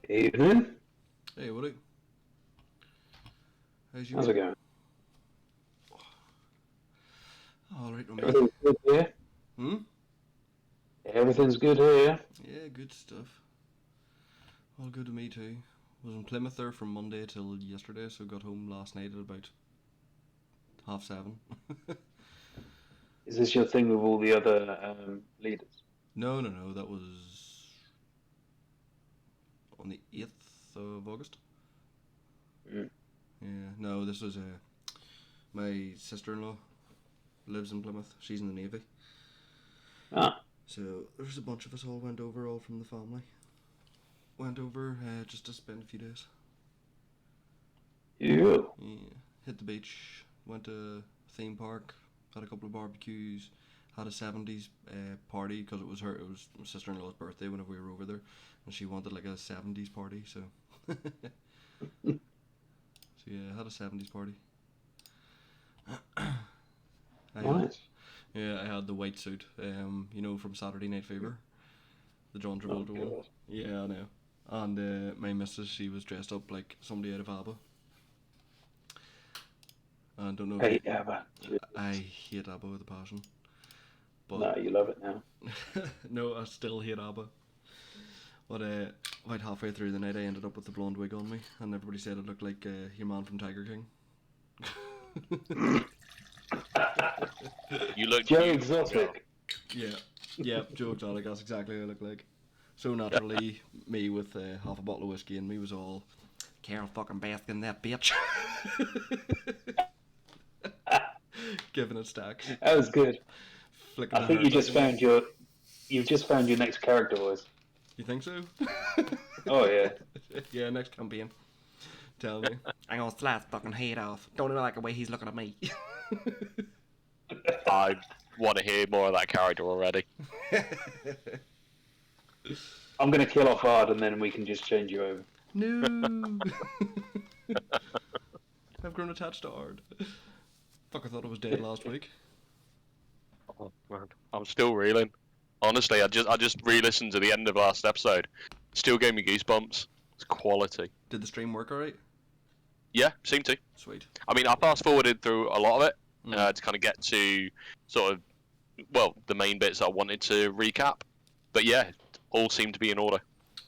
Evening. Hey, Woody. How's your How's week? it going? All right with me. Everything's good here. Hmm? Everything's good here. Yeah, good stuff. All good to me too. Was in Plymouth there from Monday till yesterday, so got home last night at about 7:30. Is this your thing with all the other leaders? No. That was on the 8th of August. Mm. Yeah, no, this was my sister-in-law lives in Plymouth. She's in the Navy. Ah, So there's a bunch of us all went over, all from the family. Went over just to spend a few days. you. Yeah, hit the beach, went to a theme park, had a couple of barbecues, had a 70s party because it was my sister-in-law's birthday whenever we were over there, and she wanted like a 70s party, so yeah, I had a 70s party. I had Nice. I had the white suit, from Saturday Night Fever, the John Oh Travolta one. god. Yeah, I know. And my missus, she was dressed up like somebody out of ABBA. I don't know if you. Hey, Abba. I Jesus. hate ABBA with a passion, but No, you love it now. no, I still hate ABBA. But about halfway through the night, I ended up with the blonde wig on me, and everybody said it looked like your man from Tiger King. You look Joe beautiful, girl. Exotic. Yeah, Joe Exotic, that's exactly what I look like. So naturally, me with half a bottle of whiskey and me was all, Carol fucking Baskin, that bitch. Giving it stacks. That was good. Flicking I the think hair you back just on me. found your you've just found your next character voice. You think so? Oh yeah. Yeah, next campaign. Tell me. I'm gonna slice fucking head off. Don't even like the way he's looking at me. I want to hear more of that character already. I'm gonna kill off hard and then we can just change you over. No. I've grown attached to Ard. Fuck, I thought it was dead last week. Oh man, I'm still reeling. Honestly, I just re-listened to the end of last episode. Still gave me goosebumps. It's quality. Did the stream work alright? Yeah, seemed to. Sweet. I mean, I fast forwarded through a lot of it Mm. to kind of get to sort of the main bits I wanted to recap. But yeah, all seemed to be in order.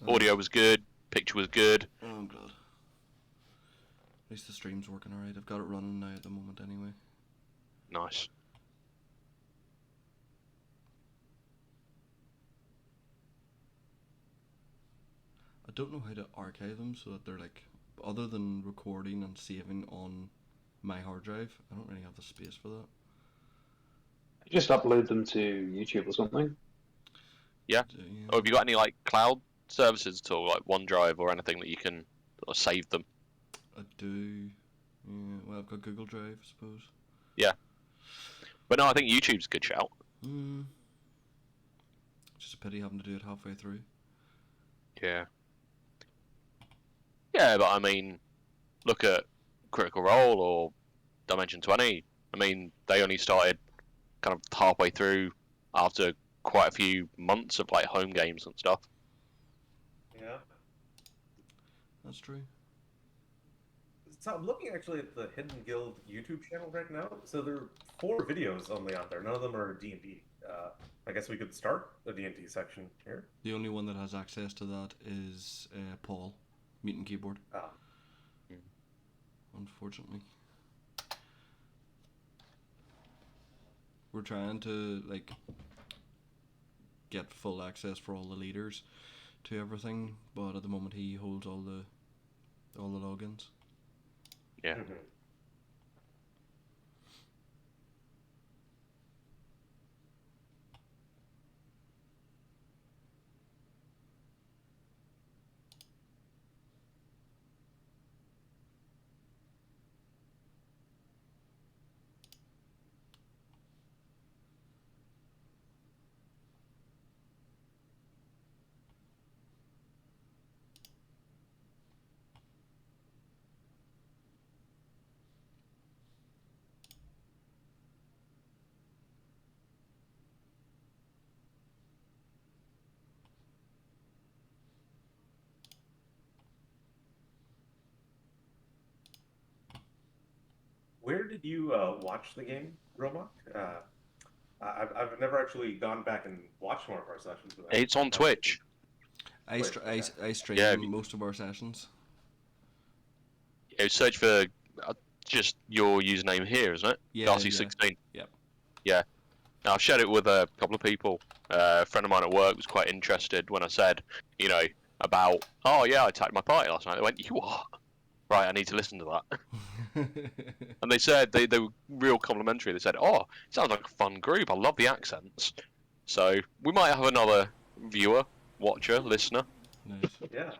Audio was good, picture was good. Oh, I'm glad. At least the stream's working alright. I've got it running now at the moment anyway. Nice. I don't know how to archive them so that they're like, other than recording and saving on my hard drive, I don't really have the space for that. Just upload them to YouTube or something. Yeah. So, yeah. Or have you got any like cloud services at all, like OneDrive or anything that you can sort of save them? I do. Yeah, well, I've got Google Drive, I suppose. Yeah. But no, I think YouTube's a good shout. Mm. Just a pity having to do it halfway through. Yeah. Yeah, but I mean, look at Critical Role or Dimension 20. I mean, they only started kind of halfway through after quite a few months of like home games and stuff. Yeah. That's true. So I'm looking actually at the Hidden Guild YouTube channel right now. So there are 4 videos only on there. None of them are D&D. I guess we could start the D&D section here. The only one that has access to that is Paul, Mutant Keyboard. Ah. Unfortunately. We're trying to like get full access for all the leaders to everything, but at the moment he holds all the logins. Yeah. Mhm. did you watch the game, Romok? I've never actually gone back and watched one of our sessions. With It's on Twitch. I stream Yeah. most of our sessions. Search for just your username here, isn't it? Yeah, Darcy16. Yep. Yeah. Now, I've shared it with a couple of people. A friend of mine at work was quite interested when I said, about, oh yeah, I tagged my party last night. They went, you what? Right, I need to listen to that. And they said, they were real complimentary. They said, oh, it sounds like a fun group. I love the accents. So we might have another viewer, watcher, listener. Nice. Yeah.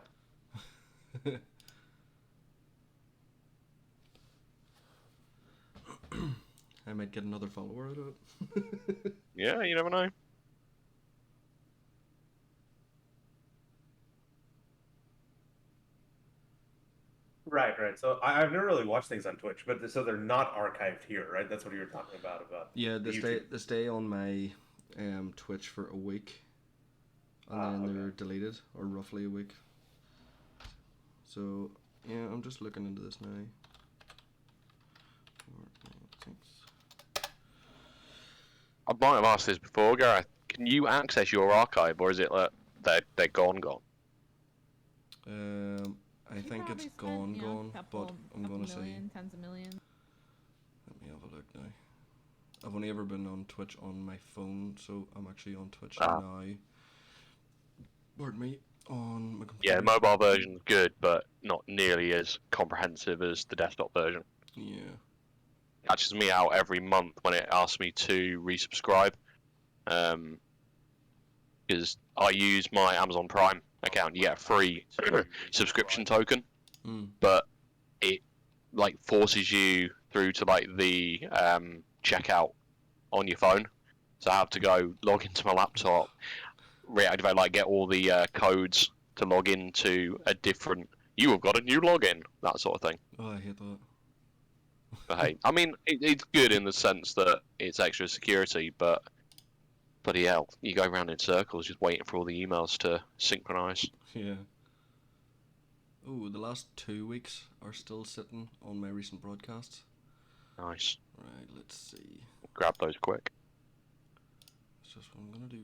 I might get another follower out of it. Yeah, you never know. Right. So I've never really watched things on Twitch, but so they're not archived here, right? That's what you were talking about. Yeah, YouTube. they stay on my Twitch for a week, and then they're deleted, or roughly a week. So yeah, I'm just looking into this now. I might have asked this before, Gareth. Can you access your archive, or is it like they're gone? I think it's gone, but I'm gonna say. Tens of millions. Let me have a look now. I've only ever been on Twitch on my phone, so I'm actually on Twitch now. Pardon me, on my computer. Yeah, the mobile version's good, but not nearly as comprehensive as the desktop version. Yeah. Catches me out every month when it asks me to resubscribe, because I use my Amazon Prime account. You get a free subscription token, but it forces you through to the checkout on your phone. So I have to go log into my laptop, reactivate, get all the codes to log into a different. You have got a new login, that sort of thing. Oh, I hate that. But hey, I mean, it's good in the sense that it's extra security, but bloody hell, you go around in circles just waiting for all the emails to synchronize. Yeah. Oh, the last 2 weeks are still sitting on my recent broadcasts. Nice. Right, let's see. Grab those quick. That's just what I'm gonna do.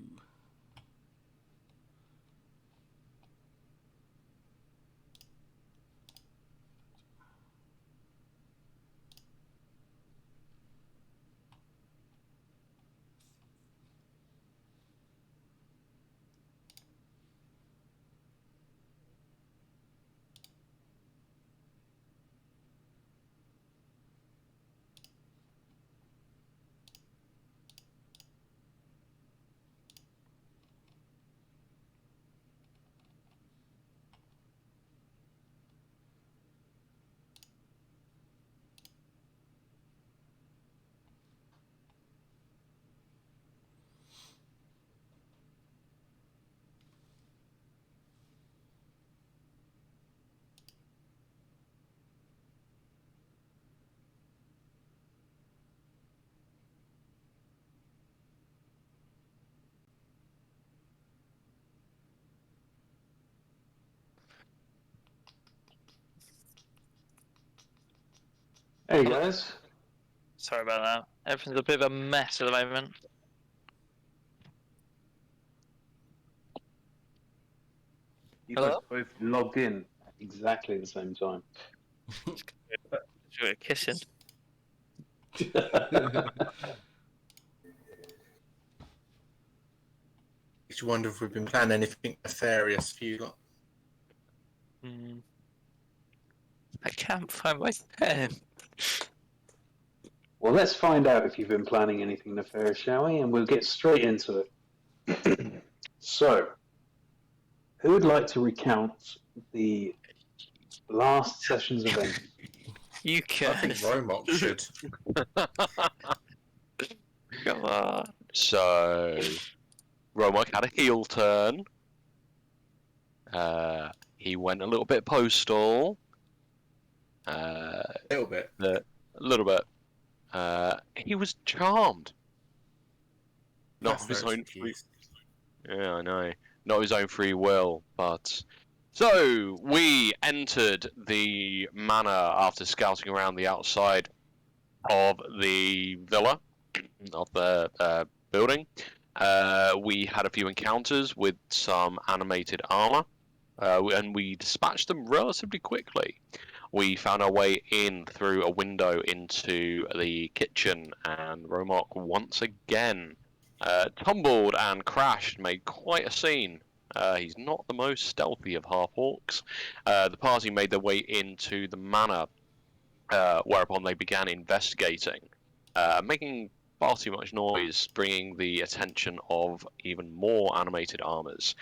Hey guys. Sorry about that. Everything's a bit of a mess at the moment. You guys Hello? both logged in at exactly the same time. We're kissing. Just wonder if we've been planning anything nefarious for you lot. I can't find my pen. Well, let's find out if you've been planning anything nefarious, shall we? And we'll get straight into it. So, who would like to recount the last session's event? You I think can. Romok should. Come on. So, Romok had a heel turn. He went a little bit postal. A little bit. A little bit. He was charmed. Not of his own free. Yeah, I know. Not of his own free will, but. So we entered the manor after scouting around the outside. of the villa, of the building. We had a few encounters with some animated armor, and we dispatched them relatively quickly. We found our way in through a window into the kitchen, and Romok once again tumbled and crashed, made quite a scene. He's not the most stealthy of half-orcs. The party made their way into the manor, whereupon they began investigating, making far too much noise, bringing the attention of even more animated armors.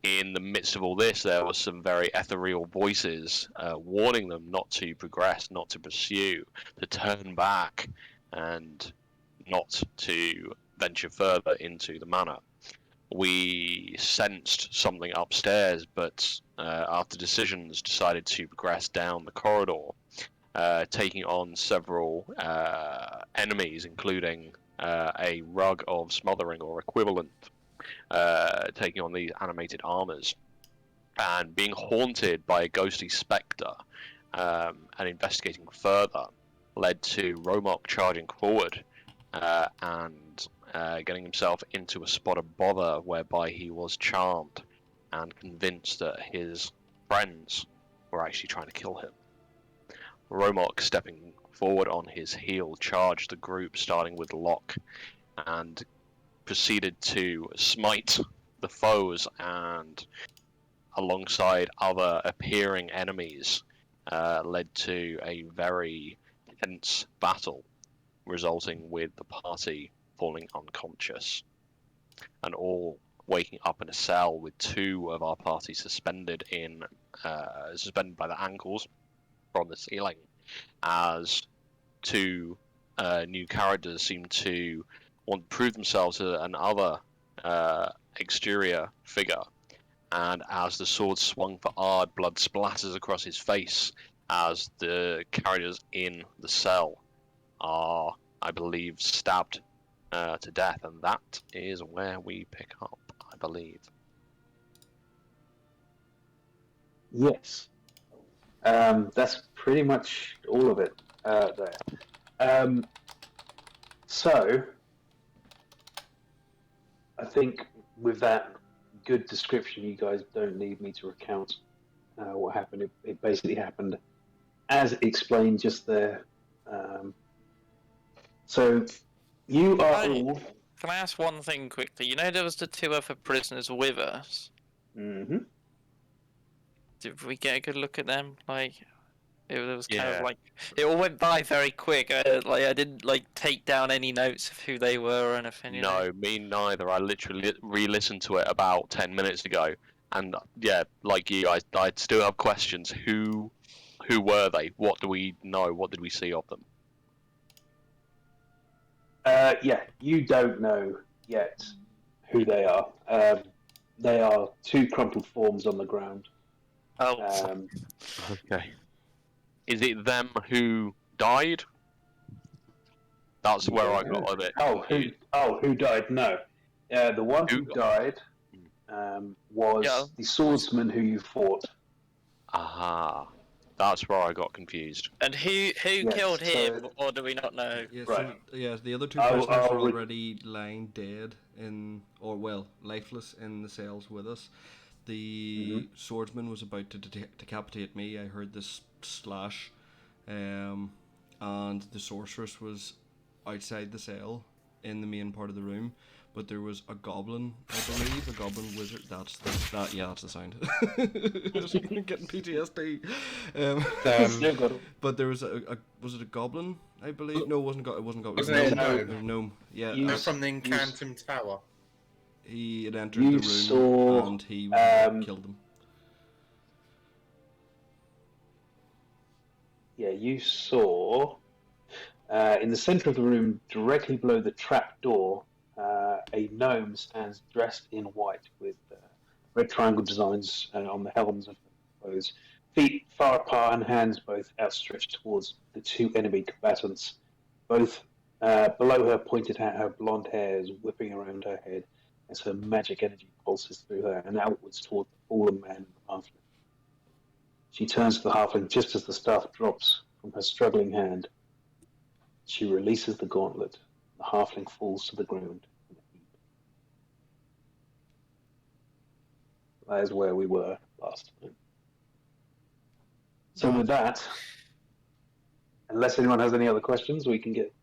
In the midst of all this, there were some very ethereal voices warning them not to progress, not to pursue, to turn back, and not to venture further into the manor. We sensed something upstairs, but after decisions, decided to progress down the corridor, taking on several enemies, including a rug of smothering or equivalent, taking on these animated armors, and being haunted by a ghostly spectre, and investigating further, led to Romok charging forward and getting himself into a spot of bother whereby he was charmed and convinced that his friends were actually trying to kill him. Romok, stepping forward on his heel, charged the group, starting with Locke, and proceeded to smite the foes, and alongside other appearing enemies, led to a very tense battle, resulting with the party falling unconscious, and all waking up in a cell with two of our party suspended by the ankles from the ceiling, as two new characters seem to want to prove themselves to another exterior figure. And as the sword swung for Ard, blood splatters across his face as the characters in the cell are, I believe, stabbed to death. And that is where we pick up, I believe. Yes. That's pretty much all of it there. So, I think with that good description, you guys don't need me to recount what happened. It basically happened as explained just there. So, you are all... Can I ask one thing quickly? You know there was the two other prisoners with us. Mm-hmm. Did we get a good look at them? Like, it was kind Yeah. of like it all went by very quick. I didn't take down any notes of who they were or anything. You know? No, me neither. I literally re-listened to it about 10 minutes ago, and yeah, like you, I still have questions. Who were they? What do we know? What did we see of them? Yeah, you don't know yet who they are. They are two crumpled forms on the ground. Oh, Okay. Is it them who died? That's where I got a bit confused. Who died? No. The one who Who- died was Yeah. the swordsman who you fought. Aha. That's where I got confused. and who killed him, or do we not know? Yeah, Right. so, yeah, the other two I'll- prisoners I'll were re- already lying dead lifeless in the cells with us. The swordsman was about to decapitate me. I heard this slash, and the sorceress was outside the cell in the main part of the room. But there was a goblin, I believe, a goblin wizard. That's the sound. Getting PTSD. Still got it. But there was was it a goblin? I believe. No, it wasn't. It wasn't goblin. Wasn't it a gnome? It was a gnome. Yeah. You- From the Incantum Tower. He had entered You the room saw, and he killed them. Yeah, you saw in the center of the room, directly below the trap door, a gnome stands dressed in white with red triangle designs on the helms of those, feet far apart and hands both outstretched towards the two enemy combatants. Both below her, pointed at her blonde hair is whipping around her head as her magic energy pulses through her and outwards toward the fallen man in the halfling. She turns to the halfling just as the staff drops from her struggling hand. She releases the gauntlet. The halfling falls to the ground. That is where we were last time. So with that, unless anyone has any other questions, we can get.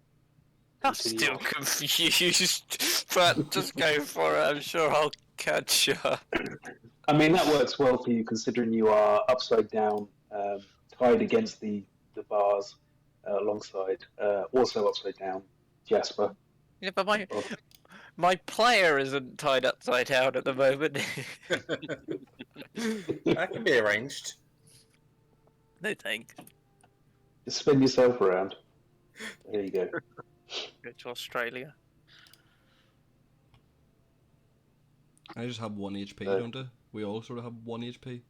I'm continue still on. confused, but just go for it. I'm sure I'll catch up. I mean, that works well for you considering you are upside down, tied against the bars alongside, also upside down, Jasper. Yeah, but my player isn't tied upside down at the moment. That can be arranged. No thanks. Just spin yourself around. There you go. Go to Australia. I just have 1 HP, Uh, don't I? We all sort of have 1 HP.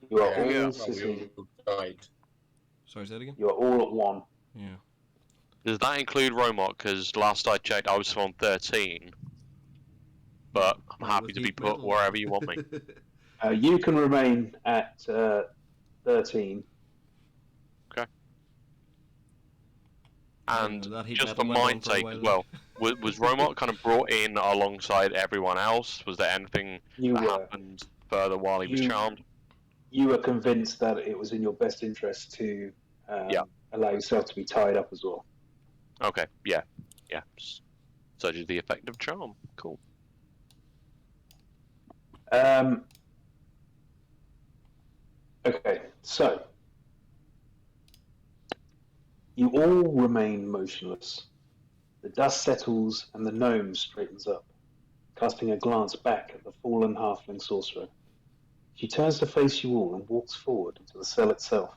You are Yeah, all well, sitting. we all died. Sorry, say that again? You are all at one. Yeah. Does that include Romot? Because last I checked, I was still on 13. But I'm happy With to be heat put metal. wherever you want me. You can remain at 13. And that heat just for metal went on my for a sake while as there. well, was Romot kind of brought in alongside everyone else? Was there anything You that were. happened further while he was You- charmed? You were convinced that it was in your best interest to Yeah. allow yourself to be tied up as well. Okay, yeah. Such is the effect of charm. Cool. Okay, so you all remain motionless. The dust settles and the gnome straightens up, casting a glance back at the fallen halfling sorcerer. She turns to face you all and walks forward into the cell itself.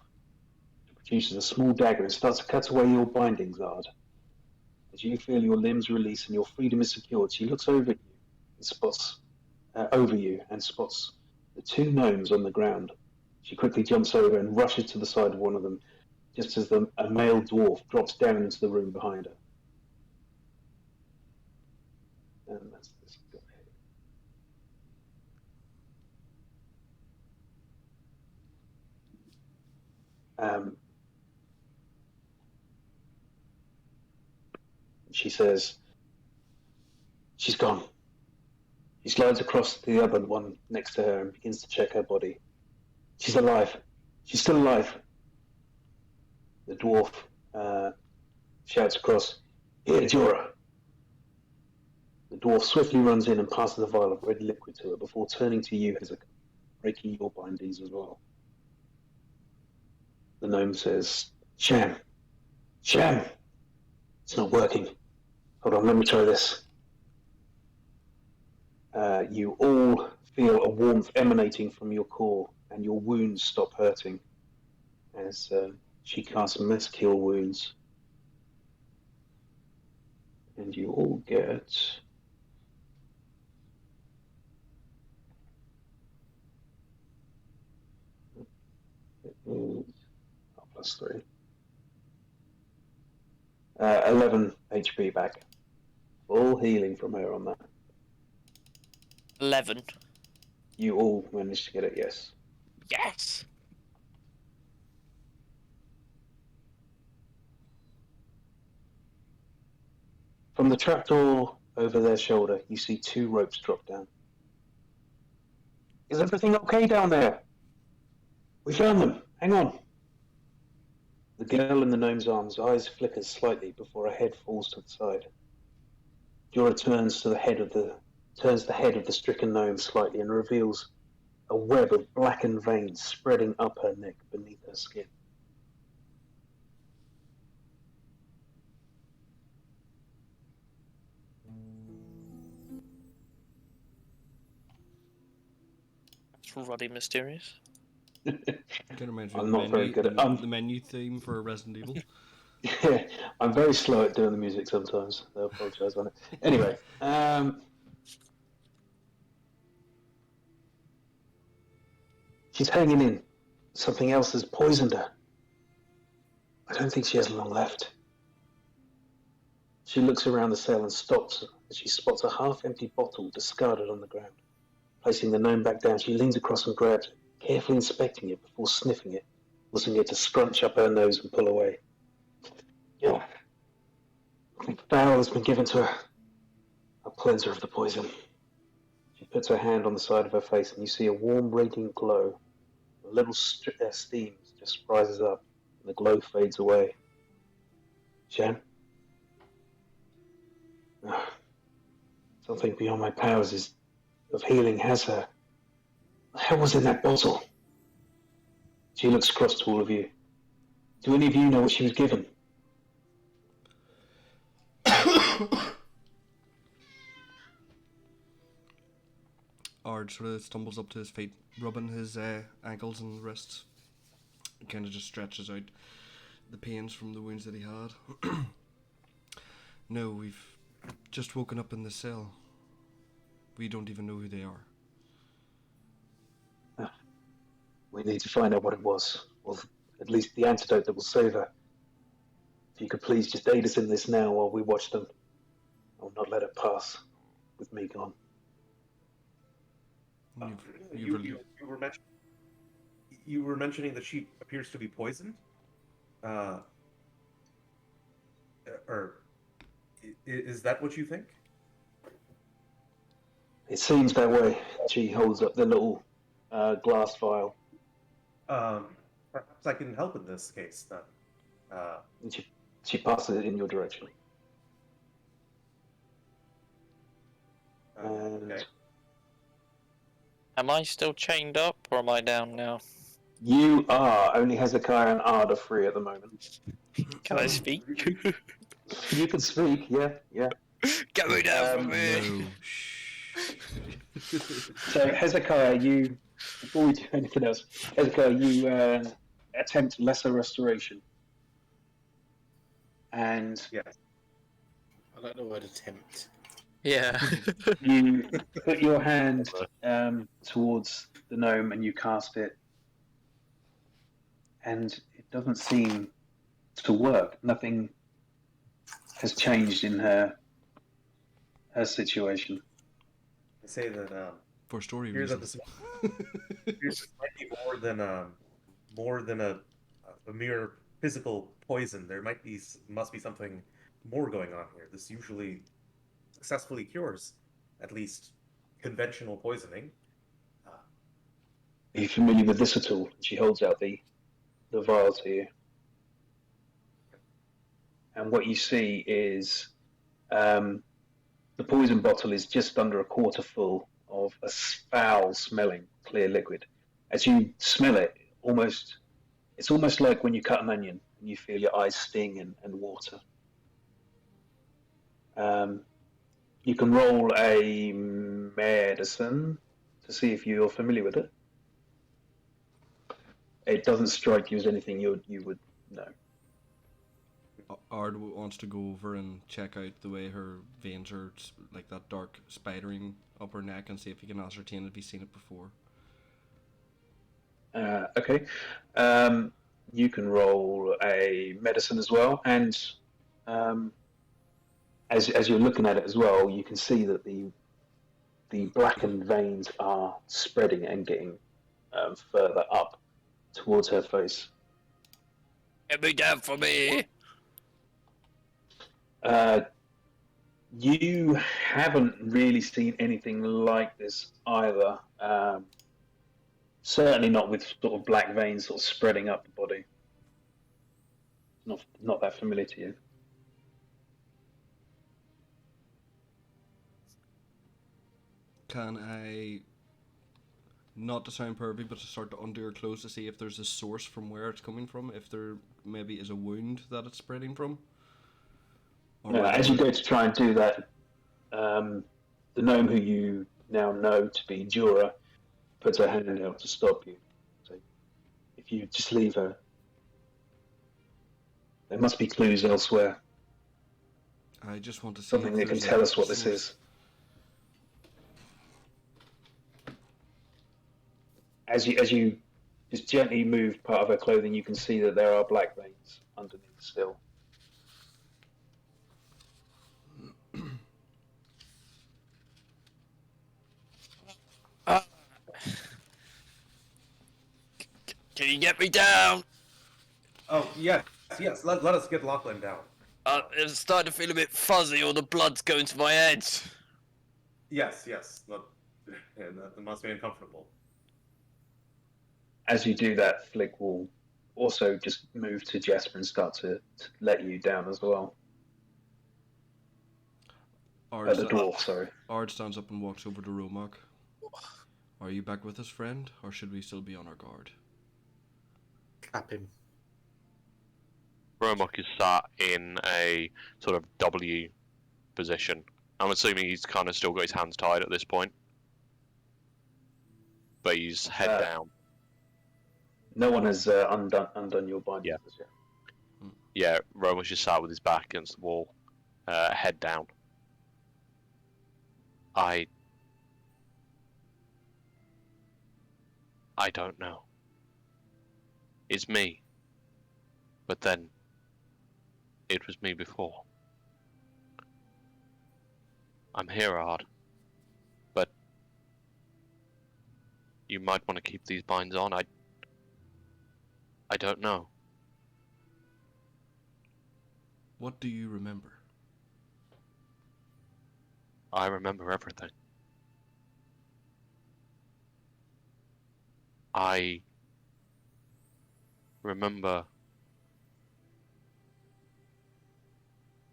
She produces a small dagger and starts to cut away your bindings, Ard. As you feel your limbs release and your freedom is secured, she looks over at you and spots the two gnomes on the ground. She quickly jumps over and rushes to the side of one of them, just as a male dwarf drops down into the room behind her. And that's this guy. She says, "She's gone." She slides across to the other one next to her and begins to check her body. "She's alive. She's still alive." The dwarf shouts across, "Here, Jorah." The dwarf swiftly runs in and passes a vial of red liquid to her before turning to you, Hezekiah, breaking your bindings as well. The gnome says, Sham. It's not working. Hold on, let me try this." You all feel a warmth emanating from your core, and your wounds stop hurting as she casts Mass Cure Wounds. And you all get +3. 11 HP back. Full healing from her on that. 11. You all managed to get it, yes. Yes! From the trapdoor over their shoulder, you see 2 ropes drop down. "Is everything okay down there? We found them. Hang on." The girl in the gnome's arms' eyes flickers slightly before her head falls to the side. Jorah turns the head of the stricken gnome slightly and reveals a web of blackened veins spreading up her neck beneath her skin. It's ruddy mysterious. Kind of reminds me I'm of not very good at the menu theme for Resident Evil. Yeah, I'm very slow at doing the music sometimes. I apologise on it. Anyway, she's hanging in. Something else has poisoned her. I don't think she has long left. She looks around the cell and stops as she spots a half-empty bottle discarded on the ground. Placing the gnome back down, she leans across and grabs it, carefully inspecting it before sniffing it, causing it to scrunch up her nose and pull away. Yeah. Something foul has been given to her. I'll cleanse her of the poison. She puts her hand on the side of her face, and you see a warm, radiant glow. A little steam just rises up, and the glow fades away. Shan? Something beyond my powers of healing has her. What the hell was in that bottle? She looks across to all of you. Do any of you know what she was given? Ard sort of stumbles up to his feet, rubbing his ankles and wrists. Kind of just stretches out the pains from the wounds that he had. No, we've just woken up in the cell. We don't even know who they are. We need to find out what it was, or at least the antidote that will save her. If you could please just aid us in this now while we watch them. I will not let it pass with me gone. You were mentioning that she appears to be poisoned. Or is that what you think? It seems that way. She holds up the little glass vial. Perhaps I can help in this case then. And she passes it in your direction. Okay. Am I still chained up, or am I down now? You are. Only Hezekiah and Ard are free at the moment. Can I speak? You can speak, yeah. Get me down from here! No. So Hezekiah, before we do anything else, Hezekiah, you attempt lesser restoration. And Yes. I like the word attempt. Yeah. you put your hand towards the gnome and you cast it. And it doesn't seem to work. Nothing has changed in her situation. I say that For story here's that reasons. this might be more than a mere physical poison. There must be something more going on here. This usually successfully cures at least conventional poisoning. Are you familiar with this at all? She holds out the vial to you. And what you see is the poison bottle is just under a quarter full of a foul-smelling clear liquid. As you smell it, it's almost like when you cut an onion and you feel your eyes sting and water. You can roll a medicine to see if you're familiar with it. It doesn't strike you as anything you would know. Ard wants to go over and check out the way her veins are like that dark spidering up her neck and see if he can ascertain if he's seen it before. Okay. You can roll a medicine as well, and as you're looking at it as well, you can see that the blackened veins are spreading and getting further up towards her face. Get me down from here! You haven't really seen anything like this either. Certainly not with sort of black veins sort of spreading up the body. Not that familiar to you. Can I, not to sound pervy, but to start to undo her clothes to see if there's a source from where it's coming from, if there maybe is a wound that it's spreading from? As you go to try and do that, the gnome who you now know to be Jura puts her hand out to stop you. So if you just leave her, there must be clues elsewhere. I just want to see Something that can tell us what this is. As you just gently move part of her clothing, you can see that there are black veins underneath still. Can you get me down? Oh yes. Let us get Lachlan down. It's starting to feel a bit fuzzy. All the blood's going to my head. Yes, yeah, that must be uncomfortable. As you do that, Flick will also just move to Jasper and start to let you down as well. Ard, The sta- dwarf, sorry. Ard stands up and walks over to Romak. Are you back with us, friend, or should we still be on our guard? Clap him. Romok is sat in a sort of W position. I'm assuming he's kind of still got his hands tied at this point. But he's head down. No one has undone your bindings as yet. Yeah, Romok is sat with his back against the wall, head down. I don't know. It's me. But then, it was me before. I'm here, Ard. But you might want to keep these binds on. I don't know. What do you remember? I remember everything. I remember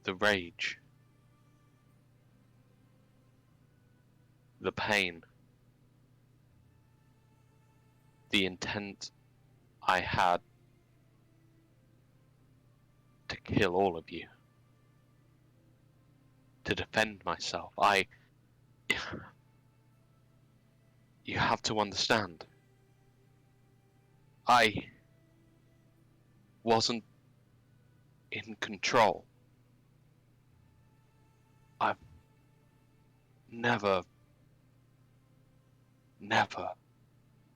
the rage, the pain, the intent I had to kill all of you, to defend myself. You have to understand. I wasn't in control. I've never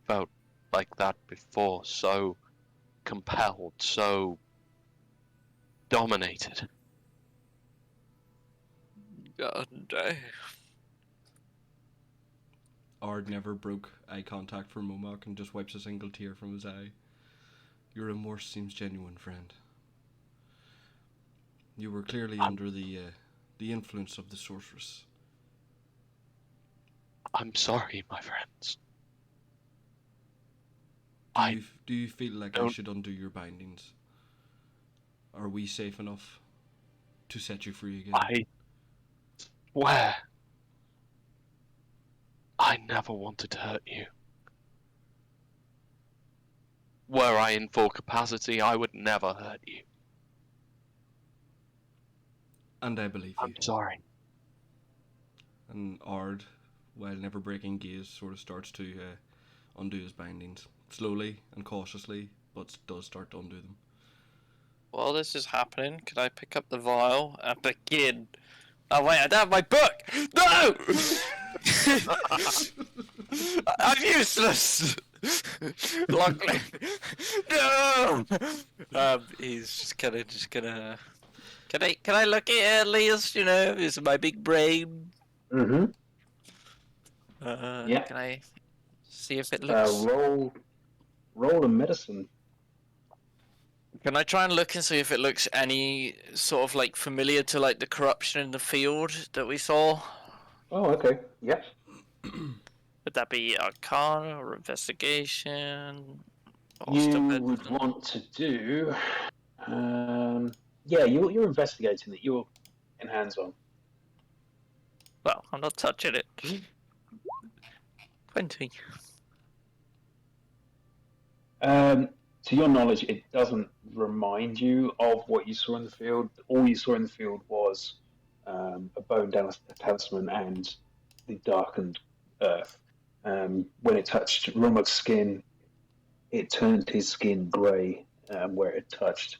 felt like that before, so compelled, so dominated. God damn. Ard never broke eye contact from Romak and just wipes a single tear from his eye. Your remorse seems genuine, friend. You were clearly under the influence of the sorceress. I'm sorry, my friends. Do you feel like I don't- should undo your bindings? Are we safe enough to set you free again? I swear I never wanted to hurt you. Were I in full capacity, I would never hurt you. And I believe you. I'm sorry. And Ard, while never breaking gaze, sort of starts to undo his bindings. Slowly and cautiously, but does start to undo them. While this is happening, could I pick up the vial and begin? Oh wait, I don't have my book! No! I'm useless! Lachlan! No! He's just gonna... Can I look at it at least, you know, is my big brain? Mm-hmm. Yeah. Can I see if it looks... Roll a medicine. Can I try and look and see if it looks any sort of like familiar to like the corruption in the field that we saw? Oh, okay. Yep. Would that be Arcana or Investigation? Or You stupid? would want to do. Yeah, you're investigating it. You're in hands-on. Well, I'm not touching it. 20. To your knowledge, it doesn't remind you of what you saw in the field. All you saw in the field was a bone talisman and the darkened earth. When it touched Rumuk's skin, it turned his skin grey where it touched,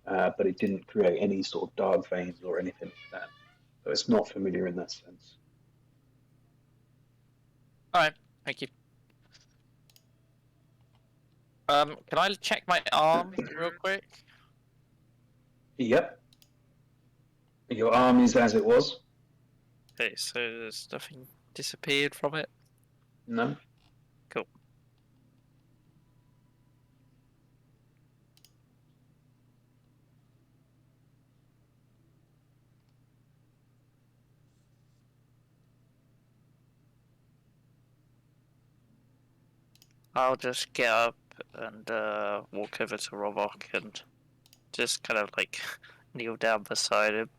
but it didn't create any sort of dark veins or anything like that. So it's not familiar in that sense. Alright, thank you. Can I check my arm real quick? Yep. Your arm is as it was. Okay, so there's nothing disappeared from it. No. Cool. I'll just get up and walk over to Robok and just kind of like kneel down beside him.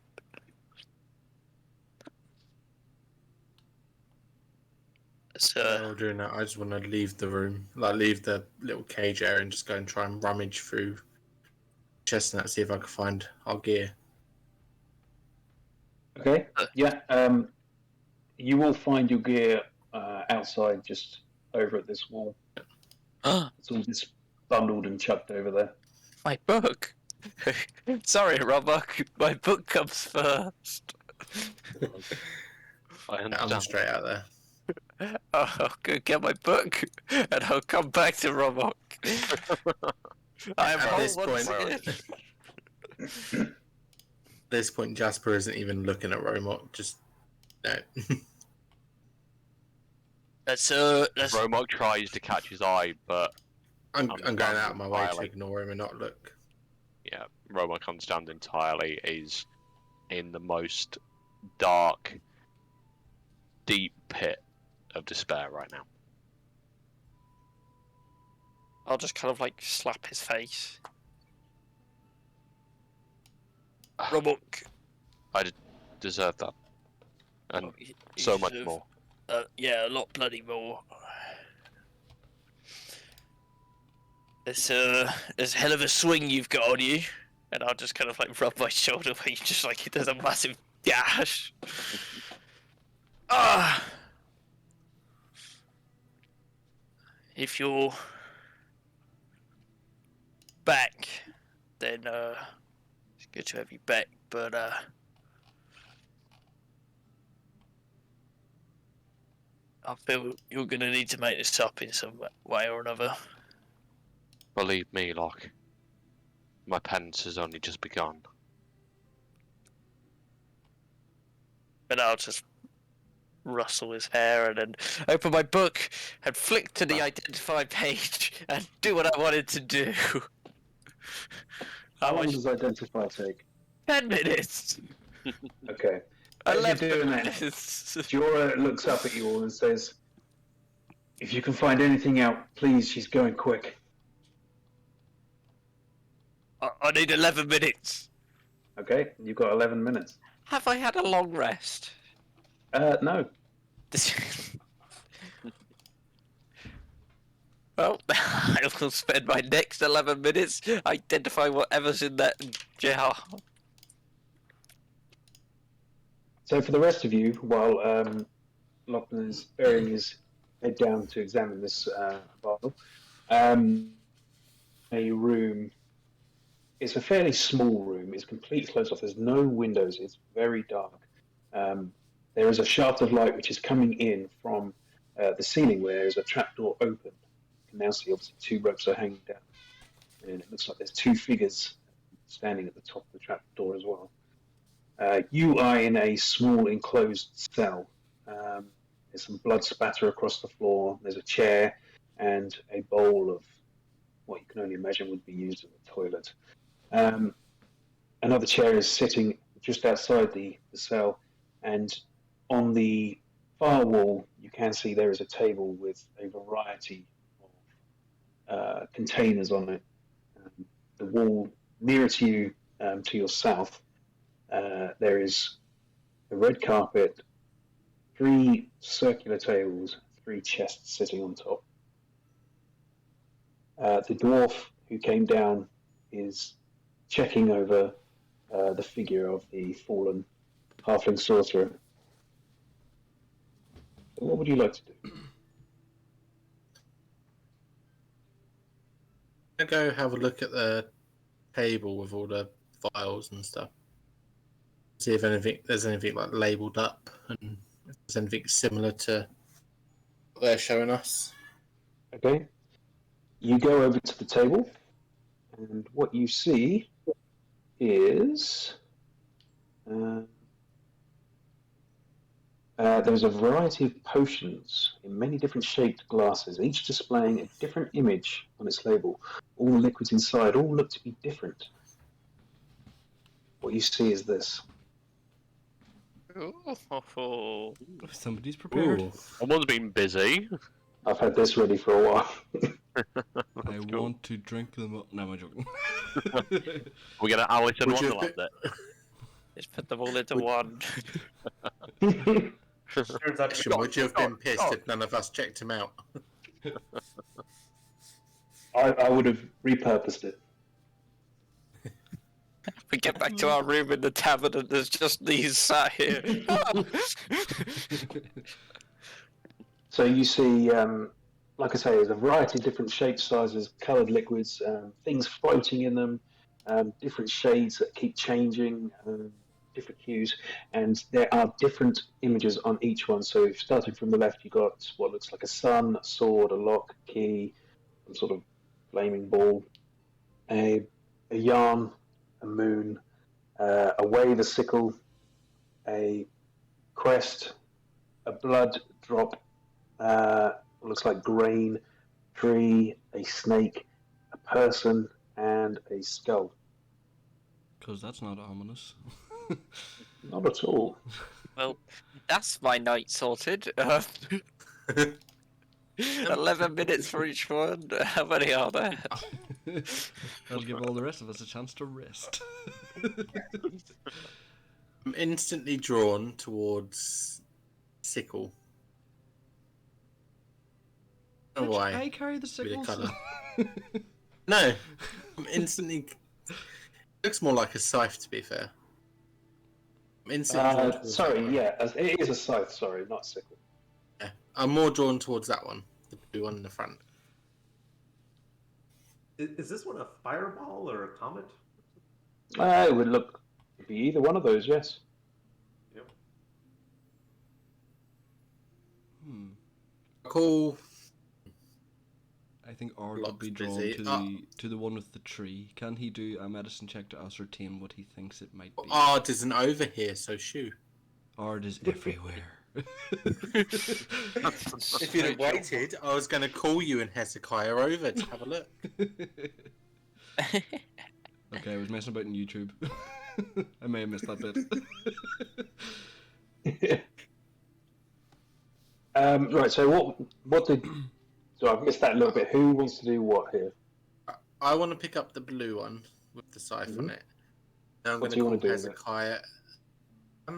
So, While doing that, I just want to leave the room, like leave the little cage area, and just go and try and rummage through chest and that, see if I can find our gear. Okay. Yeah. You will find your gear outside, just over at this wall. It's all just bundled and chucked over there. my book. Sorry, Robok. My book comes first. I I'm understand. straight out there. I'll go get my book, and I'll come back to Robok. I am At whole this once point- again. At this point, Jasper isn't even looking at Romot. Just no. That's Romok tries to catch his eye, but I'm I'm going out of my way to entirely. ignore him and not look. yeah, Romok understands entirely is in the most dark, deep pit of despair right now. I'll just kind of like slap his face. Robok. I deserve that, and You so much deserve- more. Yeah, a lot bloody more. It's a hell of a swing you've got on you, and I'll just kind of like rub my shoulder where you just like there's a massive gash. Ah. If you're back, then it's good to have you back. But I feel you're gonna need to make this up in some way or another. Believe me, Locke, my penance has only just begun. But I'll just rustle his hair and then open my book and flick to the identify page and do what I wanted to do. How long does identify take? 10 minutes. Okay. As you're 11 doing that, minutes. Jorah looks up at you all and says, "If you can find anything out, please, she's going quick." I need 11 minutes. Okay, you've got 11 minutes. Have I had a long rest? No. Well, I will spend my next 11 minutes identifying whatever's in that jar. So for the rest of you, while Lachlan is burying his head down to examine this bottle, a room. It's a fairly small room. It's completely closed off. There's no windows. It's very dark. There is a shaft of light which is coming in from the ceiling where there is a trapdoor open. You can now see obviously two ropes are hanging down. And it looks like there's two figures standing at the top of the trapdoor as well. You are in a small enclosed cell. There's some blood spatter across the floor. There's a chair and a bowl of what you can only imagine would be used as a toilet. Another chair is sitting just outside the cell, and on the far wall you can see there is a table with a variety of containers on it. The wall nearer to you, to your south, there is a red carpet, 3 circular tables, 3 chests sitting on top. The dwarf who came down is checking over the figure of the fallen halfling sorcerer. What would you like to do? I go have a look at the table with all the files and stuff. See if there's anything like labelled up and if there's anything similar to what they're showing us. Okay. You go over to the table, and what you see is there's a variety of potions in many different shaped glasses, each displaying a different image on its label. All the liquids inside all look to be different. What you see is this. Ooh. Somebody's prepared. Ooh. Someone's been busy. I've had this ready for a while. I want to drink them up. No, I'm joking. We get an Alice in Would you Wonderland have bit. Just put them all into one. Turns out Question, would you have been pissed if none of us checked him out? I would have repurposed it. We get back to our room in the tavern and there's just these sat here. So you see, like I say, there's a variety of different shapes, sizes, coloured liquids, things floating in them, different shades that keep changing, different hues, and there are different images on each one. So starting from the left, you've got what looks like a sun, a sword, a lock, a key, some sort of flaming ball, a yarn, a moon, a wave, a sickle, a crest, a blood drop, what looks like grain, tree, a snake, a person, and a skull. Because that's not ominous. Not at all. Well, that's my night sorted. 11 minutes for each one. How many are there? That'll give all the rest of us a chance to rest. I'm instantly drawn towards sickle. I don't know why. I carry the Be the sickles. colour. No, I'm instantly. Looks more like a scythe, to be fair. I'm instantly drawn towards that Sorry, one. yeah, it is a scythe. Sorry, not sickle. Yeah, I'm more drawn towards that one, the blue one in the front. Is this one a fireball or a comet? It would look to be either one of those. Yes. Yep. Cool. I think Ard would Locke's be drawn busy. to the one with the tree. Can he do a medicine check to ascertain what he thinks it might be? Ard isn't over here, so shoo. Ard is everywhere. If you'd have waited, I was going to call you and Hezekiah over to have a look. Okay, I was messing about on YouTube. I may have missed that bit. Right. So what did? So I've missed that a little bit. Who wants to do what here? I want to pick up the blue one with the scythe on it. Now I'm What going do you to wanna call do with it? Hezekiah. I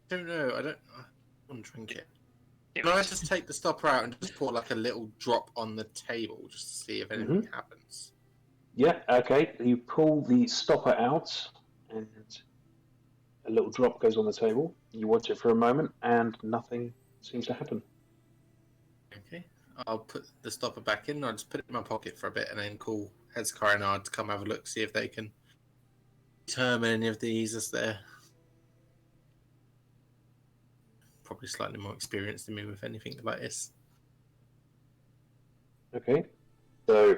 don't know. I want to drink it. Can I just take the stopper out and just pour like a little drop on the table just to see if anything happens? Yeah. Okay. You pull the stopper out, and a little drop goes on the table. You watch it for a moment, and nothing seems to happen. Okay. I'll put the stopper back in. I'll just put it in my pocket for a bit and then call Hezekiah and Ard to come have a look, see if they can determine any of these as they're probably slightly more experienced than me with anything like this. Okay. So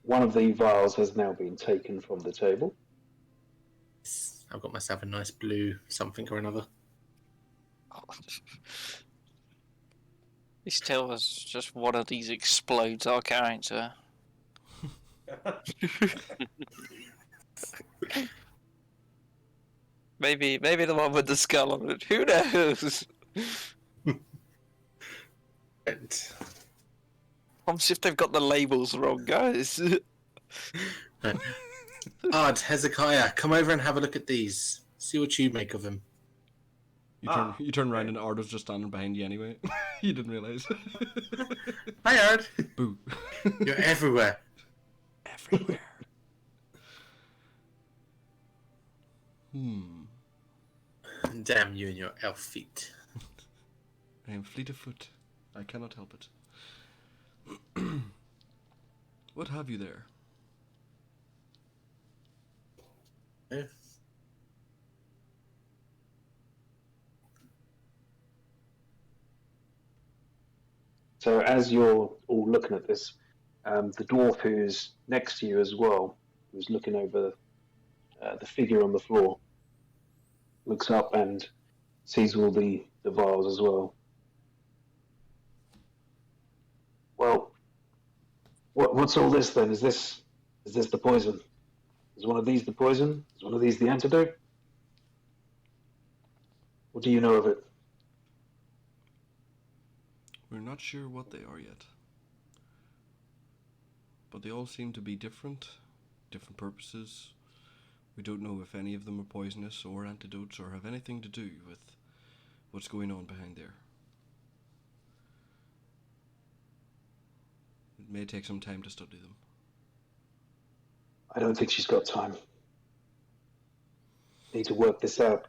one of the vials has now been taken from the table. I've got myself a nice blue something or another. Please tell us just one of these explodes our character. Maybe the one with the skull on it. Who knows? And Promise if they've got the labels wrong, guys. Ard, Hezekiah, come over and have a look at these. See what you make of them. You turn around and Ard was just standing behind you anyway. You didn't realise. Hi, Ard. Boo. You're everywhere. Everywhere. Damn you and your elf feet. I am fleet of foot. I cannot help it. What have you there? Yeah. So as you're all looking at this, the dwarf who's next to you as well, who's looking over the figure on the floor, looks up and sees all the vials as well. Well, what's all this then? Is this the poison? Is one of these the poison? Is one of these the antidote? What do you know of it? We're not sure what they are yet. But they all seem to be different purposes. We don't know if any of them are poisonous or antidotes or have anything to do with what's going on behind there. It may take some time to study them. I don't think she's got time. Need to work this out.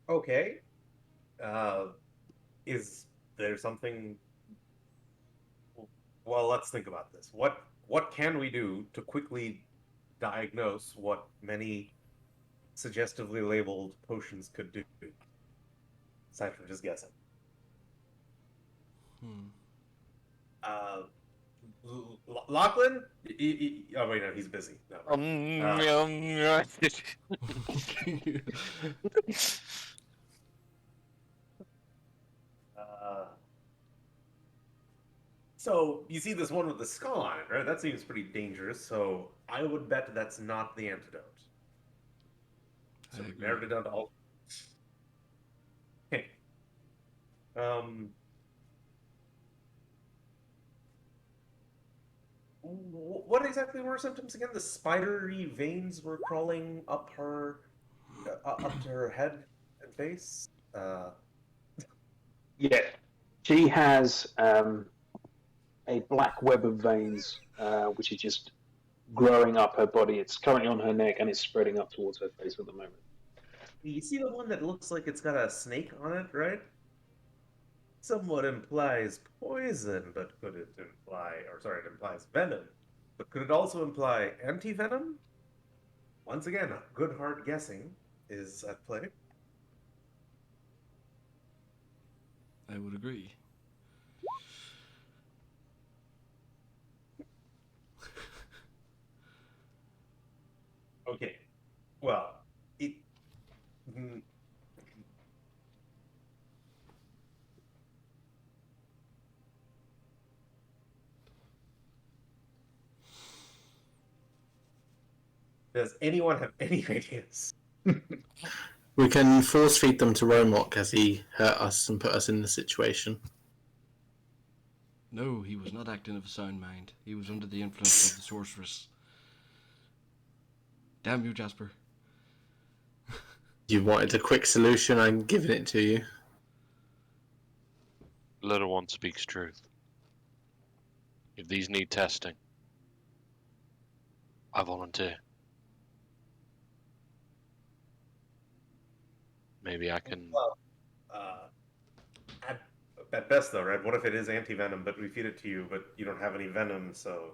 Okay. Is there something? Well, let's think about this. What can we do to quickly diagnose what many suggestively labeled potions could do, aside from just guessing? Uh, Lachlan? Oh wait, no, he's busy. No, so you see this one with the skull on it, right? That seems pretty dangerous. So I would bet that's not the antidote. So we narrowed it down to all. Okay. What exactly were her symptoms again? The spidery veins were crawling up up to her head and face. Yeah, she has a black web of veins, which is just growing up her body. It's currently on her neck and it's spreading up towards her face at the moment. You see the one that looks like it's got a snake on it, right? Somewhat implies poison, but could it imply, or sorry, it implies venom. But could it also imply anti-venom? Once again, good hard guessing is at play. I would agree. Okay. Well, does anyone have any ideas? We can force feed them to Romok as he hurt us and put us in the situation. No, he was not acting of a sound mind. He was under the influence of the sorceress. Damn you, Jasper. You wanted a quick solution, I'm giving it to you. Little one speaks truth. If these need testing, I volunteer. Maybe I can. Well, at best, though, right? What if it is anti-venom, but we feed it to you, but you don't have any venom, so,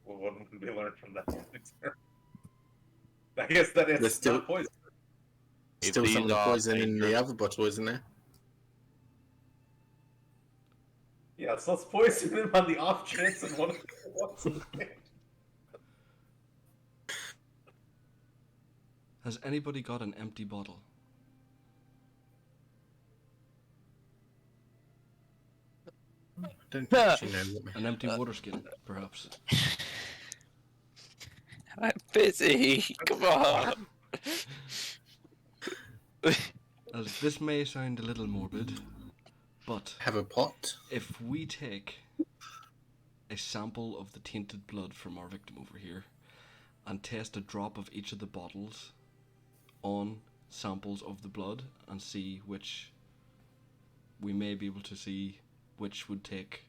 what would we learn from that? I guess that it's still not poison. Still some of the poison in the other bottle, isn't there? Yeah, so let's poison him on the off chance and one of them wants to get. Has anybody got an empty bottle? I don't actually know what An empty water skin, perhaps. I'm busy. Come on. As this may sound a little morbid, but have a pot. if we take a sample of the tainted blood from our victim over here and test a drop of each of the bottles on samples of the blood and see which, we may be able to see which would take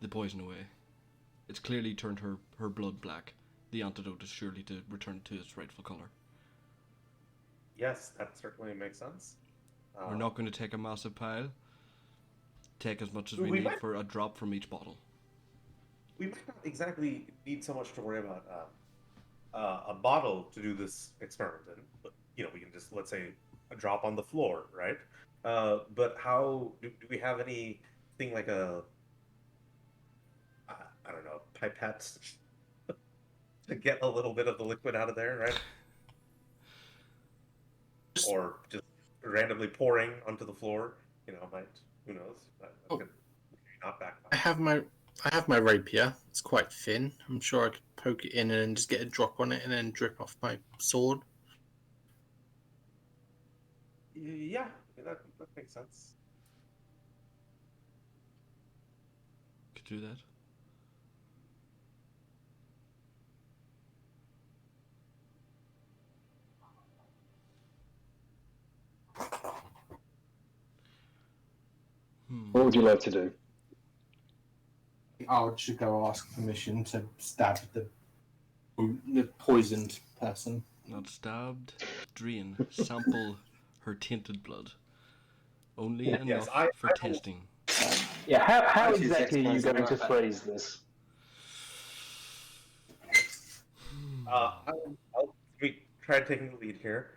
the poison away. It's clearly turned her blood black. The antidote is surely to return to its rightful colour. Yes, that certainly makes sense. We're not going to take a massive pile. Take as much as we need for a drop from each bottle. We might not exactly need so much to worry about a bottle to do this experiment in, but we can just, let's say, a drop on the floor, right? But how do we have anything like I don't know, pipette to get a little bit of the liquid out of there, right? Or just randomly pouring onto the floor, might, who knows? That could not backfire. I have my rapier. It's quite thin. I'm sure I could poke it in and then just get a drop on it and then drip off my sword. Yeah, that makes sense. Could do that. What would you like to do? I should go ask permission to stab the poisoned person. Not stabbed. Drain. Sample her tainted blood. Only Yeah. enough Yes, for I testing. Yeah, how Actually, exactly are you it's going to like phrase this? I'll try taking the lead here.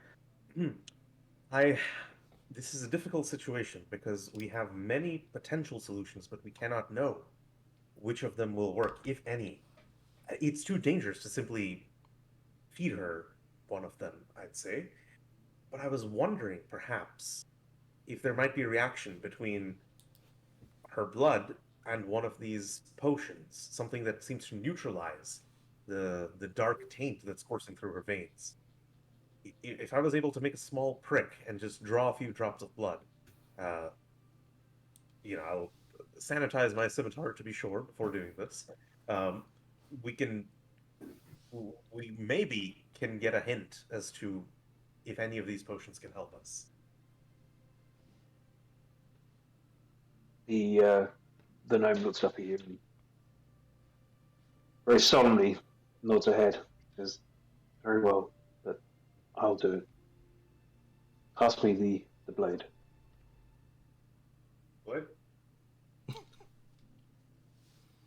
This is a difficult situation because we have many potential solutions, but we cannot know which of them will work, if any. It's too dangerous to simply feed her one of them, I'd say. But I was wondering, perhaps, if there might be a reaction between her blood and one of these potions, something that seems to neutralize the dark taint that's coursing through her veins. If I was able to make a small prick and just draw a few drops of blood, uh, I'll sanitize my scimitar to be sure before doing this. Um, we maybe can get a hint as to if any of these potions can help us. The gnome looks up at you and very solemnly nods her head. Says, "Very well, but I'll do it. Pass me the blade." What?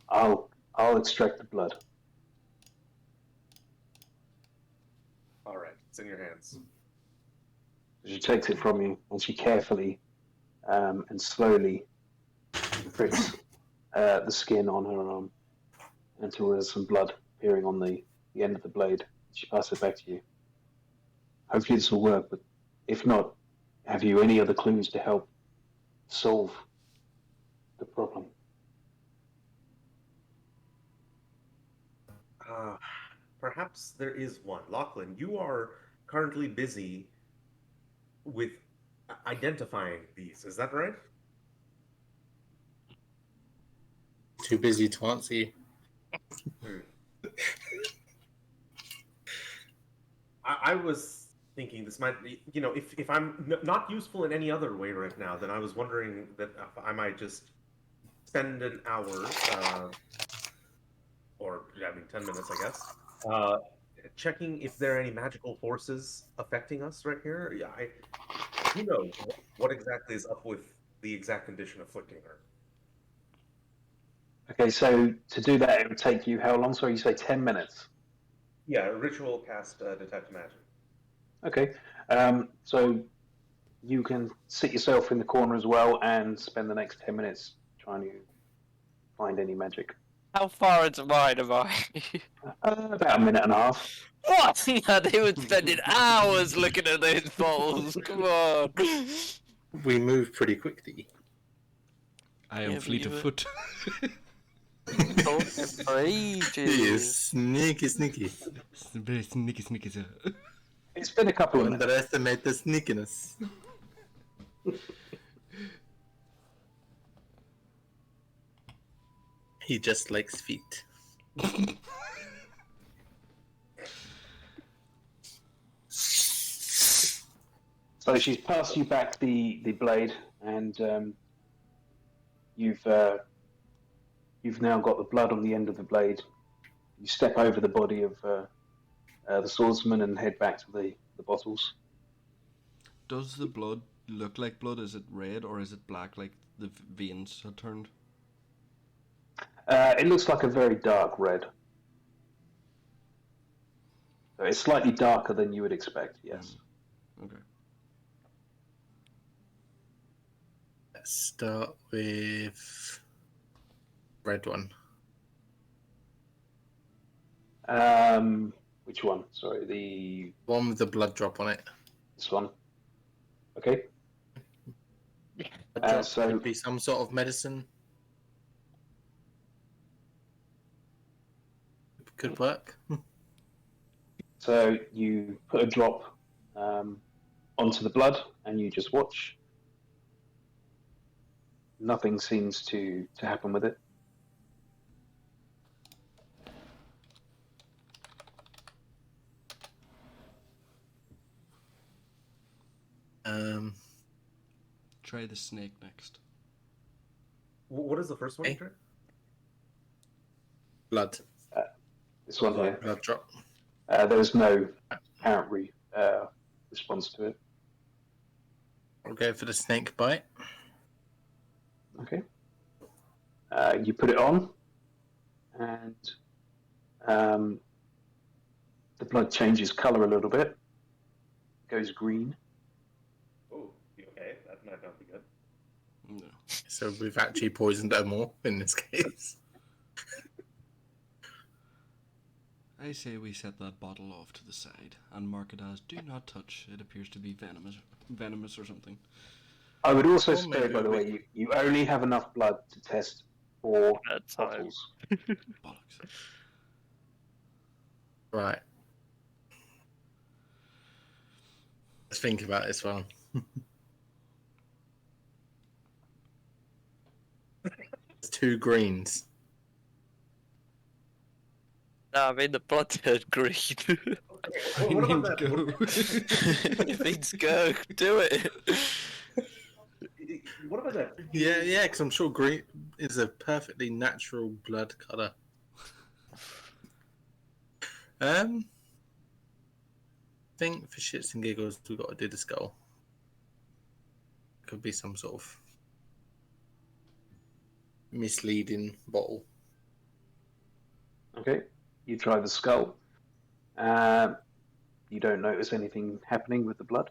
I'll extract the blood. All right, it's in your hands. She takes it from you and she carefully and slowly pricks the skin on her arm until there's some blood appearing on the end of the blade. She passes it back to you. Hopefully this will work, but if not, have you any other clues to help solve the problem? Perhaps there is one. Lachlan, you are currently busy with identifying these. Is that right? Too busy to answer you. I was thinking this might be, if I'm not useful in any other way right now, then I was wondering that I might just spend an hour, or 10 minutes, I guess, checking if there are any magical forces affecting us right here. Yeah, who knows what exactly is up with the exact condition afflicting her. Okay, so to do that, it would take you how long? Sorry, you say 10 minutes? Yeah, ritual cast detect magic. Okay, so you can sit yourself in the corner as well and spend the next 10 minutes trying to find any magic. How far into mine am I? About a minute and a half. What? No, they were spending hours looking at those bottles. Come on. We move pretty quickly. I am Yeah, fleet but of you foot. Talking for He is ages. sneaky. Very sneaky, sir. It's been a couple of minutes. Underestimate the sneakiness. He just likes feet. So she's passed you back the blade, and you've now got the blood on the end of the blade. You step over the body of the swordsman and head back to the bottles. Does the blood look like blood? Is it red or is it black like the veins had turned? It looks like a very dark red. So it's slightly darker than you would expect, yes. Okay. Let's start with red one. Which one? Sorry, the One with the blood drop on it. this one. Okay. Blood drop so- could be some sort of medicine. Could work. So you put a drop onto the blood, and you just watch. Nothing seems to happen with it. Try the snake next. What is the first one you Okay. tried? Uh, Blood. this one here. Blood drop. There's no apparent response to it. I'll go for the snake bite. Okay. You put it on, and the blood changes color a little bit. Goes green. Oh, okay. That might not be good. No. So we've actually poisoned her more in this case. I say we set that bottle off to the side and mark it as "Do not touch." It appears to be venomous or something. I would also Or say, maybe by the we- way, you only have enough blood to test 4 At a time. bottles. Bollocks. Right. Let's think about this one. There's 2 greens. No, I mean the blood turned green. Okay, what about I that? need to go. It means go. Do it. What about that? Yeah, because I'm sure green is a perfectly natural blood colour. I think for shits and giggles, we've got to do the skull. Could be some sort of misleading bottle. Okay. You try the skull. You don't notice anything happening with the blood.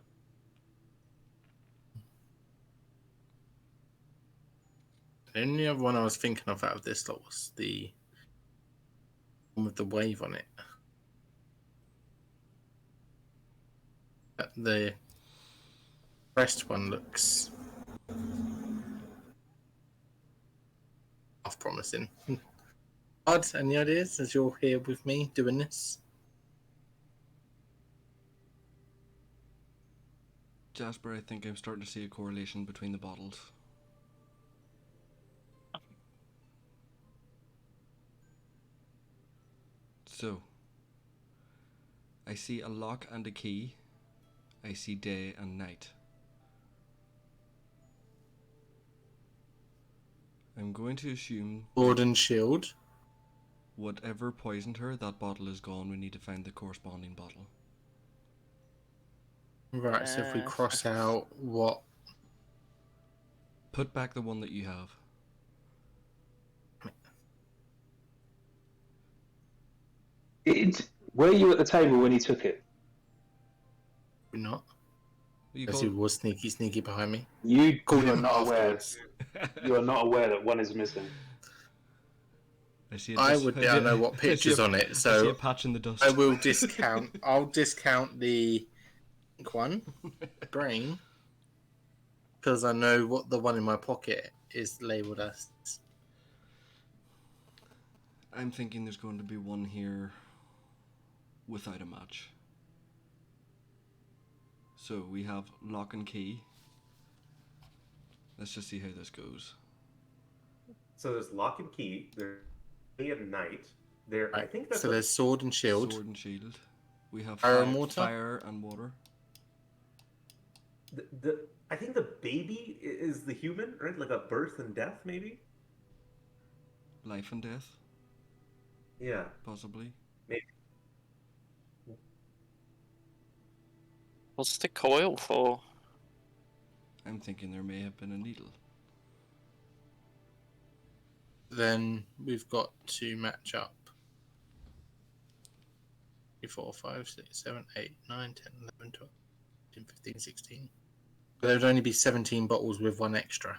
The only other one I was thinking of out of this lot was the one with the wave on it. The breast one looks half promising. Odd, any ideas as you're here with me doing this? Jasper, I think I'm starting to see a correlation between the bottles. So, I see a lock and a key. I see day and night. I'm going to assume Sword and shield. whatever poisoned her, that bottle is gone. We need to find the corresponding bottle. Right, so if we cross out what Put back the one that you have. Were you at the table when he took it? we're not. You Because he was sneaky behind me. You Called are him not aware. afterwards. You are not aware that one is missing. I see. I would be able to know what I see picture's a- on it, I see so a patch in the dust. I will discount. I'll discount the pink one, brain, because I know what the one in my pocket is labelled as. I'm thinking there's going to be one here without a match. So we have lock and key. Let's just see how this goes. So there's lock and key. There's day and night. There, I think that's So there's sword and shield. Sword and shield. We have Fire and water? fire and water. the. I think the baby is the human, right? Like a birth and death, maybe. Life and death, Yeah. possibly. What's the coil for? I'm thinking there may have been a needle. Then we've got to match up. 3, 4, 5, 6, 7, 8, 9, 10, 11, 12, 13, 15, 16. There would only be 17 bottles with one extra.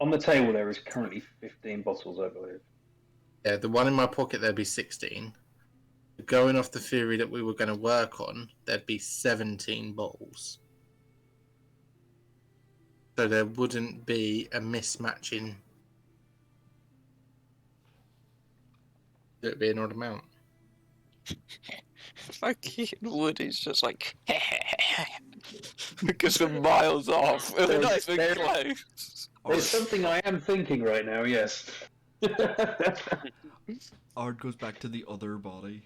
On the table, there is currently 15 bottles, I believe. Yeah, the one in my pocket, there'd be 16. Going off the theory that we were going to work on, there'd be 17 bottles. So there wouldn't be a mismatching. It would be an odd amount. Fucking Woody's just like because we're miles off. We're not even close. There's something I am thinking right now. Yes. Ard goes back to the other body,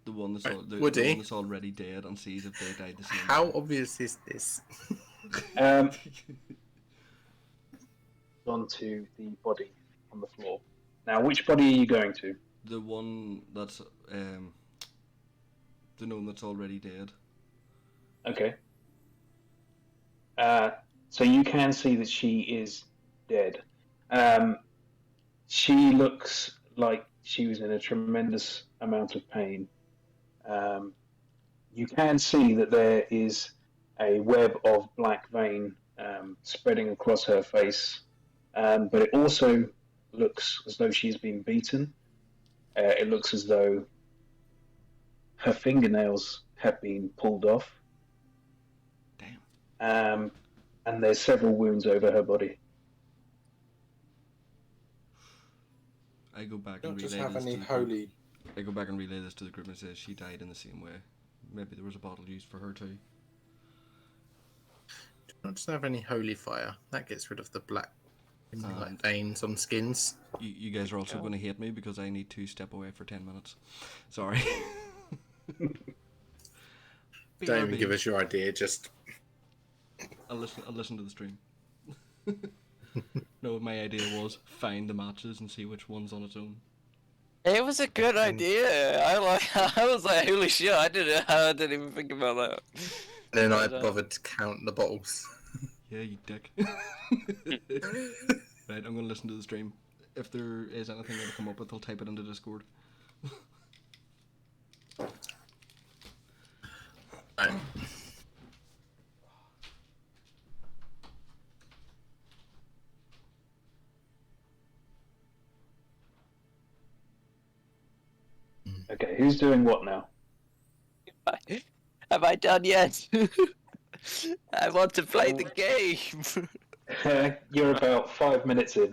the one that's the Woody? one that's already dead, and sees if they died the same. How way. obvious is this? Onto the body on the floor. Now, which body are you going to? The one that's the gnome that's already dead. Okay. So you can see that she is dead. She looks like she was in a tremendous amount of pain. You can see that there is a web of black vein spreading across her face, but it also looks as though she's been beaten. It looks as though her fingernails have been pulled off. Damn. And there's several wounds over her body. I go back Don't and just relay have this any to the group. holy. I go back and relay this to the group and say she died in the same way. Maybe there was a bottle used for her too. Don't just have any holy fire. That gets rid of the black like And- veins on skins. You guys are also going to hate me because I need to step away for 10 minutes. Sorry. Don't even BRB. give us your idea. Just I'll listen to the stream. No, my idea was find the matches and see which one's on its own. It was a good idea. I was like, holy shit! I didn't even think about that. then I But, bothered to count the bottles. Yeah, you dick. Right, I'm gonna listen to the stream. If there is anything that'll come up with, I'll type it into Discord. Right. Okay, who's doing what now? Have I done yet? I want to play the game. You're about 5 minutes in.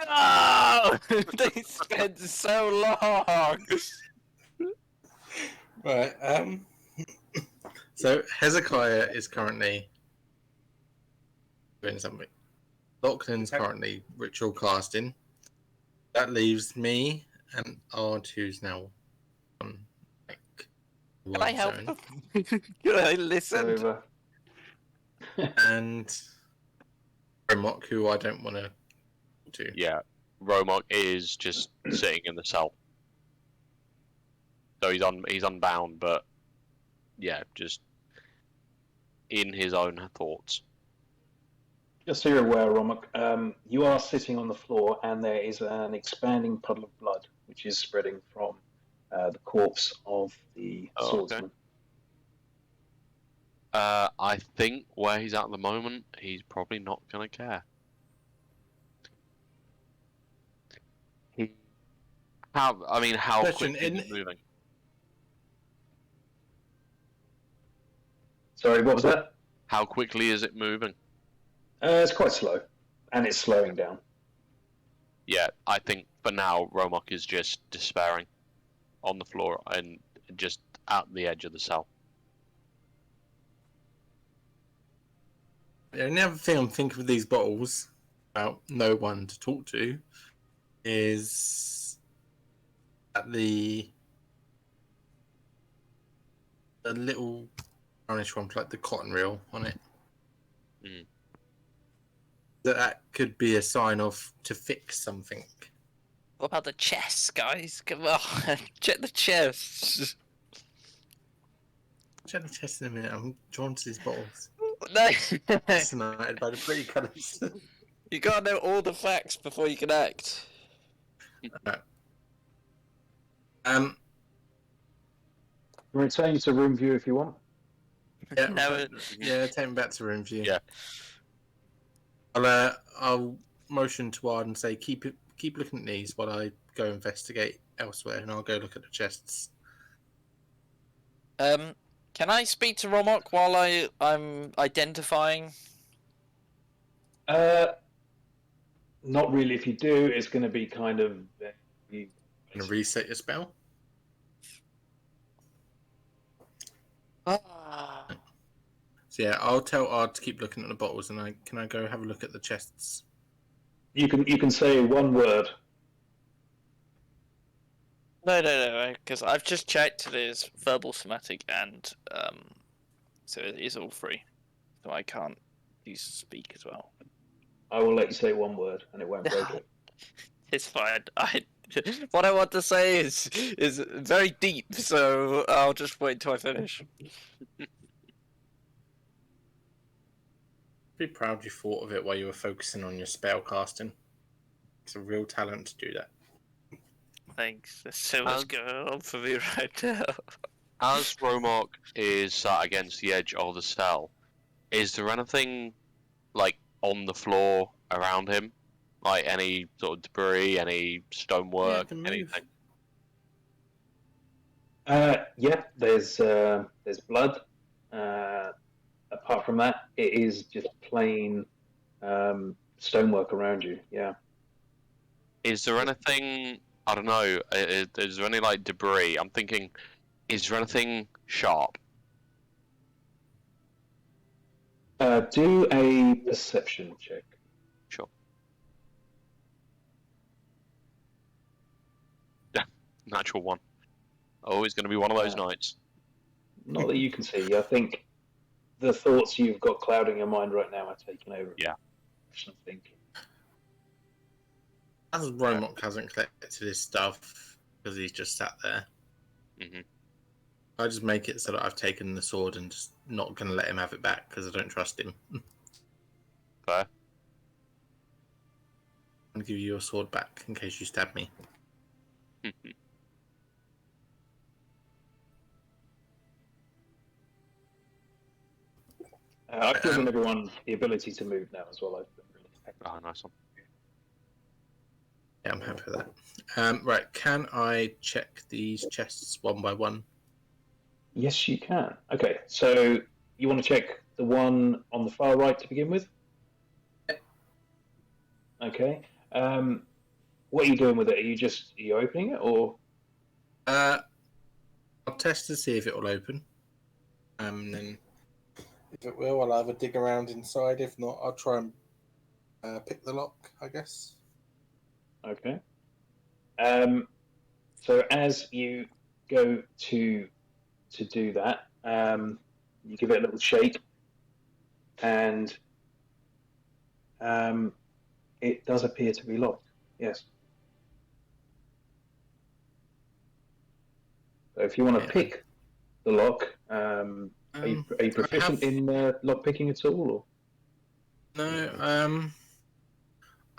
No! They spent so long. Right. So Hezekiah is currently doing something. Lachlan's currently ritual casting. That leaves me and R2's now on like Can I help zone. them? Can I listen? Over. And Romok, who I don't want to do. Yeah, Romok is just sitting in the cell. So he's unbound, but yeah, just in his own thoughts. Just so you're aware, Romok, you are sitting on the floor and there is an expanding puddle of blood which is spreading from the corpse of the Oh, okay. swordsman. I think where he's at the moment, he's probably not gonna care. How Question, quickly is it moving? Sorry, what was that? How quickly is it moving? It's quite slow, and it's slowing down. Yeah, I think for now Romok is just despairing on the floor and just at the edge of the cell. The only other thing I'm thinking with these bottles about no one to talk to is at the little brownish one, like the cotton reel on it. Mm. That could be a sign of to fix something. What about the chest, guys? Come on, check the chest. Check the chest in a minute. I'm drawn to these bottles. No, Fascinated by the pretty colours. you gotta know all the facts before you can act. Return you to room view if you want. Yeah, No, yeah, take me back to room view. Yeah. I'll motion to Ard and say keep looking at these while I go investigate elsewhere, and I'll go look at the chests. Can I speak to Romok while I'm identifying? Not really. If you do, it's going to be kind of you, Gonna reset your spell. Ah. So yeah, I'll tell Ard to keep looking at the bottles, and can I go have a look at the chests? you can say one word. No, because I've just checked it is verbal, somatic, and so it is all free. So I can't use speak as well. I will let you say one word, and it won't break it. It's fine. What I want to say is very deep, so I'll just wait till I finish. Be proud you thought of it while you were focusing on your spell casting. It's a real talent to do that. Thanks. There's so much going on for me right now. As Romark is sat against the edge of the cell, is there anything like on the floor around him? Like any sort of debris, any stonework, can move. anything? Yeah, there's blood. Apart from that, it is just plain stonework around you. Yeah. Is there anything, I don't know, is there any like debris? I'm thinking, is there anything sharp? Do a perception check. Sure. Natural one. Always going to be one of those nights. Not that you can see. I think the thoughts you've got clouding your mind right now are taking over. Yeah. Thinking. As Romok hasn't collected his stuff because he's just sat there, Mhm. I just make it so that I've taken the sword and just not going to let him have it back because I don't trust him. Fair. I'll give you your sword back in case you stab me. I've given everyone the ability to move now as well. Oh, nice one. Yeah, I'm happy with that. Right, can I check these chests one by one? Yes, you can. Okay, so you want to check the one on the far right to begin with? Okay. What are you doing with it? Are you opening it or? I'll test to see if it will open. And then if it will, I'll have a dig around inside. If not, I'll try and pick the lock, I guess. Okay. So as you go to do that, you give it a little shake, and it does appear to be locked. Yes. So if you want to pick the lock, are you proficient in lock picking at all? Or? No.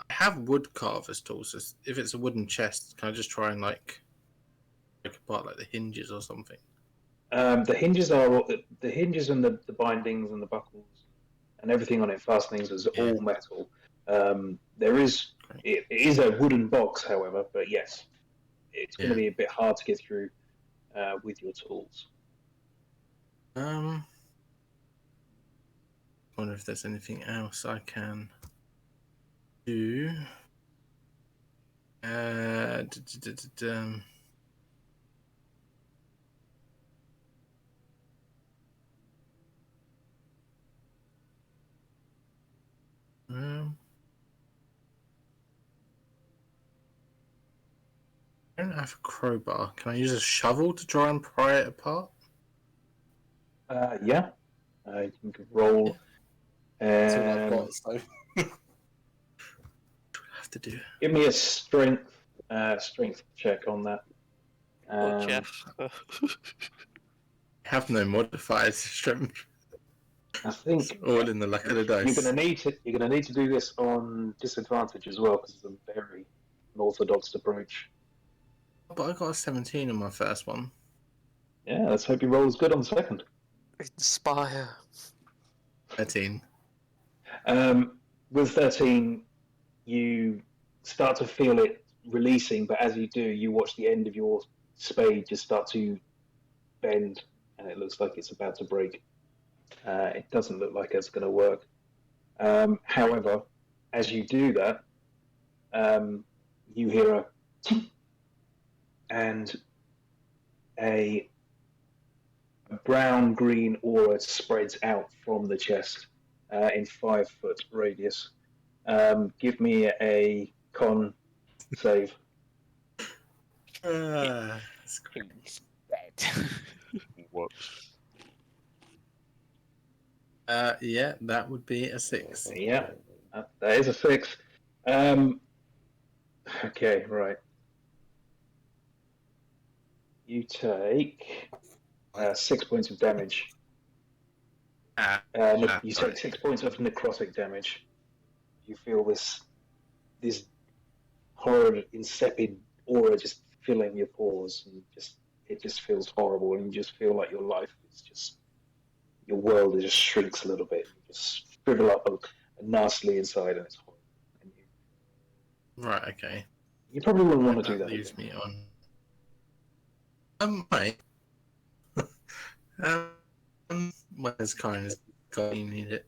I have wood carver's tools. So if it's a wooden chest, can I just try and break apart like the hinges or something? The hinges and the bindings and the buckles and everything on it, fastenings, is all metal. It is a wooden box, however, but yes, it's going to be a bit hard to get through with your tools. Wonder if there's anything else I can do. I don't have a crowbar. Can I use a shovel to try and pry it apart? Yeah. You can roll. That's all I've got, so. Have to do. Give me a strength check on that. Jeff. I have no modifiers. Strength. I think It's all in the luck of the dice. you're gonna need to do this on disadvantage as well because it's a very unorthodox approach. But I got a 17 on my first one. Yeah, let's hope your roll is good on the second. Inspire. 13. With 13, you start to feel it releasing, but as you do, you watch the end of your spade just start to bend, and it looks like it's about to break. It doesn't look like it's going to work. However, as you do that, you hear a and a brown green aura spreads out from the chest in 5 foot radius. Give me a con save. That's great. He's dead. Whoops. Yeah, that would be a 6. Yeah, that is a 6. Okay, right. You take 6 points of damage. You sorry. take 6 points of necrotic damage. You feel this horrid, insipid aura just filling your pores, and it just feels horrible, and you just feel like your life is just your world just shrinks a little bit. You just shrivel up nastily inside, and it's horrible. And Right, okay. you probably wouldn't want to do That that. leaves Again. me on. Right. Well, it's kind of got you need it.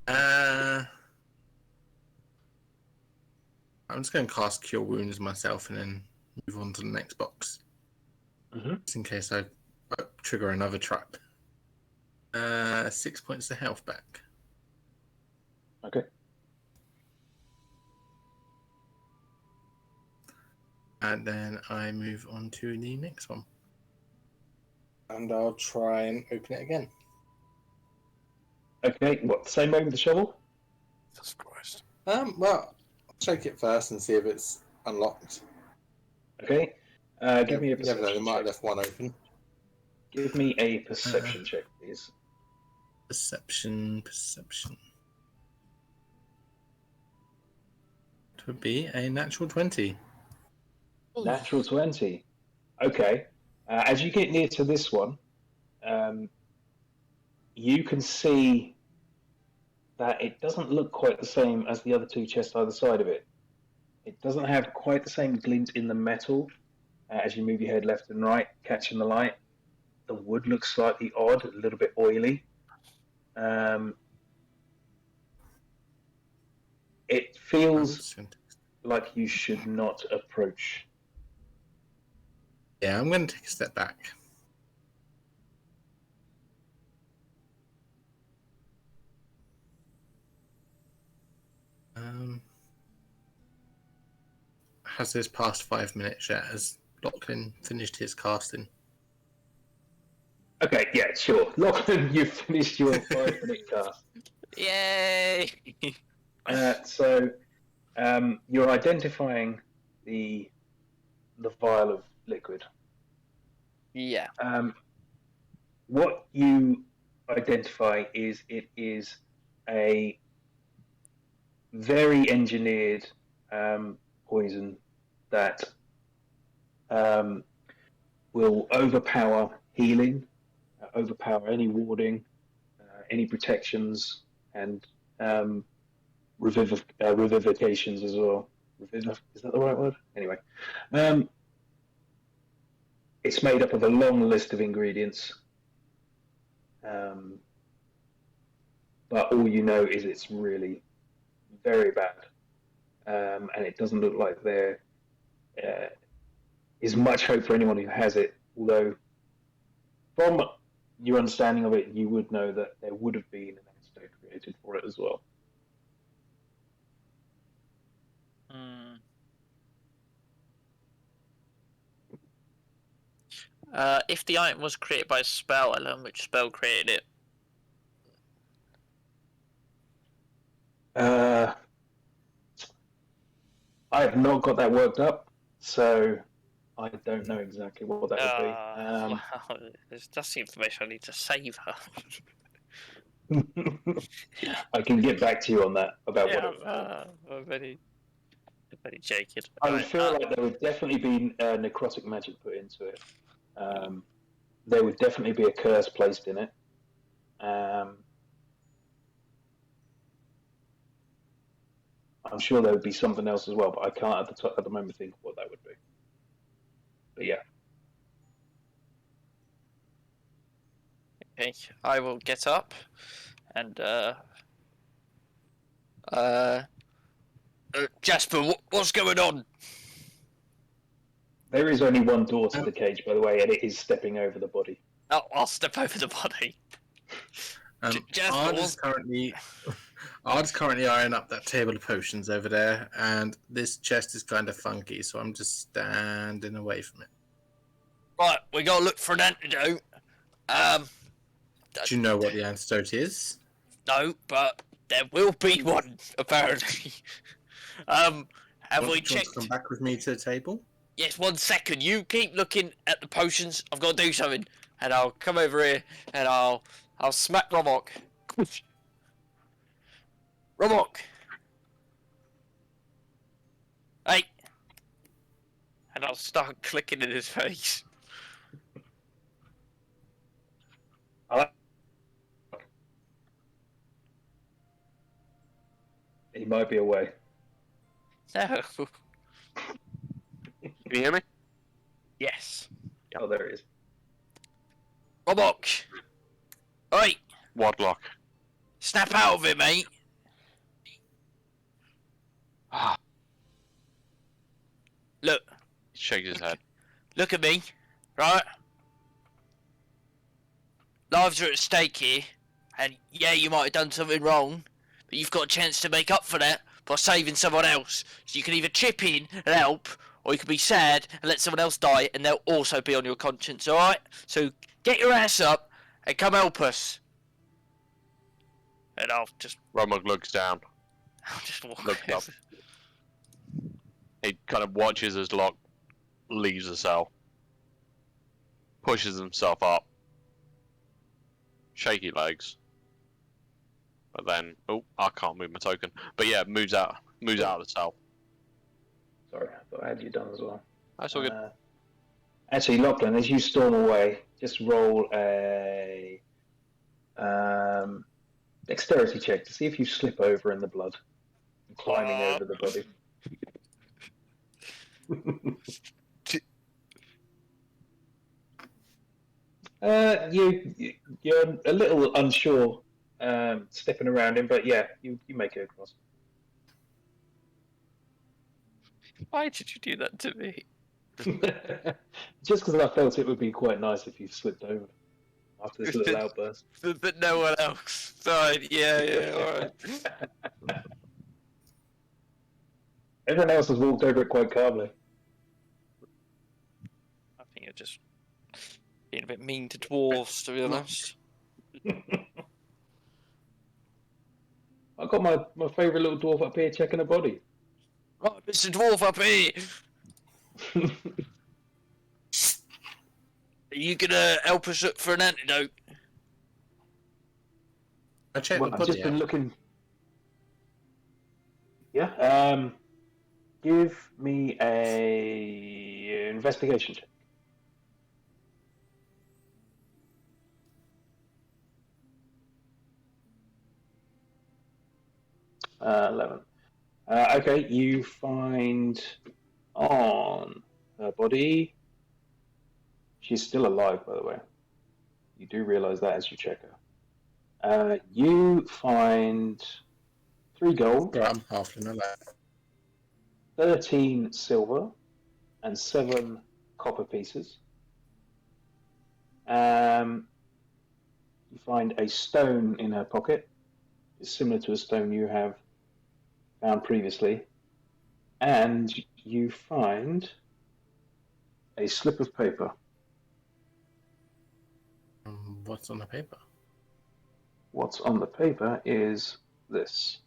I'm just going to cast Cure Wounds myself and then move on to the next box. Just in case I trigger another trap. 6 points of health back. Okay. And then I move on to the next one. And I'll try and open it again. Okay. What? Same way with the shovel? Jesus Christ. Well, I'll check it first and see if it's unlocked. Okay. Give me a You never know, they perception might have check. left one open. Give me a perception check, please. Perception. It would be a natural 20. Natural 20. Okay. As you get near to this one, you can see that it doesn't look quite the same as the other two chests either side of it. It doesn't have quite the same glint in the metal as you move your head left and right, catching the light. The wood looks slightly odd, a little bit oily. It feels like you should not approach. Yeah, I'm going to take a step back. Has this past 5 minutes yet? Has Lachlan finished his casting? Okay, yeah, sure. Lachlan, you've finished your 5-minute cast. Yay! So you're identifying the vial of liquid. Yeah. What you identify is it is a very engineered poison that will overpower healing, overpower any warding, any protections, and revivifications as well. Is that the right word? Anyway, it's made up of a long list of ingredients, but all you know is it's really very bad, and it doesn't look like there is much hope for anyone who has it. Although, from your understanding of it, you would know that there would have been an antidote created for it as well. If the item was created by a spell, I learn which spell created it. I have not got that worked up, so I don't know exactly what that would be. Well, that's the information I need to save her. I can get back to you on that about what it I'm very joking. I would feel like there would definitely be necrotic magic put into it. There would definitely be a curse placed in it. I'm sure there would be something else as well, but I can't at the moment think of what that would be. But yeah. Okay, I will get up and Jasper, what's going on? There is only one door to the cage, by the way, and it is stepping over the body. Oh, I'll step over the body. Jasper, Ard's currently eyeing up that table of potions over there, and this chest is kind of funky, so I'm just standing away from it. Right, we gotta look for an antidote. Do you know what the antidote is? No, but there will be one, apparently. Have we Do you want checked? to come back with me to the table? Yes, 1 second. You keep looking at the potions. I've got to do something. And I'll come over here and I'll smack Romok. Romok! Hey! And I'll start clicking in his face. He might be away. No. Can you hear me? Yes. Oh, there he is. Romok! Oi! Wadlock. Snap out of it, mate! Look. He shakes his head. Look at me. Right? Lives are at stake here. And yeah, you might have done something wrong. But you've got a chance to make up for that by saving someone else. So you can either chip in and help, or you can be sad and let someone else die, and they'll also be on your conscience, alright? So get your ass up and come help us. And I'll just Looks down. walk Looks over. up. He kind of watches as Locke leaves the cell. Pushes himself up. Shaky legs. But then, oh, I can't move my token. But yeah, moves out of the cell. Sorry, I thought I had you done as well. That's all good. Actually, Lachlan, as you storm away, just roll a dexterity check to see if you slip over in the blood, climbing over the body. You're a little unsure, stepping around him, but yeah, you make it across. Why did you do that to me? Just because I felt it would be quite nice if you slipped over after this little outburst. But no one else. Sorry, yeah, alright. Everyone else has walked over it quite calmly. I think you're just being a bit mean to dwarves, to be honest. I've got my favourite little dwarf up here checking a body. Right, Mr. Dwarf up here! Are you gonna help us look for an antidote? I checked Well, the I've body just been out. looking. Yeah. Give me a investigation check. 11. Okay, you find on her body. She's still alive, by the way. You do realise that as you check her. You find 3 gold, Right, I'm halfling alive. 13 silver, and 7 copper pieces. You find a stone in her pocket. It's similar to a stone you have found previously. And you find a slip of paper. What's on the paper? What's on the paper is this.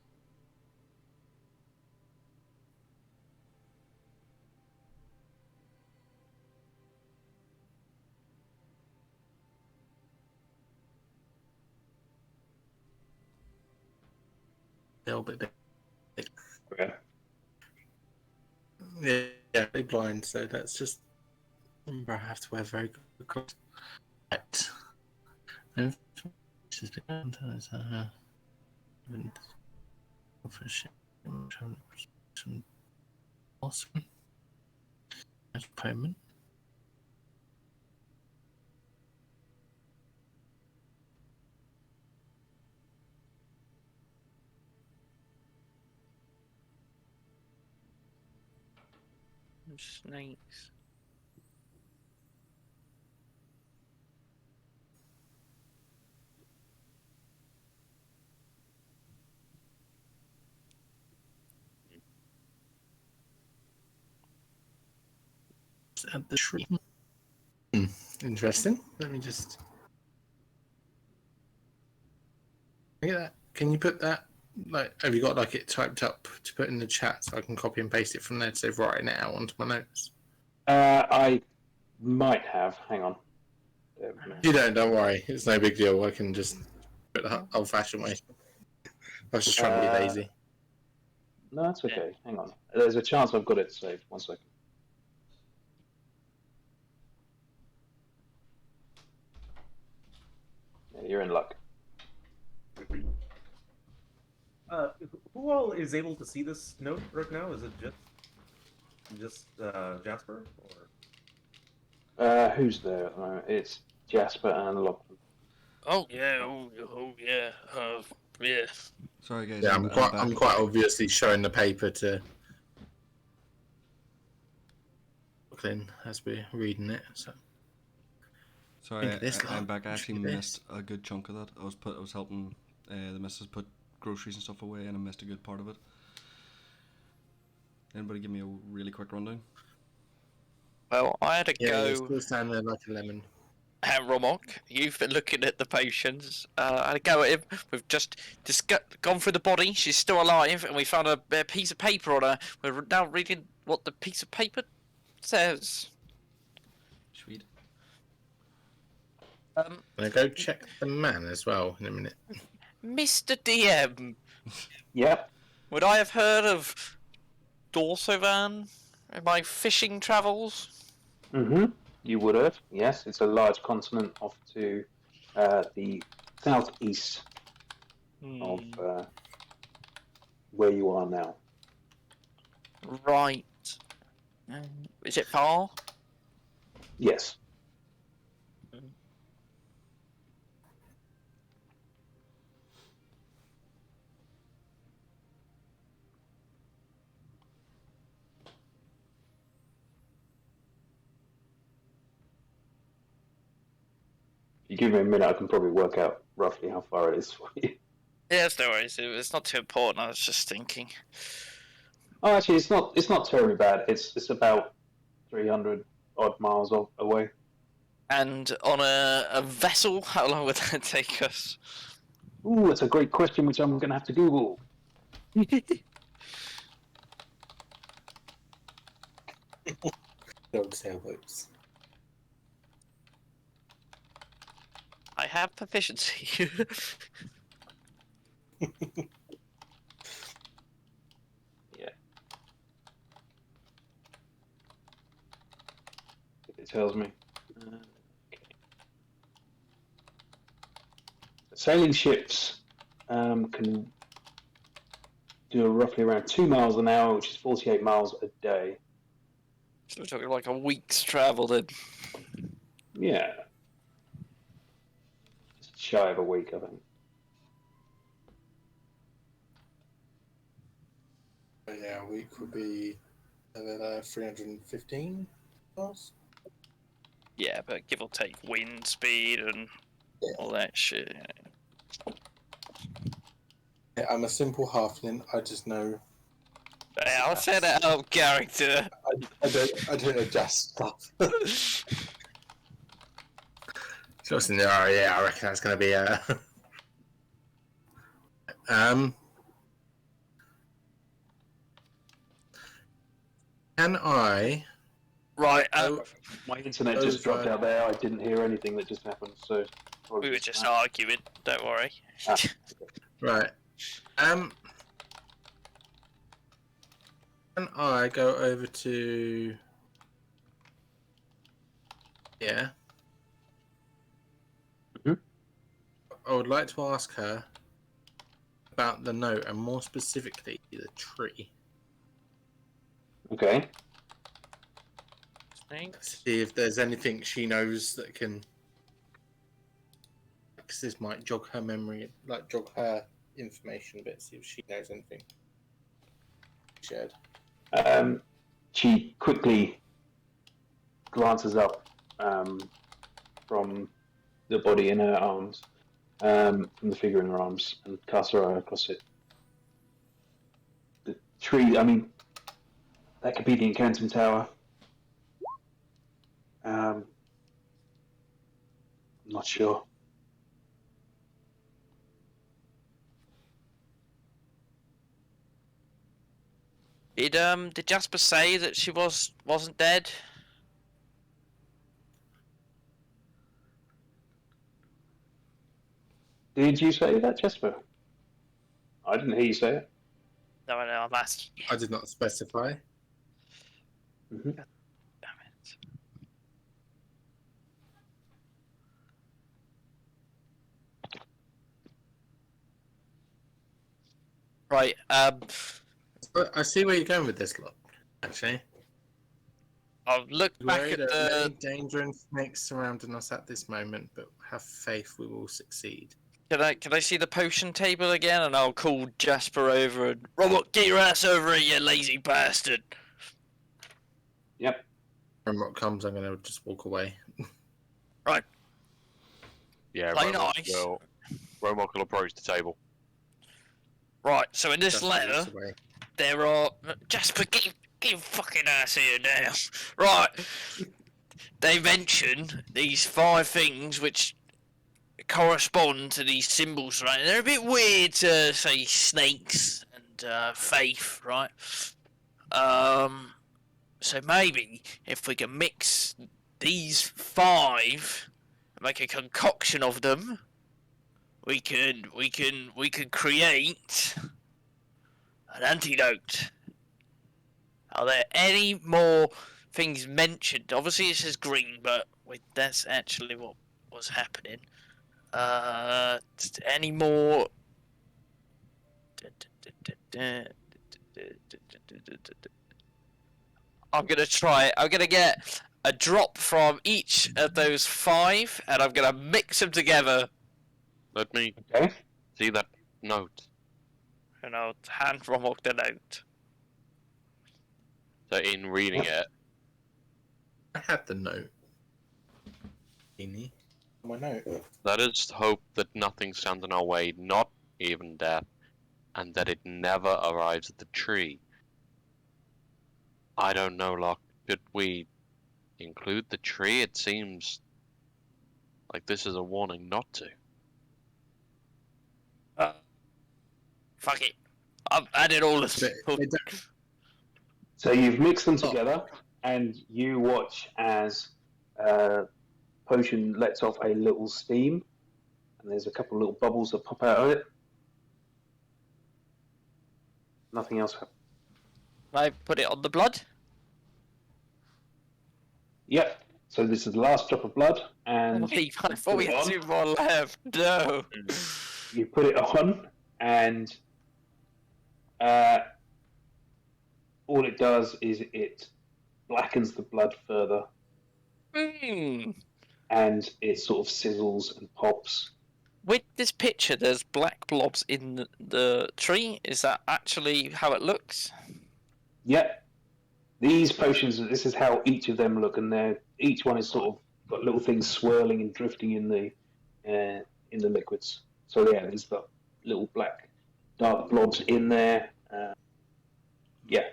A little bit big. Okay. Yeah, big blind, so that's just. Remember, I have to wear very good clothes. Right. Awesome. Payment. snakes. At the tree. Interesting. Let me just. Look at that. Can you put that? Like, have you got like it typed up to put in the chat so I can copy and paste it from there to say writing it out onto my notes? I might have. Hang on. You don't worry. It's no big deal. I can just do it the old-fashioned way. I was just trying to be lazy. No, that's okay. Hang on. There's a chance I've got it saved. 1 second. Yeah, you're in luck. Who all is able to see this note right now? Is it just Jasper, or Who's there at the moment? It's Jasper and Lachlan. Oh yeah, yeah, yeah. Sorry, guys. Yeah, I'm I'm back. quite obviously showing the paper to Brooklyn as we're reading it. So Sorry, Think of this I'm lot. back. I actually Look at missed a good chunk of that. I was helping the missus put groceries and stuff away, and I missed a good part of it. Anybody give me a really quick rundown? Well, I had a yeah, you're go still standing there like a lemon. at Romok. You've been looking at the potions. I had a go at him. We've just gone through the body. She's still alive, and we found a piece of paper on her. We're now reading what the piece of paper says. Sweet. I'm gonna go check the man as well in a minute. Mr. DM, Yep. would I have heard of Dorsovan in my fishing travels? Mm-hmm. You would have. Yes, it's a large continent off to the southeast of where you are now. Right. Is it far? Yes. If you give me a minute, I can probably work out roughly how far it is for you. Yeah, no worries. It's not too important. I was just thinking. Oh, actually, it's not terribly bad. It's about 300 odd miles away. And on a vessel, how long would that take us? Ooh, that's a great question, which I'm going to have to Google. Dog sailboats. I have proficiency. Yeah. It tells me. Okay. Sailing ships can do roughly around 2 miles an hour, which is 48 miles a day. So we're talking like a week's travel then. Yeah. Just shy of a week, I think. Yeah, a week would be 315 miles. Yeah, but give or take wind speed and all that shit. Yeah, I'm a simple halfling. I just know. Yeah, I'll say that out of character. I don't adjust stuff. Just in there. Oh yeah, I reckon that's going to be a. Can I? Right, My internet just dropped out there. I didn't hear anything that just happened, so we were just arguing. Don't worry. Right. Can I go over to? Yeah. Mhm. I would like to ask her about the note, and more specifically, the tree. Okay. Thanks. See if there's anything she knows that can. Because this might jog her memory, like jog her information a bit. See if she knows anything. Shared. She quickly glances up from the body in her arms, from the figure in her arms, and casts her eye across it. The tree, I mean, that could be the Incantum Tower. I'm not sure. Did Jasper say that she wasn't dead? Did you say that, Jasper? I didn't hear you say it. No, I'm asking. I did not specify. Mm-hmm. Damn it. Right. But I see where you're going with this, lot. Actually, I'll look back worried at there are many the. danger and snakes surrounding us at this moment, but have faith we will succeed. Can I see the potion table again? And I'll call Jasper over and Robert, get your ass over here, you lazy bastard. Yep. When what comes, I'm going to just walk away. Yeah, Play Romok nice. will approach the table. Right. So in this Just letter, walks away. there are Jasper, get your fucking ass here now. Right. They mention these 5 things which correspond to these symbols, right? And they're a bit weird to say snakes and faith, right? So maybe if we can mix these 5, make a concoction of them, we can create an antidote. Are there any more things mentioned? Obviously it says green, but that's actually what was happening. Any more? I'm gonna try it. I'm gonna get a drop from each of those 5, and I'm gonna mix them together. Let me Okay. see that note. And I'll hand Romok the note. So in reading it, I had the note. Beanie. My note. let us hope that nothing stands in our way, not even death, and that it never arrives at the tree. I don't know, Locke. Should we include the tree? It seems like this is a warning not to. Fuck it. I've added all of them. So you've mixed them together, and you watch as potion lets off a little steam, and there's a couple of little bubbles that pop out of it. Nothing else happens. I put it on the blood. Yep. So this is the last drop of blood, and I thought we had 2 more left. No. you put it on, and all it does is it blackens the blood further, and it sort of sizzles and pops. With this picture, there's black blobs in the tree. Is that actually how it looks? Yep. These potions, this is how each of them look, and each one is sort of got little things swirling and drifting in the liquids. So yeah, there's the little black dark blobs in there. Yeah.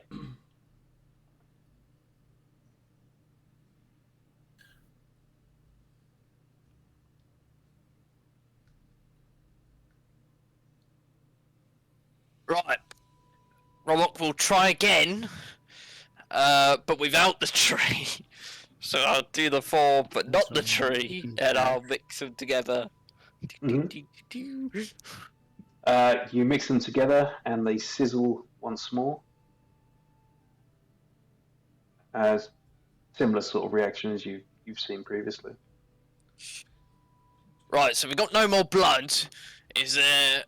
Right. Romok will try again, but without the tree. So I'll do the 4, but not the tree, and I'll mix them together. Mhm. You mix them together, and they sizzle once more. As similar sort of reaction as you've seen previously. Right, so we've got no more blood. Is there...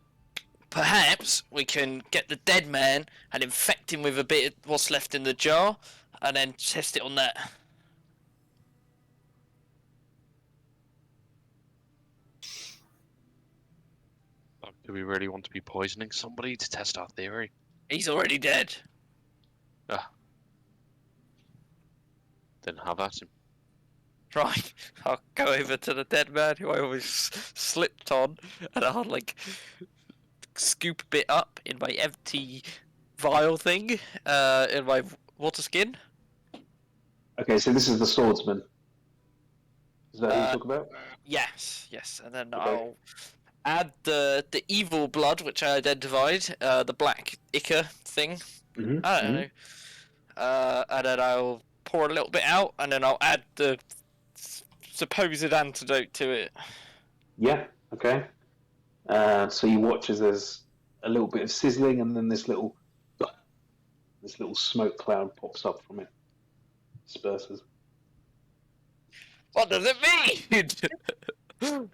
Perhaps we can get the dead man and infect him with a bit of what's left in the jar, and then test it on that. Do we really want to be poisoning somebody to test our theory? He's already dead. Then have at him. Right, I'll go over to the dead man who I always slipped on, and I'll like scoop a bit up in my empty vial thing, in my water skin. Okay, so this is the swordsman. Is that who you talk about? Yes, and then Okay. I'll add the evil blood, which I identified, the black ichor thing. Mm-hmm. I don't know. And then I'll pour a little bit out, and then I'll add the supposed antidote to it. Yeah. Okay. So you watch as there's a little bit of sizzling, and then this little smoke cloud pops up from it, disperses. What does it mean?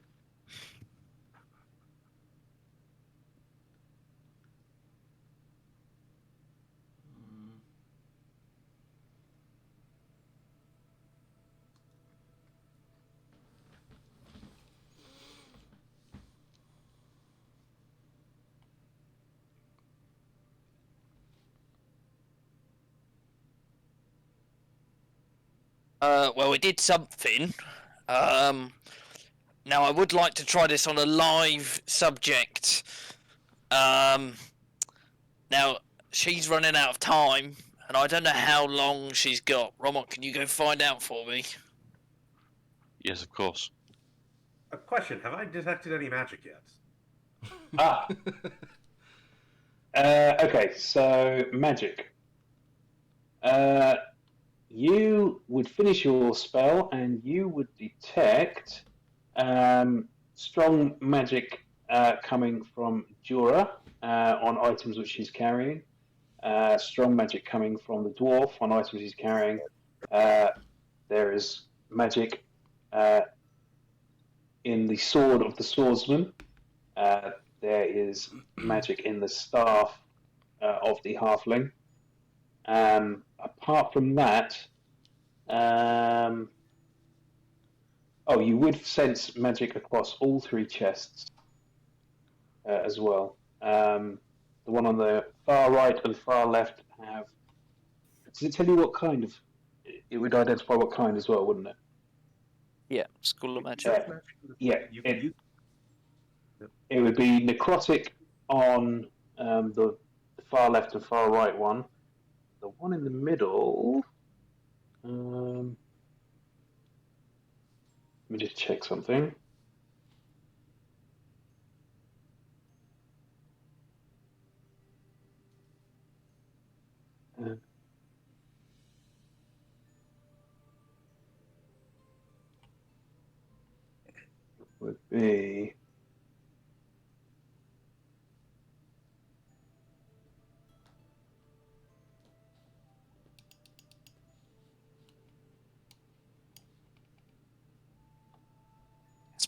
Well, it did something. Now I would like to try this on a live subject. Now she's running out of time, and I don't know how long she's got. Romont, can you go find out for me? Yes, of course. A question: have I detected any magic yet? Ah. Okay, so magic. You would finish your spell and you would detect strong magic coming from Jura on items which she's carrying. Strong magic coming from the dwarf on items he's carrying. There is magic in the sword of the swordsman. There is magic in the staff of the halfling. Apart from that, you would sense magic across all three chests as well. The one on the far right and far left have. Does it tell you what kind of? It would identify what kind as well, wouldn't it? Yeah, School of Magic. Yeah, You can use. it would be necrotic on the far left and far right one. The one in the middle. Let me just check something. Would be.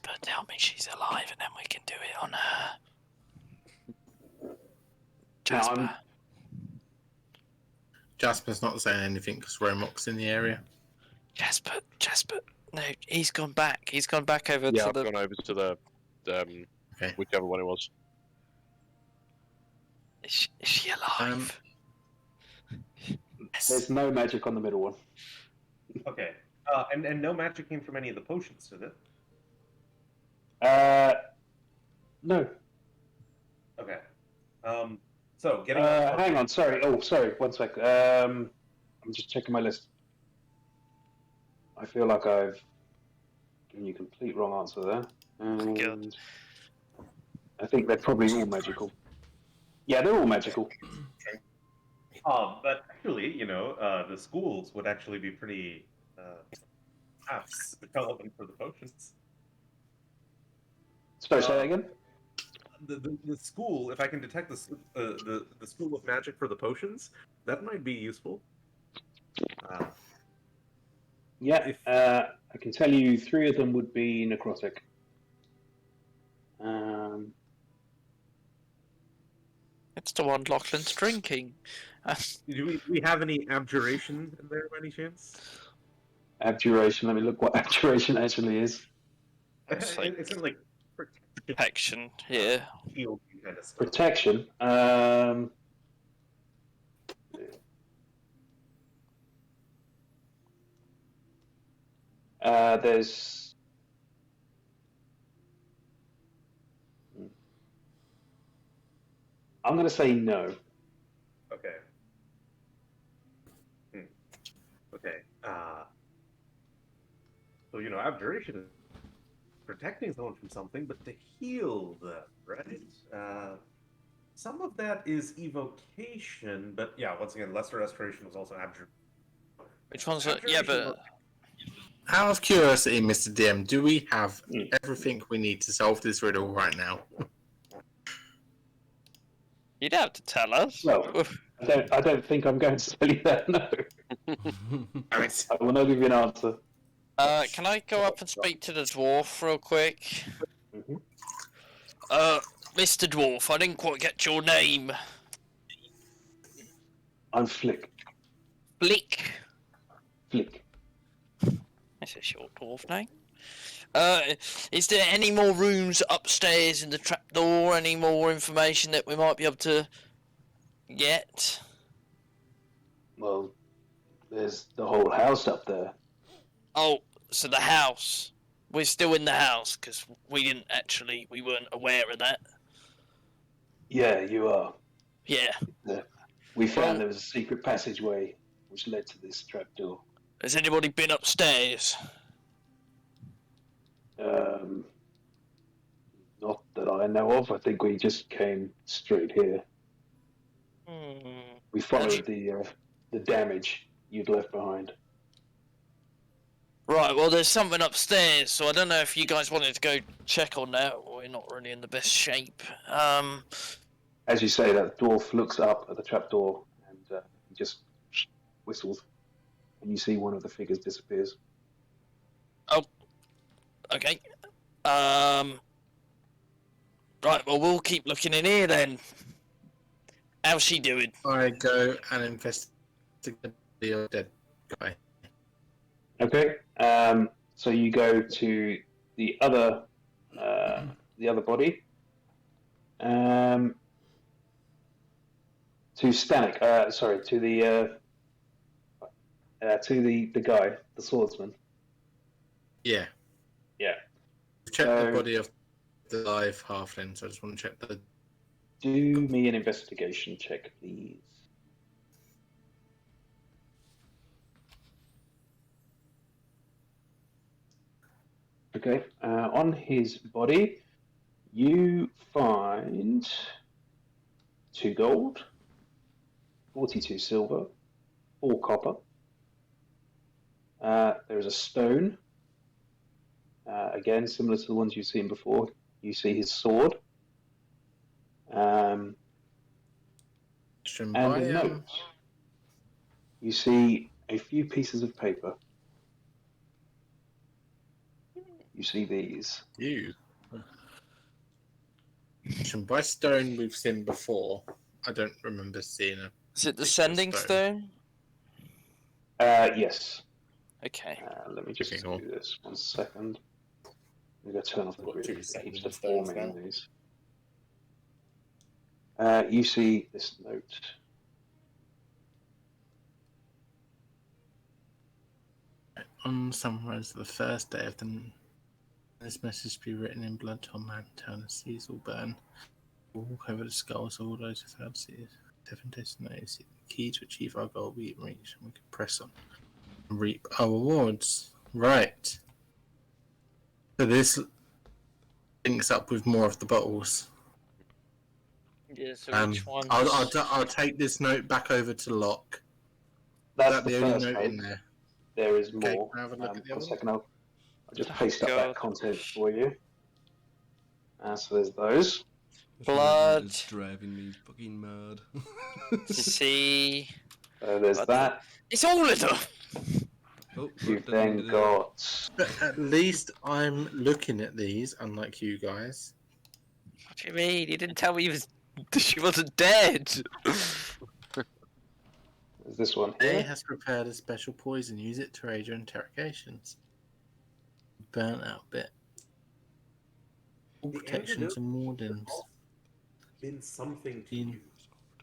But tell me she's alive, and then we can do it on her. Jasper. Jasper's not saying anything because Romok's in the area. Jasper. No, he's gone back. He's gone back over Yeah, to I've the. gone over to the Okay. whichever one it was. Is she alive? There's no magic on the middle one. Okay. And no magic came from any of the potions, did it? No. Okay. So getting. Hang on. Sorry. Oh, sorry. One sec. I'm just checking my list. I feel like I've given you a complete wrong answer there. And I think they're probably all magical. Yeah, they're all magical. But actually, the schools would actually be pretty perhaps relevant for the potions. Sorry, say that again. The school, if I can detect the school of magic for the potions, that might be useful. Yeah, I can tell you 3 of them would be necrotic. It's the one Lachlan's drinking. Do we have any abjuration in there by any chance? Abjuration. Let me look what abjuration actually is. It's like It's not like protection here. heal kind of stuff. Protection. There's. I'm going to say no. Okay. Okay. So abjuration is protecting someone from something, but to heal them, right? Some of that is evocation, but yeah, once again, lesser restoration was also abjuration. Which one's it? Yeah, but Out of curiosity, Mr. DM, do we have Mm. everything we need to solve this riddle right now? you'd have to tell us. Well, I don't think I'm going to tell you that. No, I will not give you an answer. Can I go up and speak to the dwarf real quick? Mhm. Mr. Dwarf, I didn't quite get your name. I'm Flick. Blick. Flick. That's a short dwarf name. Is there any more rooms upstairs in the trapdoor? Any more information that we might be able to get? Well, there's the whole house up there. Oh, so the house. We're still in the house, because we weren't aware of that. Yeah, you are. Yeah. We found Well- there was a secret passageway which led to this trapdoor. Has anybody been upstairs? Not that I know of. I think we just came straight here. We followed the damage you'd left behind. Right, well, there's something upstairs, so I don't know if you guys wanted to go check on that. We're not really in the best shape. As you say, that dwarf looks up at the trapdoor and he just whistles, and you see one of the figures disappears. Okay. Right, well, we'll keep looking in here then. How's she doing? I go and investigate the dead guy. Okay. So you go to the other body. To Stanek. Sorry, to the guy, the swordsman. Yeah. Yeah. Check So- the body of the live halfling, so I just want to check the. Do me an investigation check, please. Okay. On his body, you find 2 gold, 42 silver, 4 copper. There is a stone. Again, similar to the ones you've seen before. You see his sword. And a note. You see a few pieces of paper. You see these. You. By stone we've seen before. I don't remember seeing a. Is it the Big sending stone. stone? Yes. Okay. Let me just Okay, cool. do this 1 second. I'm going to turn off the Got grid. 2 It keeps sending deforming stones these. You see this note. On sunrise, the first day of the. This message be written in blood on man, town, and seas will burn. We'll walk over the skulls of all those without seas. 7 days to notice it. The key to achieve our goal we reach, and we can press on and reap our rewards. Right. So this links up with more of the bottles. Yeah, so which one? I'll take this note back over to Locke. That's Is that the the only first note note. in there? There is Okay, more. can I have a look at the 1 other second, I'll just Oh, paste up God. that content for you. So there's those. This Blood. man is driving me fucking mad. To see. There's What? that. It's all of them! Oh, You've doesn't then need to do that. got. But at least I'm looking at these, unlike you guys. What do you mean? You didn't tell me she wasn't dead! There's this one A here. has prepared a special poison. Use it to aid your interrogations. Burnt out bit. All The protections antidote and wardens. Been something to In- use.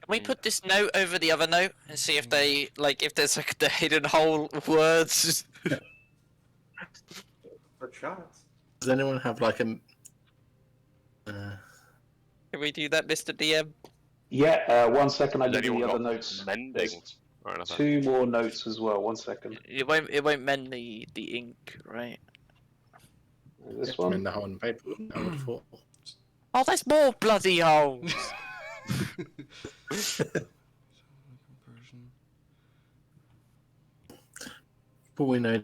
Can we put this note over the other note and see if they, if there's the hidden hole words? For shots. Does anyone have like a? Can we do that, Mr. DM? Yeah, 1 second, I'll Has give you the anyone other got notes. mending There's or anything? 2 more notes as well, 1 second. It won't mend the ink, right? This In one. the whole paper. I would have thought. Oh, there's more bloody holes. Conversion. But we know.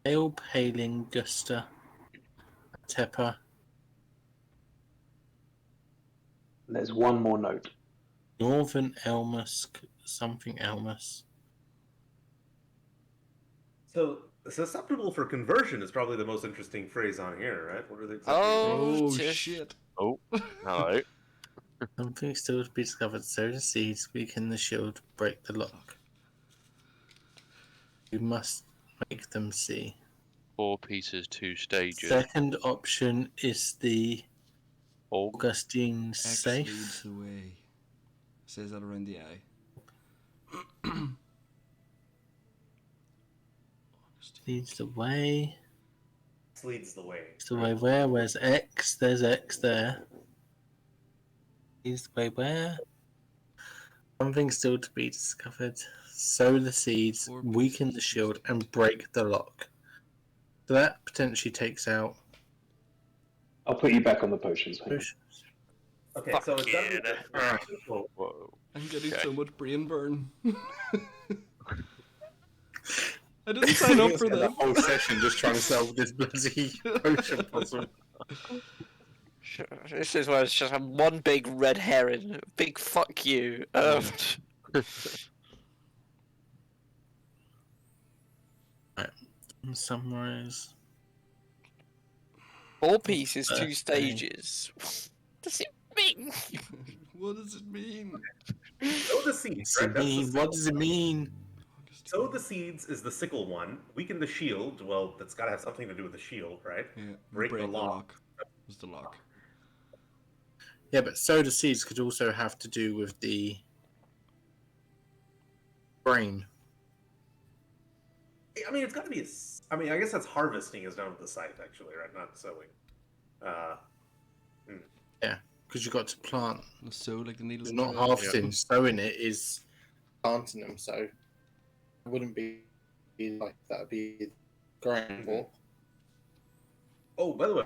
Ale, Paling, Gusta, Tepper. There's 1 more note. Northern Elmus, something Elmus. So susceptible for conversion is probably the most interesting phrase on here, right? What are the Oh just- shit! Oh, hello. Something still to be discovered. Sow the seeds, weaken the shield, break the lock. You must make them see. 4 pieces, 2 stages. Second option is the Oh, Augustine X safe. leads the way. Says that around the eye. Leads the way. leads the way. Leads the way where? Where's X? There's X there. Leads the way where? Something still to be discovered. Sow the seeds, 4 weaken pieces, the 2 shield, and stages. break the lock. So that potentially takes out. I'll put you back on the potions. Hang on. Okay, so it's gotta be Fuck the whoa. I'm getting Okay. so much brain burn. I didn't sign up for The that. whole session just trying to solve this bloody potion puzzle. This is where it's just one big red herring. Big fuck you. Summarize. 4 pieces, 2 Okay. stages. What does it mean? What does it mean? sow the seeds, right? That's the What does it mean? sow the seeds is the sickle one. Weaken the shield. Well, that's got to have something to do with the shield, right? Yeah, Break the lock. Was the lock. Yeah, but soda seeds could also have to do with the brain. I mean, it's got to be. I mean, I guess that's harvesting is done with the scythe, actually, right? Not sowing. Because you've got to plant. So like the needle. It's not harvesting. Sowing it is planting them. So it wouldn't be like that. Would be grain walk. Oh, by the way,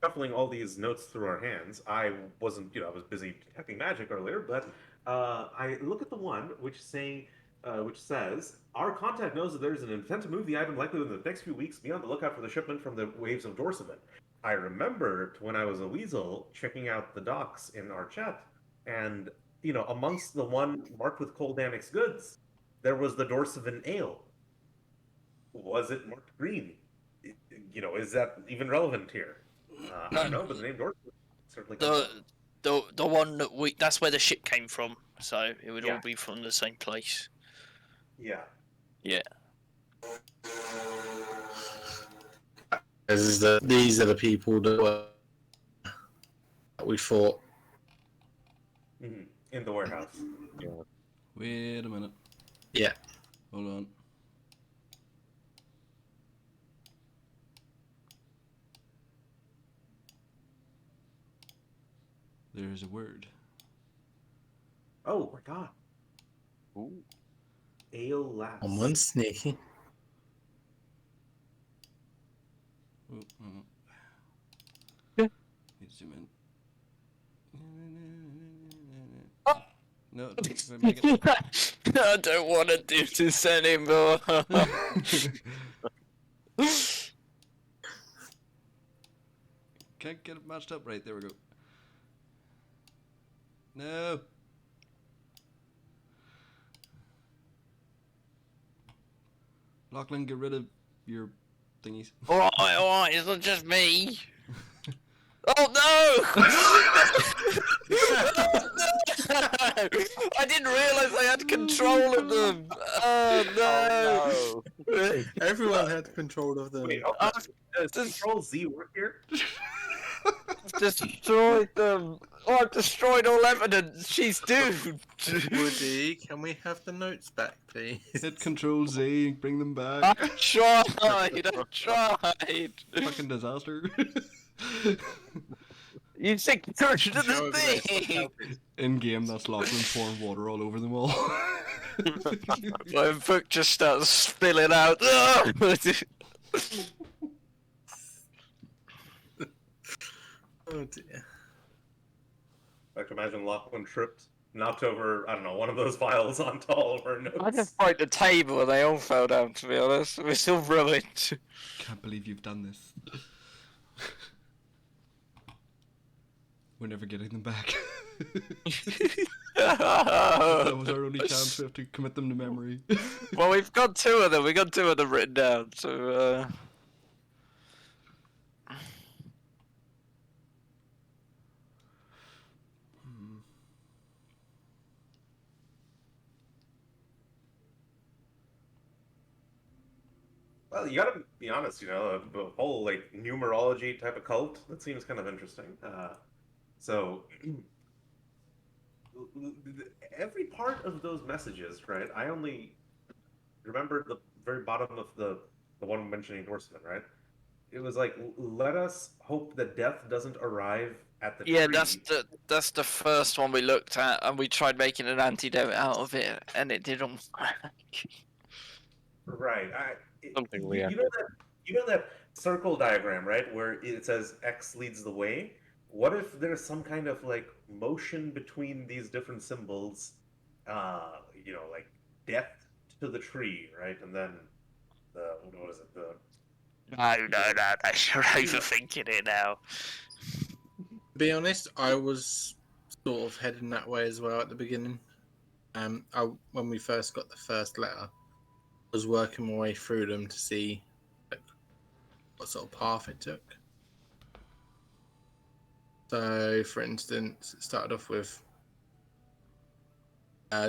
shuffling all these notes through our hands. I wasn't, I was busy detecting magic earlier, but I look at the one which says our contact knows that there is an intent to move the item likely within the next few weeks. Be on the lookout for the shipment from the waves of Dorsavan. I remembered when I was a weasel checking out the docks in our chat, and amongst the one marked with Cold Annex goods, there was the Dorsavan ale. Was it marked green? Is that even relevant here? I don't know, but the name Dorsavan certainly comes up. The one that that's where the ship came from, so it would Yeah. all be from the same place. Yeah. Yeah. These are the people that we fought. Mhm. In the warehouse. Wait a minute. Yeah. Hold on. There's a word. Oh my god. Ooh. Ale lass. Someone's sneaky. Oh, oh. Yeah. Need to zoom in. Oh. No, if I make it. I don't want to do this anymore. Can't get it matched up right. There we go. No. Lachlan, get rid of your thingies. Alright, it's not just me. Oh no! I didn't realise I had control of them. Oh no! Everyone had control of them. Wait, does Control Z work here? Destroyed them. Oh, I've destroyed all evidence. She's doomed. Woody, can we have the notes back, please? Hit Control Z, bring them back. I've tried. I've tried. Fucking disaster. You secret to the However, it's not thing. helping. In game, that's Lachlan pouring water all over them all. My book just starts spilling out. Oh dear. I can imagine Lachlan tripped, knocked over, I don't know, one of those files onto all of our notes. I just broke the table and they all fell down, to be honest. We're still ruined. Can't believe you've done this. We're never getting them back. That was our only chance. We have to commit them to memory. Well, we've got two of them. We got two of them written down, so Well, you gotta be honest, you know, the whole like numerology type of cult, that seems kind of interesting. So every part of those messages, right? I only remember the very bottom of the one mentioning Norseman, right? It was like, let us hope that death doesn't arrive at the yeah, tree. that's the first one we looked at, and we tried making an antidote out of it, and it didn't work. Right. Something weird. You know that circle diagram, right, where it says X leads the way? What if there's some kind of like motion between these different symbols? You know, like death to the tree, right? And then the what was it? The No, that's you're overthinking it now. To be honest, I was sort of heading that way as well at the beginning. When we first got the first letter, I was working my way through them to see like, what sort of path it took. So, for instance, it started off with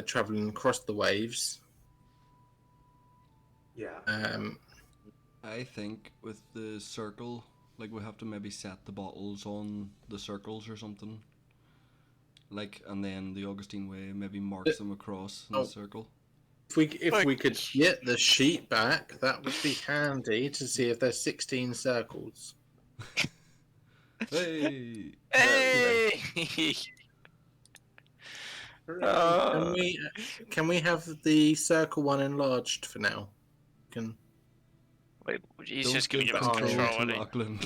traveling across the waves. yeah. I think with the circle, like we have to maybe set the bottles on the circles or something. Like, and then the Augustine Way maybe marks them across in the circle. If we could get the sheet back, that would be handy to see if there's 16 circles. Hey! Hey! Can we have the circle one enlarged for now? Can Wait, he's Don't just giving you give control, control to isn't he? Lachlan.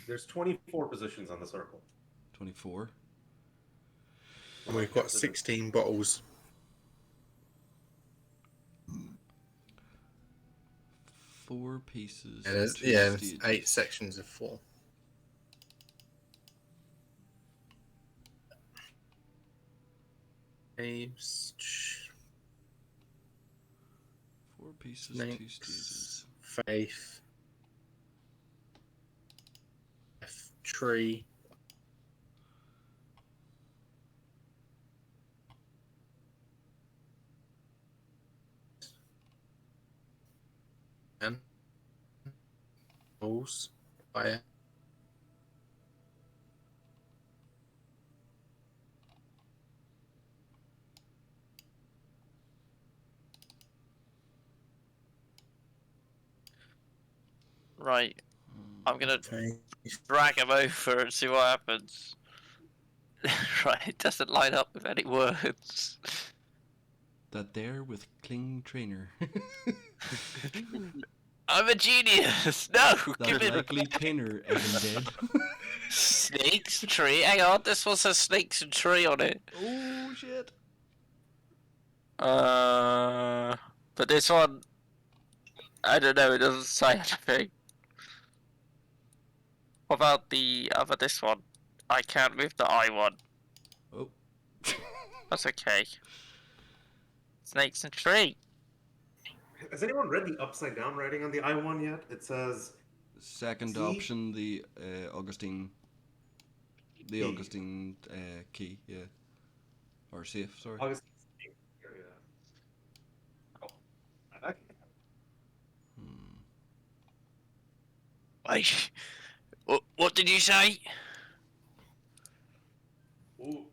There's 24 positions on the circle. 24. we've got 16 bottles. 4 pieces. There's 2 there's stages. 8 sections of 4. Waves, 4 pieces, 2 snakes, stages. faith, tree. And balls, fire. Right, I'm gonna Faith. drag him over and see what happens. Right, it doesn't line up with any words. That there with Kling Trainer. I'm a genius! No! Give That it likely painter Evan dead. snakes tree. Hang on, this one says snakes and tree on it. Oh shit. But this one, I don't know. It doesn't say anything. What about this one? I can't move the I one. Oh. That's okay. Snakes and tree. Has anyone read the upside down writing on the I1 yet? It says Second See? option, the Augustine. The Key. Augustine key, yeah. Or safe, sorry. August. Oh, Hmm. Wait. What did you say? Ooh.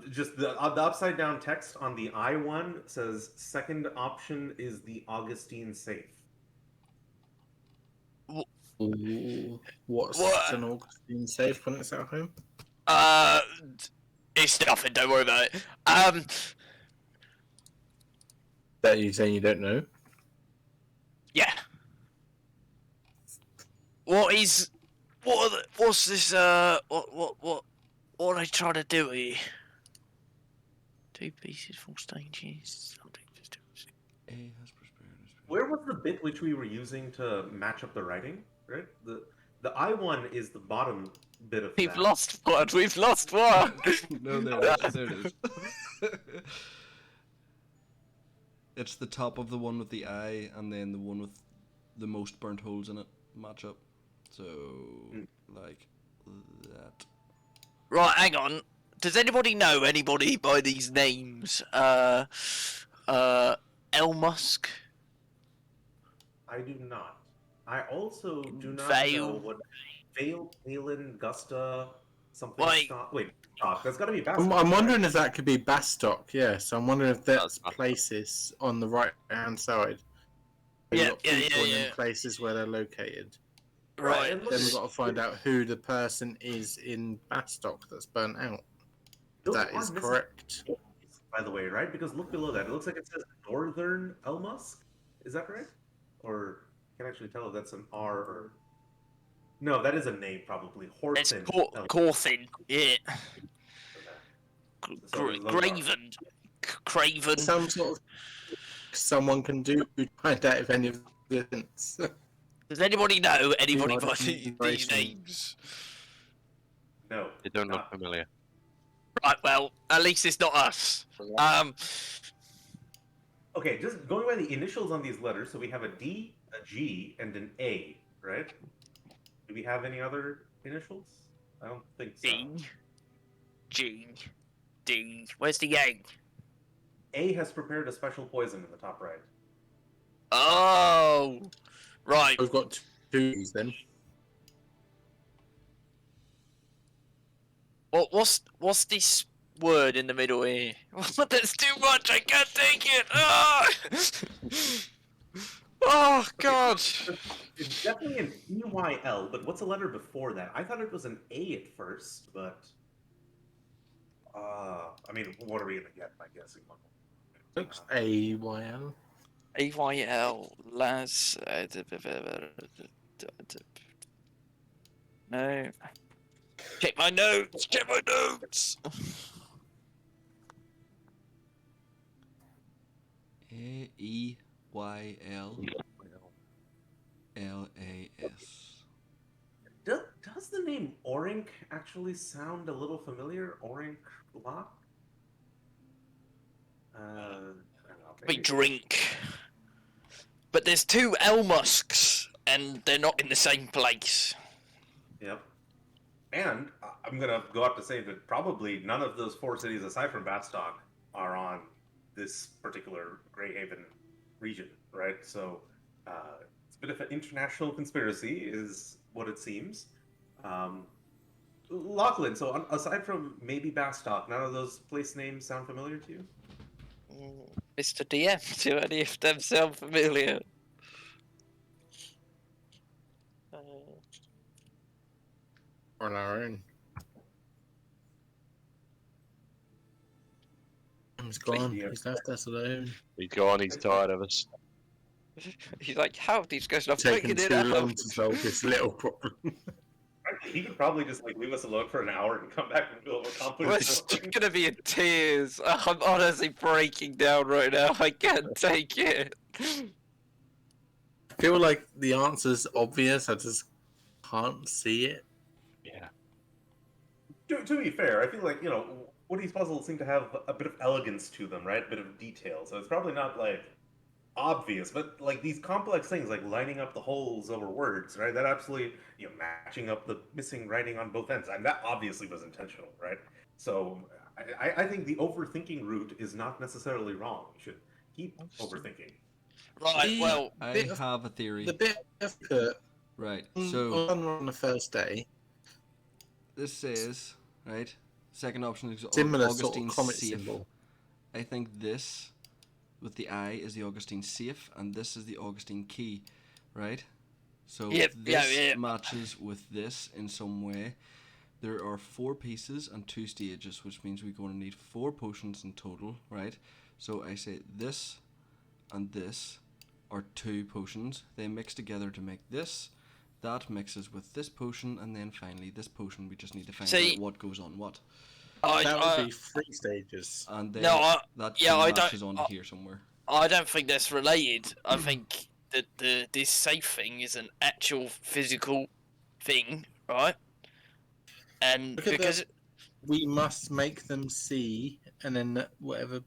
Just the upside down text on the I one says second option is the Augustine safe. Ooh, what's What? an Augustine safe when it's at home? Uh, it's nothing. Don't worry about it. That you saying you don't know? Yeah. What's this? What are they trying to do here? 2 pieces, 4 stages. Something just. A has prosperity. Where was the bit which we were using to match up the writing? Right. The I one is the bottom bit of We've that. lost one. We've lost one. No, there it is. There it is. It's the top of the one with the eye, and then the one with the most burnt holes in it match up. So, like that. Right, hang on. Does anybody know anybody by these names? Elmusk? I do not. I also do not Vale. know what Vale, Palin, Gusta, something. Wait. Wait, stock. That's got to be I'm Bastock. wondering if that could be Bastock, yeah. So I'm wondering if that's Bastock. places on the right hand side. Yeah, You've got yeah, people yeah, and then yeah. places where they're located. Right. and Then we've got to find out who the person is in Bastock that's burnt out. those That are is missing correct. A's, by the way, right? Because look below that. It looks like it says Northern Elmusk. Is that correct? Or I can't actually tell if that's an R or. No, that is a name probably. It's Horton. Corthin. Yeah. So those are- Graven. Craven. Some sort of someone can do to find out if any of the events. Does anybody know anybody by these Moderation. names? No. They don't look not- familiar. Right, well, at least it's not us. Okay, just going by the initials on these letters, so we have a D, a G, and an A, right? Do we have any other initials? I don't think so. D. G. D. Where's the A? A has prepared a special poison in the top right. Oh. Right. We've got two then. What's this word in the middle here? There's too much. I can't take it. Ah! Oh God. It's definitely an EYL, but what's a letter before that? I thought it was an A at first, but I mean, what are we gonna get by guessing one? Looks AYL. AYL. Las. No. Check my notes. Check my notes. AEYLLAS. Does the name Orink actually sound a little familiar? Orink Lock? I don't know. We drink. But there's 2 Elmusks, and they're not in the same place. Yep. And I'm gonna go out to say that probably none of those 4 cities, aside from Bastock, are on this particular Greyhaven region, right? So it's a bit of an international conspiracy, is what it seems. Lachlan, so aside from maybe Bastock, none of those place names sound familiar to you? Mr. DM, do any of them sound familiar? On our own. He's gone. Yeah. He's left us alone. He's gone, he's tired of us. He's like, how are these guys not Taking figuring too it long out? to solve this little problem. Frankly, he could probably just like leave us alone for an hour and come back and we'll accomplish We're something. gonna be in tears. I'm honestly breaking down right now. I can't take it. I feel like the answer's obvious. I just can't see it. Yeah. To be fair, I feel like, Woody's puzzles seem to have a bit of elegance to them, right? A bit of detail. So it's probably not like obvious, but like these complex things like lining up the holes over words, right? That absolutely, matching up the missing writing on both ends. And that obviously was intentional, right? So I think the overthinking route is not necessarily wrong. You should keep overthinking. Right. The Well, I bit of- have a theory. The bit I've put Right. So on the first day, this says, right. Second option is similar sort of Augustine's comet safe. symbol. I think this with the eye is the Augustine safe, and this is the Augustine key, right? So Yep, this yeah. matches with this in some way. There are 4 pieces and 2 stages, which means we're going to need 4 potions in total, right? So I say this and this are 2 potions. They mix together to make this. That mixes with this potion, and then finally this potion. We just need to find See, out what goes on what. That would be 3 stages. And then No, that yeah, I matches don't- onto here somewhere. I don't think that's related. I think that this safe thing is an actual physical thing, right? And Look at because We must make them see, and then whatever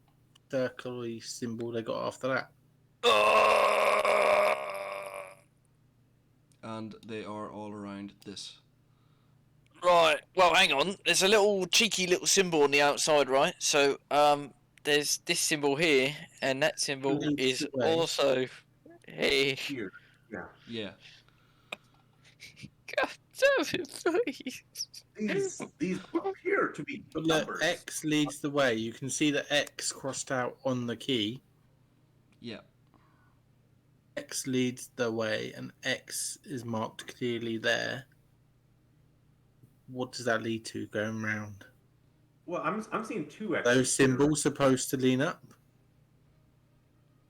circle symbol they got after that. And they are all around this. Right. Well, hang on. There's a little cheeky little symbol on the outside, right? So there's this symbol here, and that symbol Leads is the way. also here. Here. Yeah. Yeah. God damn it, please. These appear to be But look, numbers. X leads the way. You can see the X crossed out on the key. Yeah. X leads the way, and X is marked clearly there. What does that lead to going round? Well, I'm seeing 2 X's. Those symbols supposed to lean up?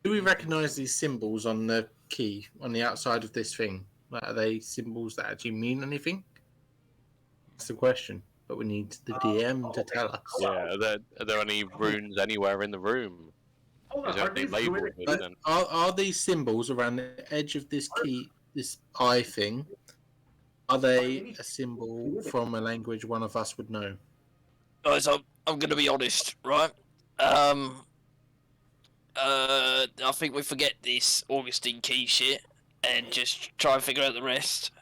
Do we recognise these symbols on the key, on the outside of this thing? Like, are they symbols that actually mean anything? That's the question. But we need the DM to tell us. Yeah, are there any runes anywhere in the room? Hold Is on, there are any these label druidic- here But then? are these symbols around the edge of this key, this eye thing, are they a symbol from a language one of us would know? Guys, I'm gonna be honest, right? I think we forget this Augustine key shit and just try and figure out the rest.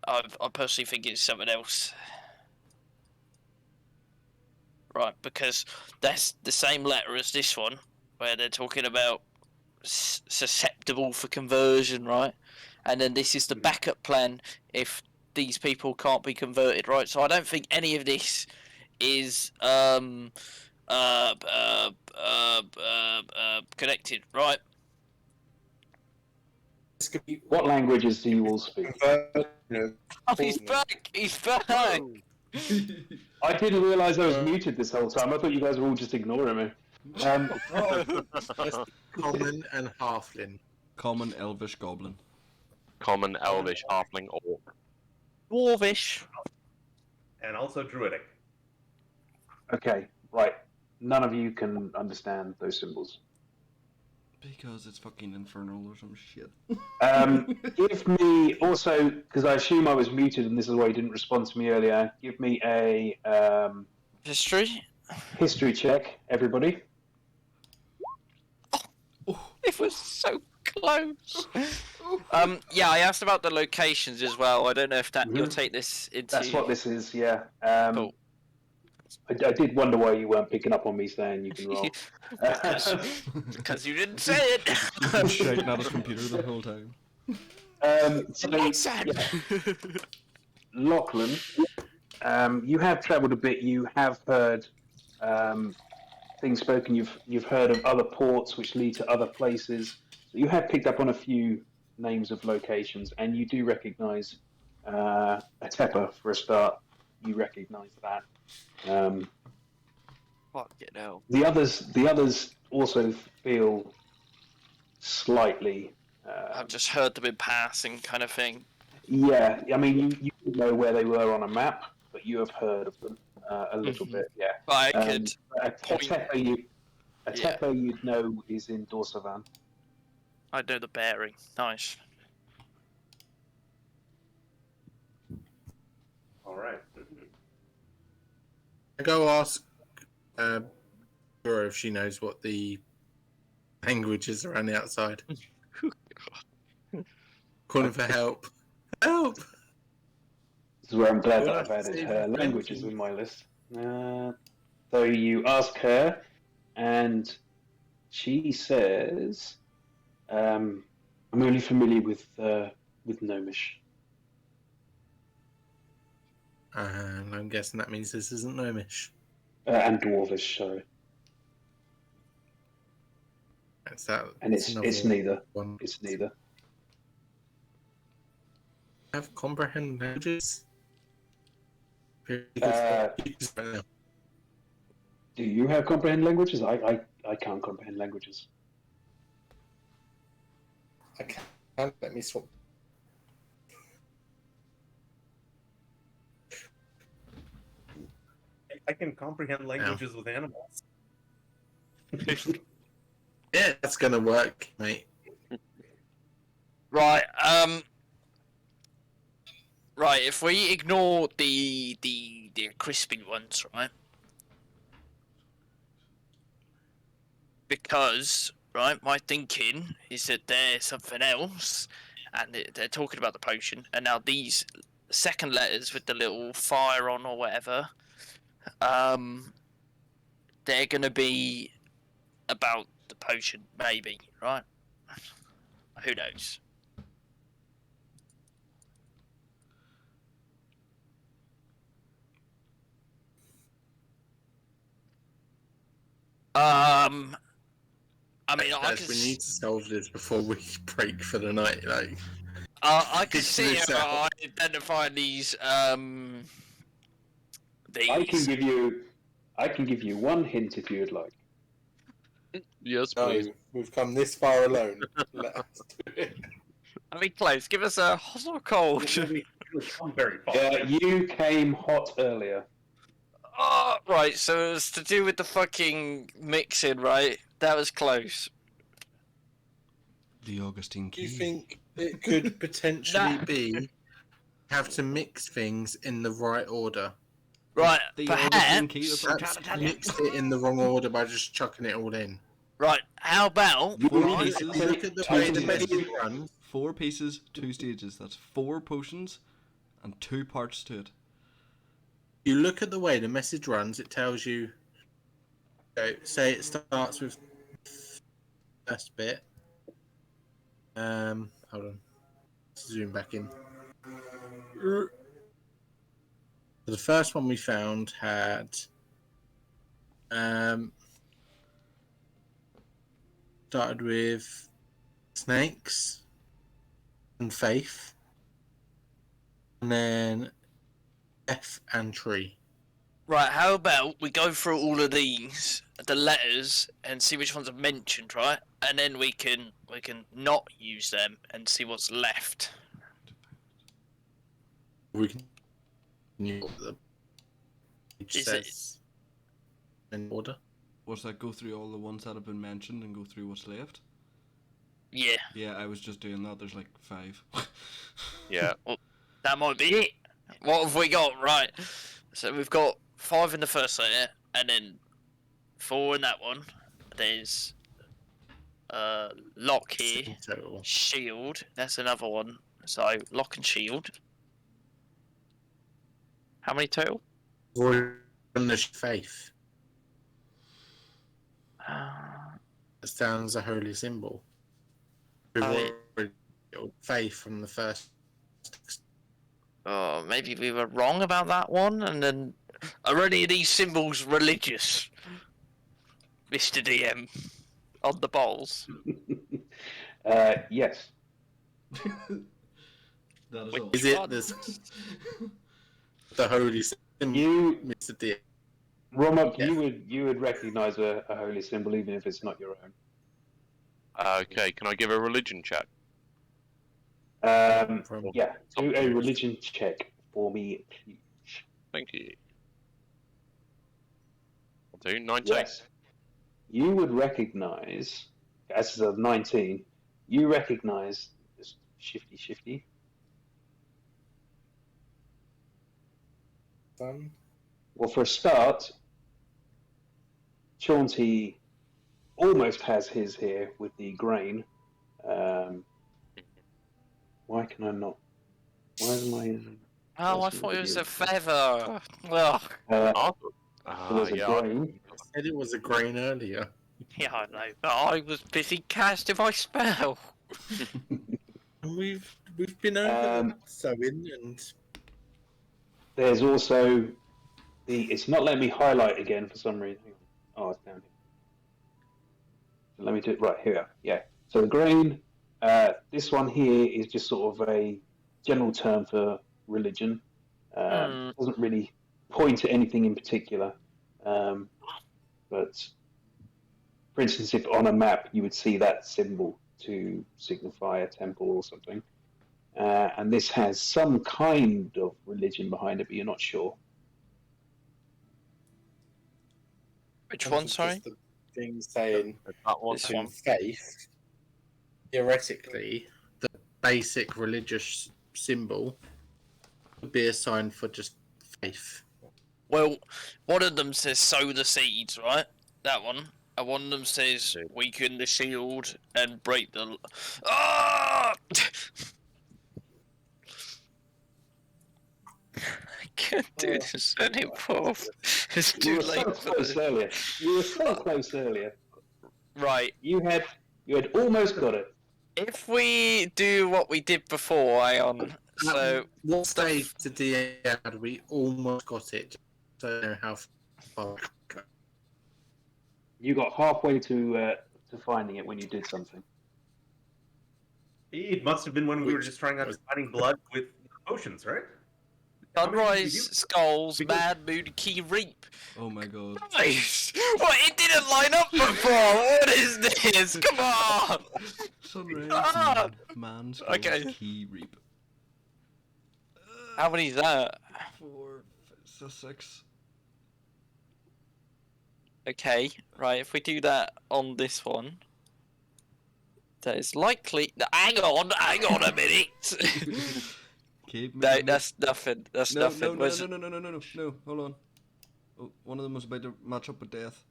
I personally think it's something else. Right, because that's the same letter as this one, where they're talking about susceptible for conversion, right? And then this is the backup plan if these people can't be converted, right? So I don't think any of this is connected, right? What languages do you all speak? Oh, he's back! He's back! I didn't realise I was muted this whole time. I thought you guys were all just ignoring me. Common and halfling. Common Elvish Goblin. Common, Elvish, Halfling, Orc. Dwarvish. And also druidic. Okay, right. None of you can understand those symbols. Because it's fucking infernal or some shit. Give me also, because I assume I was muted and this is why you didn't respond to me earlier. Give me a History? history check, everybody. It was so close. Yeah, I asked about the locations as well. I don't know if that you'll take this into. That's what this is. Yeah. Cool. I did wonder why you weren't picking up on me saying you can roll. Because you didn't say it. Shaking at his computer the whole time. So, yeah. Lachlan, you have travelled a bit. You have heard things spoken. You've heard of other ports which lead to other places. So you have picked up on a few names of locations, and you do recognise Atepa for a start. You recognise that. Fucking hell. The others also feel slightly. I've just heard them in passing, kind of thing. Yeah, I mean, you didn't know where they were on a map, but you have heard of them a little bit. Yeah. But I could. Atepa, you'd know is in Dorsavan. I know the bearing. Nice. All right. I go ask Dora if she knows what the language is around the outside. Calling for help. Help! This is where I'm glad that Well, I've added save her the languages French. in my list. So you ask her, and she says I'm only familiar with Gnomish. And I'm guessing that means this isn't Gnomish. And Dwarvish, sorry. That's that. And that's it's another neither. one. It's neither. Have comprehend languages? Uh, Do you have comprehend languages? I can't comprehend languages. I can't. Let me swap. I can comprehend languages with animals. Yeah, that's gonna work, mate. Right. Right. If we ignore the crispy ones, right? Because my thinking is that there's something else, and they're talking about the potion, and now these second letters with the little fire on or whatever, they're gonna be about the potion, maybe, right? Who knows? I mean, Guys, we need to solve this before we break for the night. Like, I can figure see this how out. I identify these. I can give you one hint if you'd like. Yes, no, please. we've come this far alone. Let us do it. I mean, close. Give us a hot or cold. We've come very far. You came hot earlier. Oh, right. So it was to do with the fucking mixing, right? That was close. The Augustine Do you Key. think it could potentially Nah. be have to mix things in the right order? Right. The Augustine Key. That's what I'm trying Perhaps to tell you. mixed it in the wrong order by just chucking it all in. Right. How about Four right? pieces. You look at the Two way the stages. message runs. 4 pieces, 2 stages. That's 4 potions and 2 parts to it. You look at the way the message runs. It tells you. Say it starts with first bit. Hold on. Zoom back in. The first one we found had started with snakes and faith, and then F and tree. Right. How about we go through all of these, the letters, and see which ones are mentioned, right? And then we can not use them and see what's left. We can use what the page Is it- says in order. What's that? Go through all the ones that have been mentioned and go through what's left? Yeah. Yeah, I was just doing that. There's like 5. Yeah. That might be it. What have we got? Right. So we've got 5 in the first letter, and then 4 in that one. There's lock here, In total. shield. That's another one. So lock and shield. How many total? Or in the faith. That sounds a holy symbol. We've Oh, already got faith from the first. Oh, maybe we were wrong about that one, and then are any of these symbols religious, Mr. DM, on the bowls? Yes. That is Wait, all. Is it God. the holy symbol, You, Mr. D? Romok, Yeah. you would recognise a holy symbol even if it's not your own. Okay, can I give a religion check? From Yeah, do a religion check for me, please. Thank you. I'll do 19. Yes. You would recognise, as a 19, you recognise this shifty. Sun. Well, for a start, Chauncey almost has his here with the grain. Why can I not? Why is my? Oh, I thought it was a feather. Well, There Oh, was a yeah. grain. I said it was a grain earlier. Yeah, I know, but I was busy casting my spell. And we've been over Um, the sewing and There's also it's not letting me highlight again for some reason. Hang on. Oh, it's down here. So let me do it right here. Yeah. So the green, this one here is just sort of a general term for religion. Doesn't really point to anything in particular. But for instance, if on a map you would see that symbol to signify a temple or something. And this has some kind of religion behind it, but you're not sure. Which one, just sorry? the thing saying That one. This in one. faith. Theoretically, the basic religious symbol would be a sign for just faith. Well, one of them says sow the seeds, right? That one. And one of them says weaken the shield and break the. Ah! I can't do this anymore. It's You too were so late for close this. earlier. You were so close earlier. Right. You had almost got it. If we do what we did before, Ion, so What stage to the end we almost got it? Just so I know how far. You got halfway to finding it when you did something. It must have been when we were just trying out finding blood with potions, right? How many did we Sunrise, do? Skulls, Because- Mad Moon, Key Reap. Oh my god. Nice! What? It didn't line up before! What is this? Come on! Sunrise, Ah! man, Okay. key reap. How many is that? 4, 5, 6. Okay, right, if we do that on this one, that is likely. Hang on a minute! Keep No, moving. that's nothing. That's no, nothing. no, no, Was no, no, no, no, no, no, no, hold on. Oh, one of them was about to match up with death.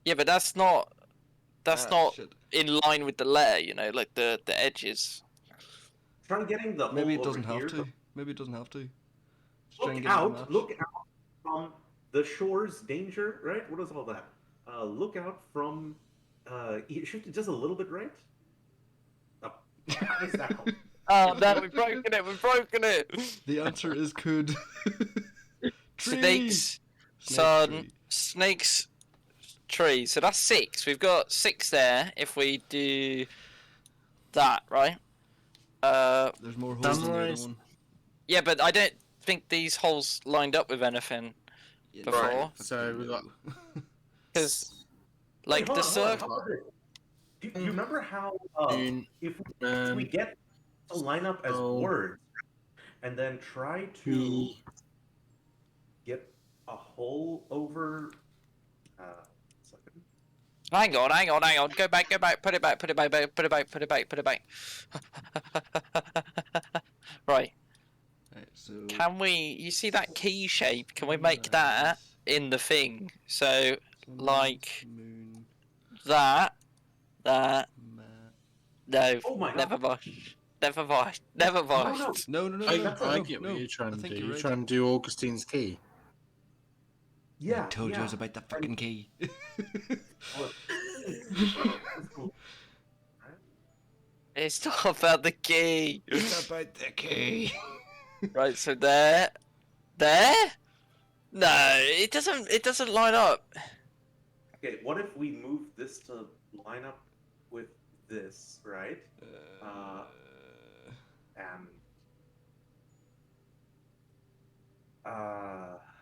Yeah, but that's not. That's Ah, not shit. in line with the letter. You know, like the edges. Try getting the Maybe hole it doesn't over have here. to. Maybe it doesn't have to. Just try and Look get it to out! match. Look out from the shore's danger, right? What is all that? Look out from. You shift it just a little bit right. Oh, how is that called? Oh no, we've broken it. We've broken it. The answer is could. Tree. Snakes, Snake sun, tree. snakes, tree. So that's 6. We've got 6 there. If we do that, right? There's more holes in the other Sunrise. one. Yeah, but I don't think these holes lined up with anything Yeah, before. fucking So we got- no. Because, like, Wait, the hold on, circle. how about this? Do you remember how Moon, if man, we get to line up as oh. words and then try to we get a hole over. Second. Hang on. Go back. Put it back. Right. Right, so Can we? You see that key shape? Can we make that in the thing? So sunrise, like moon, that. ma- No. Oh my Never god! mind. Never mind. Never mind. No, no, no, I, no, no, I no, get no. what you're trying I to think do. you're You're right. trying to do Augustine's key. Yeah, I told you I yeah. was about the fucking key. It's not about the key. It's about the key. Right. So there. No, it doesn't. It doesn't line up. Okay, what if we move this to line up with this, right? And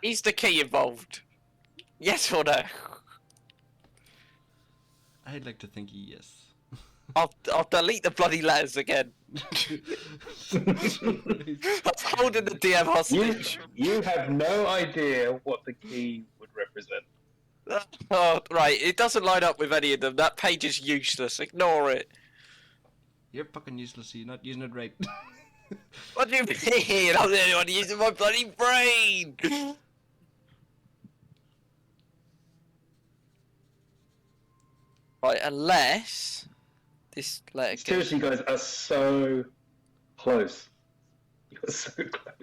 Is the key involved? Yes or no? I'd like to think yes. I'll delete the bloody letters again. I'm holding the DM hostage. You have no idea what the key would represent. Oh, right, it doesn't line up with any of them. That page is useless. Ignore it. You're fucking useless. You're not using it right. What do you mean? I'm the only one using my bloody brain. Right, unless this letter goes. Seriously, you guys are so close. You're so close.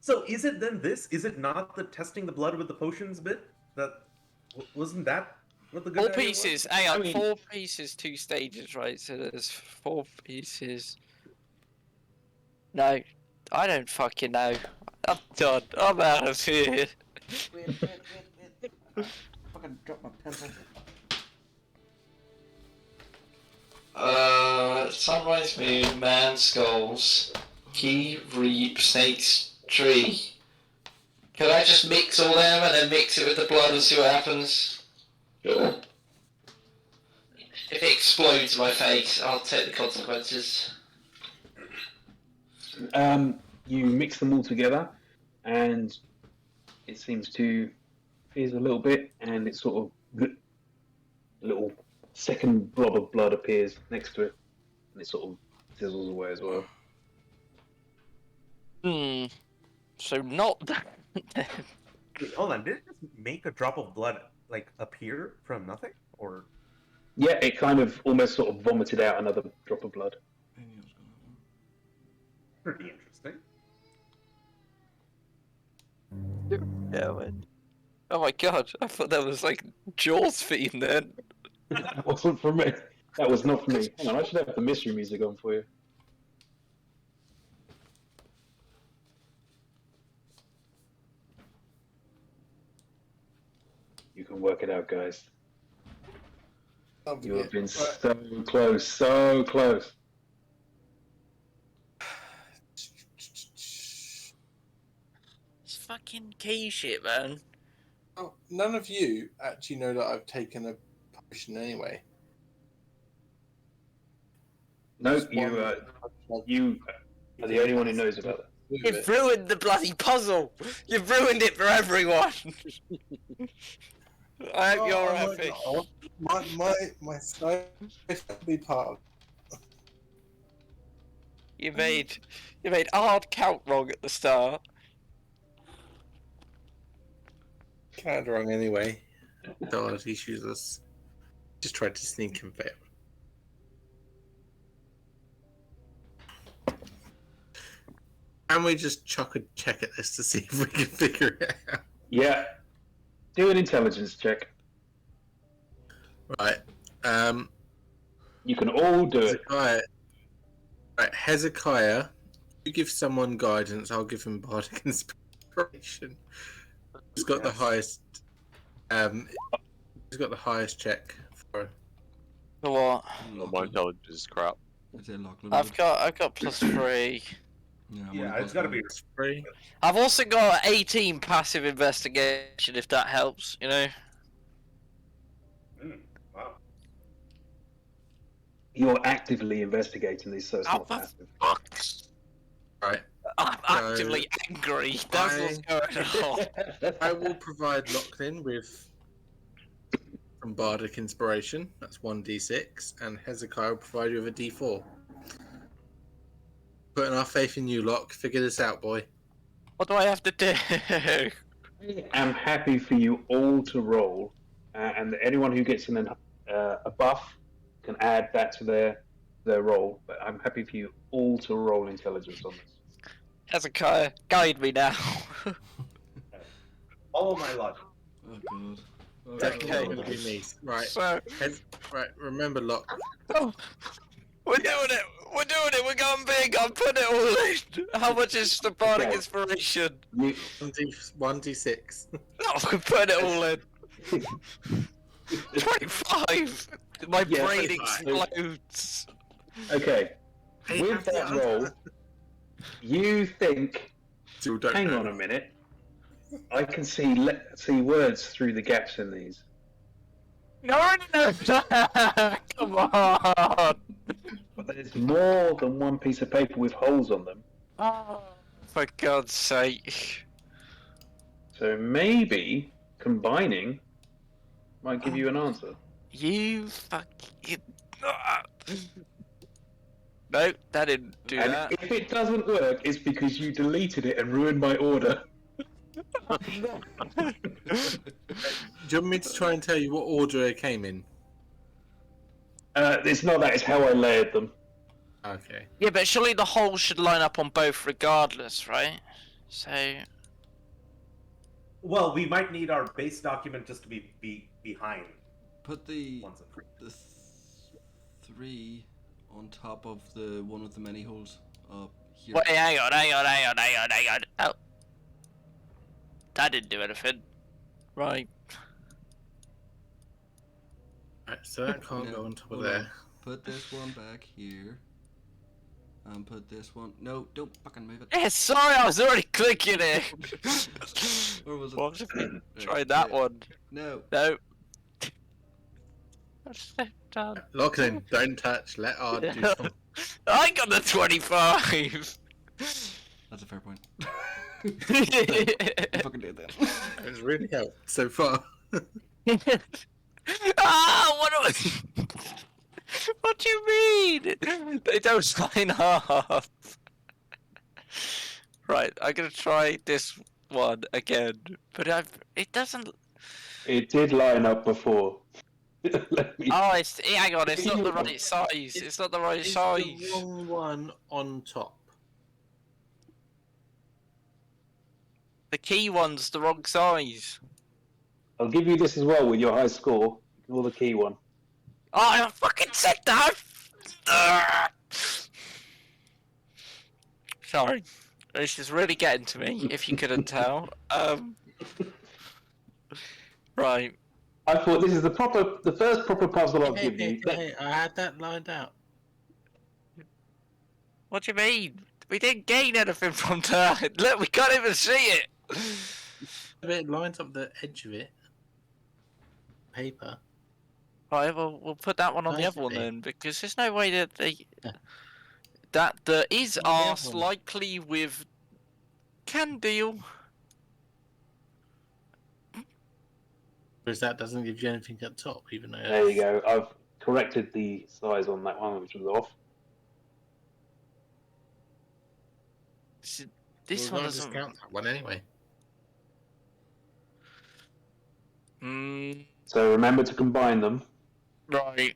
so is it then this? Is it not the testing the blood with the potions bit? That Wasn't that what the good Four idea pieces. was? Hang on, I mean- 4 pieces, 2 stages, right? So there's 4 pieces. No, I don't fucking know. I'm done. I'm out of here. Wait. Fucking drop my pencil. Sunrise Moon, Man Skulls, Key, Reap, Snake's Tree. Can I just mix all them and then mix it with the blood and see what happens? Sure. If it explodes in my face, I'll take the consequences. You mix them all together, and it seems to fizz a little bit, and it's sort of a little second blob of blood appears next to it, and it sort of sizzles away as well. So not that. Wait, hold on, did it just make a drop of blood like appear from nothing, or? Yeah, it kind of almost sort of vomited out another drop of blood. Pretty interesting. Yeah, man. Oh my god, I thought that was like Jaws theme then. That wasn't for me. That was not for me. Hang on, I should have the mystery music on for you. You can work it out, guys. You have been so close, so close. It's fucking key shit, man. Oh, none of you actually know that I've taken a potion anyway. No, Just you are the only one who knows about it. You've ruined the bloody puzzle. You've ruined it for everyone. I hope you're happy. My side be part of. You made a hard count wrong at the start. Kind of wrong anyway. God, he shoots us. Just tried to sneak and fail. And we just chuck a check at this to see if we can figure it out. Yeah. Do an intelligence check. Right. You can all do it. Hezekiah. Right, Hezekiah. You give someone guidance, I'll give him bardic inspiration. Who's got the highest? Who's got the highest check for? For what? Oh, my intelligence is crap. Is it Lachlan? I've got +3. Yeah, I'm Yeah, only it's got to be. plus 3. I've also got 18 passive investigation, if that helps. You know. Wow. You're actively investigating these, so it's Oh, not for passive. fuck's! Right. I'm actively angry. That's what's going on. I will provide Lachlan with some bardic inspiration. That's 1d6, and Hezekiah will provide you with a d4. Putting our faith in you, Locke. Figure this out, boy. What do I have to do? I'm happy for you all to roll, and anyone who gets a buff can add that to their roll. But I'm happy for you all to roll intelligence on this. Hezekiah, guide me now. Follow my logic. Oh god. Oh, That's Okay. not going to be me. Right. So, Right. Remember, Locke. oh, we're doing it. We're doing it. We're going big. I'm putting it all in. How much is the bardic Okay. inspiration? You, 1d6. No, we're putting it all in. 25. My Yeah, brain 25. explodes. okay, Hey, with have that fun. roll, you think, Still don't hang know. on a minute, I can see words through the gaps in these. No. Come on. But there's more than one piece of paper with holes on them. Oh, for God's sake. So maybe combining might give you an answer. You fucking. No, that didn't do And that. if it doesn't work, it's because you deleted it and ruined my order. Do you want me to try and tell you what order it came in? It's not that, it's how I layered them. Okay. Yeah, but surely the holes should line up on both regardless, right? So. Well, we might need our base document just to be behind Put the ones in front. the 3 on top of the one with the many holes up here. Wait, hang on. Oh. That didn't do anything. Right. Right, so that can't No, go on top of hold there. on. Put this one back here. And put this one. No, don't fucking move it. Yeah, sorry, I was already clicking it. Or was it? What if we Right, tried that yeah. one? No. No. That's done. Lock it in. Don't touch. Let R do something. I got the 25. That's a fair point. Ah, Fucking did that. It's really helped so far. what do What do you mean? They don't line up. Right, I'm gonna try this one again, but it doesn't. It did line up before. Let me- Oh, hang on, it's not the right size. It's not the right Is size. the wrong one on top? The key one's the wrong size. I'll give you this as well with your high score. Ignore the key one. Oh, I fucking said that! Sorry. This is really getting to me, if you couldn't tell. Right. I thought this is the first proper puzzle I'll give you. Hey, I had that lined out. What do you mean? We didn't gain anything from that. Look, we can't even see it. It lines up the edge of it. Paper. Right, well, we'll put that one on the Nice other one bit. then, because there's no way that they... Yeah. That the is On the other arse one. likely with... Can deal. Whereas that doesn't give you anything at top, even though. There you go. I've corrected the size on that one, which was off. This We're one gonna doesn't... discount that one anyway. So remember to combine them. Right.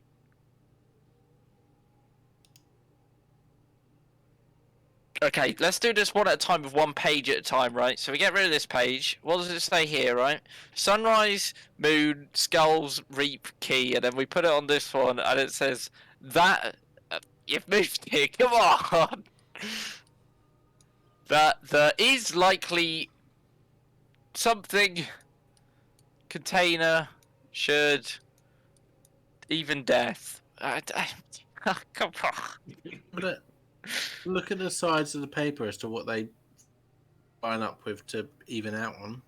Okay, let's do this one at a time with one page at a time, right? So we get rid of this page. What does it say here, right? Sunrise, moon, skulls, reap, key, and then we put it on this one, and it says that you've moved here. Come on. That there is likely something container should even death. Come on. But look at the sides of the paper as to what they line up with to even out on.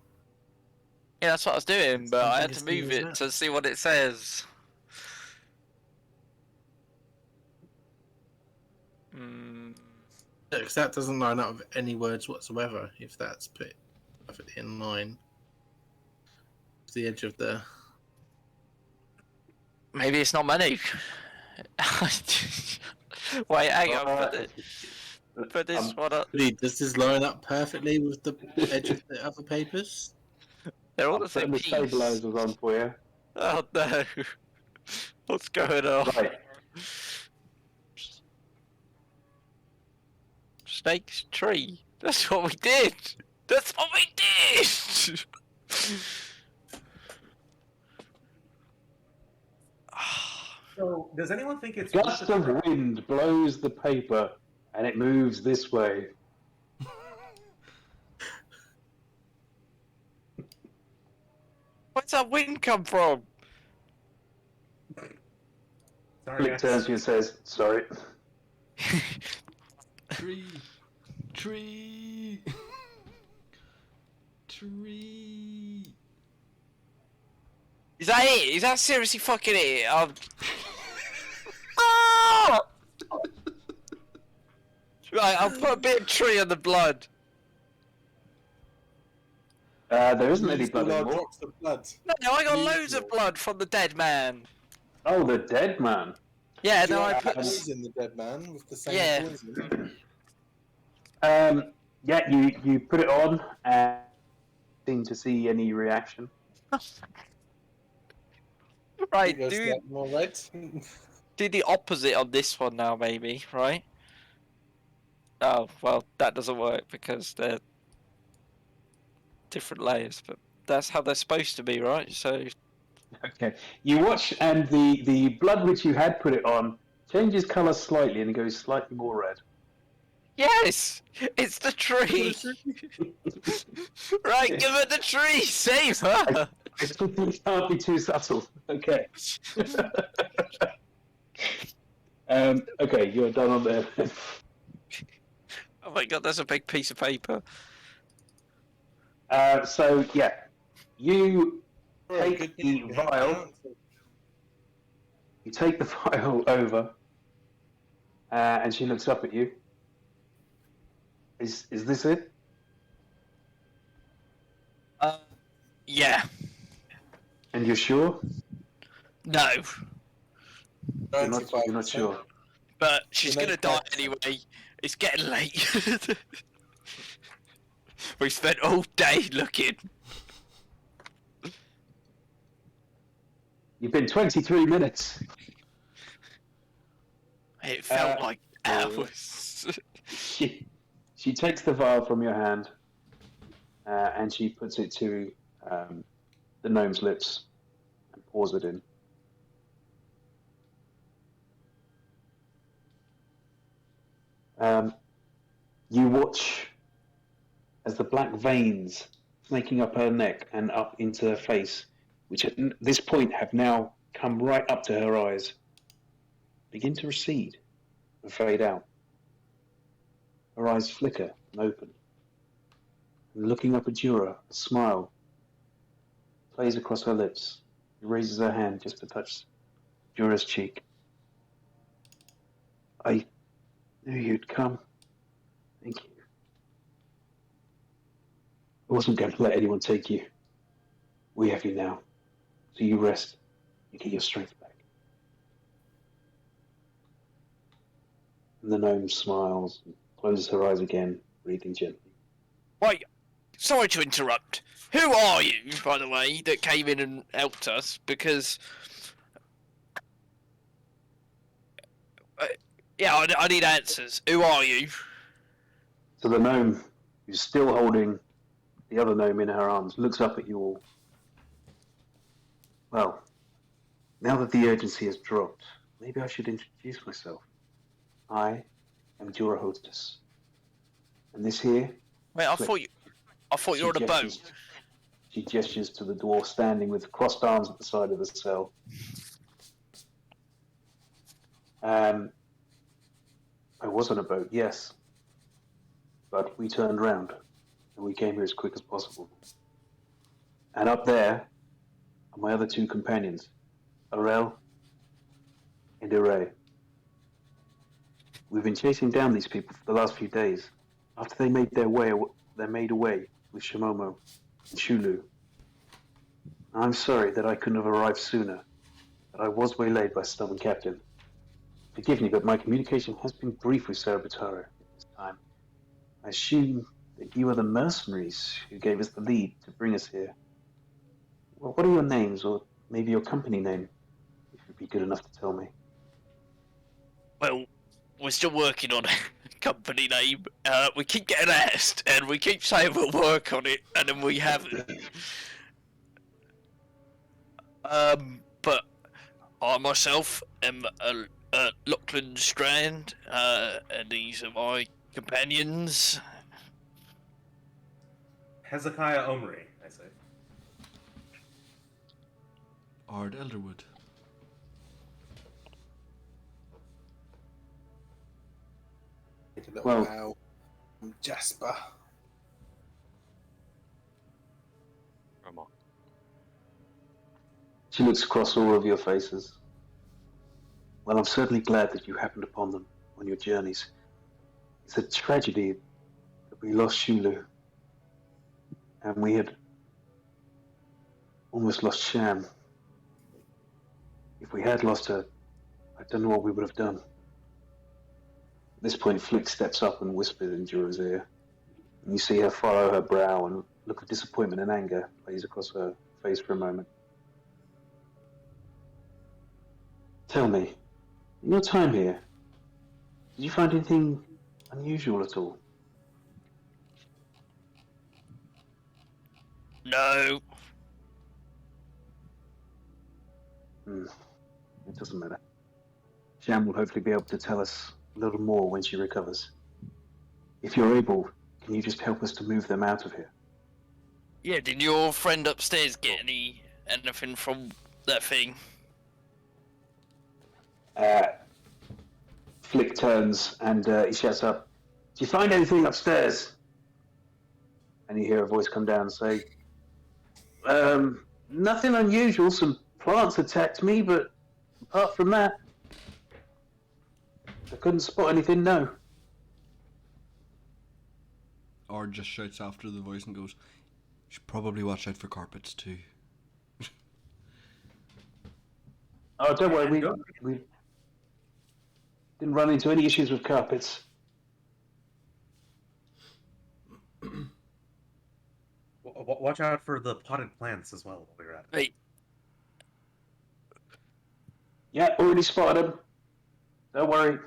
Yeah, that's what I was doing, but I had to Something as move simple it as to see what it says. Because that doesn't line up with any words whatsoever. If that's put perfectly in line with the edge of the. Maybe it's not many. Wait, hang on. Put this one up. Really, does this line up perfectly with the edge of the other papers? They're all I'm the same putting the piece. stabilizers on for you. Oh no. What's going on? Right. Snake's tree. That's what we did. That's what we did. So, does anyone think it's Gust of wind blows the paper, and it moves this way. Where's that wind come from? Sorry, Flick turns to you and says, "Sorry." Tree. Tree. Tree. Is that it? Is that seriously fucking it? Oh! Right, I'll put a bit of tree on the blood. There isn't any Use the blood large anymore. drops of blood. No, I got Use loads of it. blood from the dead man. Oh, the dead man. Yeah, Do you no, I want put. poison the dead man with the same Yeah. poison? Yeah, you put it on and seem to see any reaction. Right, Goes do that more red. do the opposite on this one now, maybe, right? Oh, well, that doesn't work because they're different layers, but That's how they're supposed to be, right? So Okay. You watch, and the blood which you had put it on changes colour slightly and goes slightly more red. yes, it's the tree. Right, give it the tree. Save her. I think you can't be too subtle. Okay. Okay, you're done on there. Oh my god, that's a big piece of paper. So yeah, you For a take good the game, vial. You take the vial over, and she looks up at you. Is this it? Yeah. And you're sure? No, You're not sure. but she's gonna die 95%. anyway. It's getting late. We spent all day looking. You've been 23 minutes. It felt Uh, like hours. She takes the vial from your hand, and she puts it to the gnome's lips and pours it in. You watch as the black veins snaking up her neck and up into her face, which at this point have now come right up to her eyes, begin to recede and fade out. Her eyes flicker and open. And looking up at Jura, a smile plays across her lips. She raises her hand just to touch Jura's cheek. I knew you'd come. Thank you. I wasn't going to let anyone take you. We have you now. So you rest and get your strength back. And the gnome smiles and closes her eyes again, breathing gently. Wait, sorry to interrupt. Who are you, by the way, that came in and helped us? Because, yeah, I need answers. Who are you? So the gnome, who's still holding the other gnome in her arms, looks up at you all. Well, now that the urgency has dropped, maybe I should introduce myself. I am Jura Hostess. And this here... Wait, I Click. thought you were on a boat. She gestures to the dwarf standing with crossed arms at the side of the cell. I was on a boat, yes. But we turned round, and we came here as quick as possible. And up there are my other two companions, Arel and Iray. We've been chasing down these people for the last few days, after they made away with Shimomo and Shulu. I'm sorry that I couldn't have arrived sooner, but I was waylaid by a stubborn captain. Forgive me, but my communication has been brief with Sarabatara at this time. I assume that you are the mercenaries who gave us the lead to bring us here. Well, what are your names, or maybe your company name, if you'd be good enough to tell me? Well, we're still working on a company name. We keep getting asked, and we keep saying we'll work on it, and then we haven't. But I myself am Lachlan Strand, and these are my companions. Hezekiah Omri, I say. Ard Elderwood. Take a little Well- bow. I'm Jasper. Rama. She looks across all of your faces. Well, I'm certainly glad that you happened upon them on your journeys. It's a tragedy that we lost Shulu. And we had almost lost Sham. If we had lost her, I don't know what we would have done. At this point, Flick steps up and whispers in Jura's ear. And you see her furrow her brow, and a look of disappointment and anger plays across her face for a moment. Tell me, in your time here, did you find anything unusual at all? No, Hmm, it doesn't matter. Sham will hopefully be able to tell us a little more when she recovers. If you're able, can you just help us to move them out of here? Yeah, did your friend upstairs get anything from that thing? Flick turns and he shouts up, "Do you find anything upstairs?" And you hear a voice come down and say, nothing unusual. Some plants attacked me, but apart from that, I couldn't spot anything, no." Or just shouts after the voice and goes, "You should probably watch out for carpets too." Oh, don't worry, And we didn't run into any issues with carpets. watch out for the potted plants as well while we're at it. Wait, Yeah, already spotted them. Don't worry.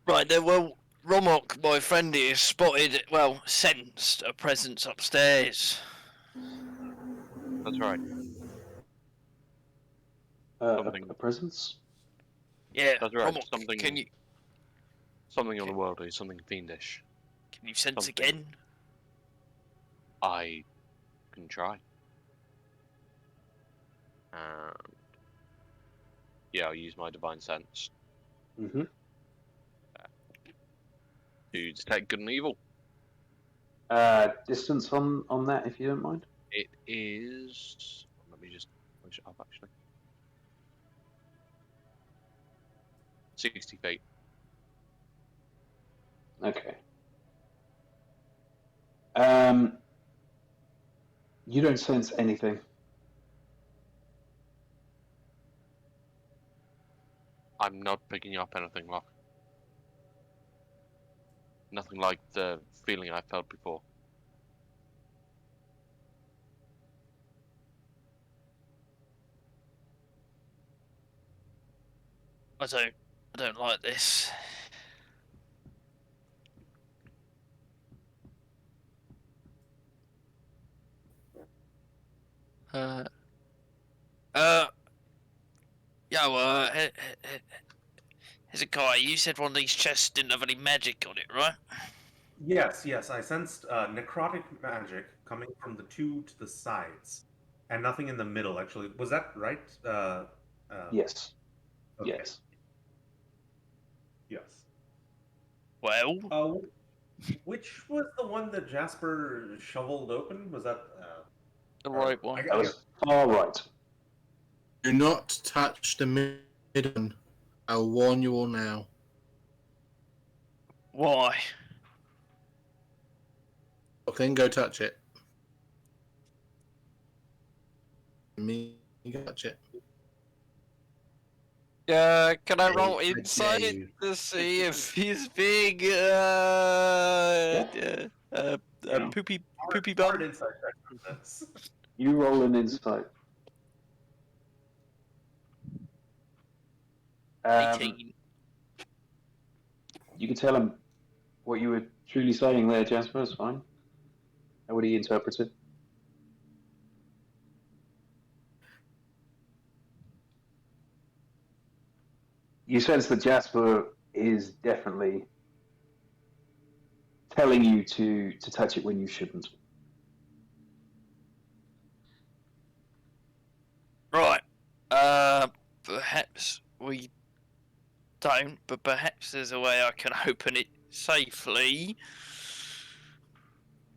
right then, well, Romok, my friend here, spotted, well, sensed a presence upstairs. That's right. Something. A presence? Yeah, That's right. Romok, Something. Something on the world is something fiendish. can you sense something. again? I can try. And yeah, I'll use my divine sense Mm-hmm. to detect good and evil. Distance on that, if you don't mind. It is. Let me just push it up. Actually, 60 feet. Okay. You don't sense anything. I'm not picking up anything, Locke. Nothing like the feeling I felt before. I don't like this. Uh, yo, Hezekiah, you said one of these chests didn't have any magic on it, right? Yes, I sensed necrotic magic coming from the two to the sides, and nothing in the middle. Actually, was that right? Yes. Okay. Yes. Yes. Well, Which was the one that Jasper shoveled open? Was that the right one. That was far right. Do not touch the middle one. I'll warn you all now. Why? Then go touch it. Me, you go touch it. Can I Hey, roll I dare insight you. to see if he's big, poopy hard bum? insight check on this? You roll an insight. 18. You can tell him what you were truly saying there, Jasper. It's fine. How would he interpret it? You sense that Jasper is definitely telling you to touch it when you shouldn't. Right. Perhaps we don't, but perhaps there's a way I can open it safely.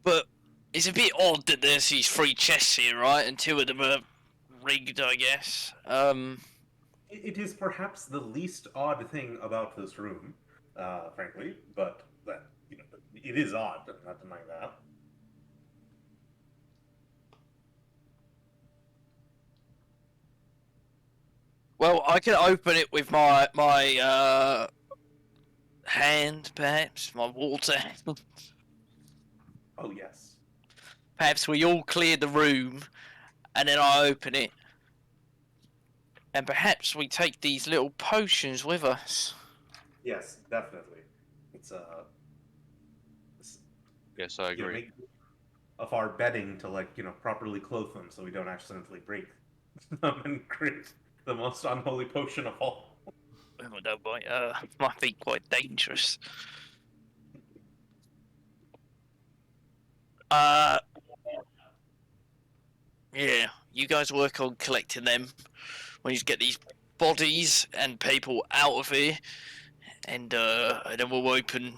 But it's a bit odd that there's these three chests here, right? And two of them are rigged, I guess. It is perhaps the least odd thing about this room, frankly, but that it is odd. I'm not denying that. Well, I can open it with my hand, perhaps my water hand. Oh yes. Perhaps we all clear the room, and then I open it, and perhaps we take these little potions with us. Yes, definitely. It's Yes, I agree. make of our bedding to properly clothe them so we don't accidentally break them and create the most unholy potion of all. Oh, no, boy. Might be quite dangerous. Yeah, you guys work on collecting them. We need to get these bodies and people out of here, and then we'll open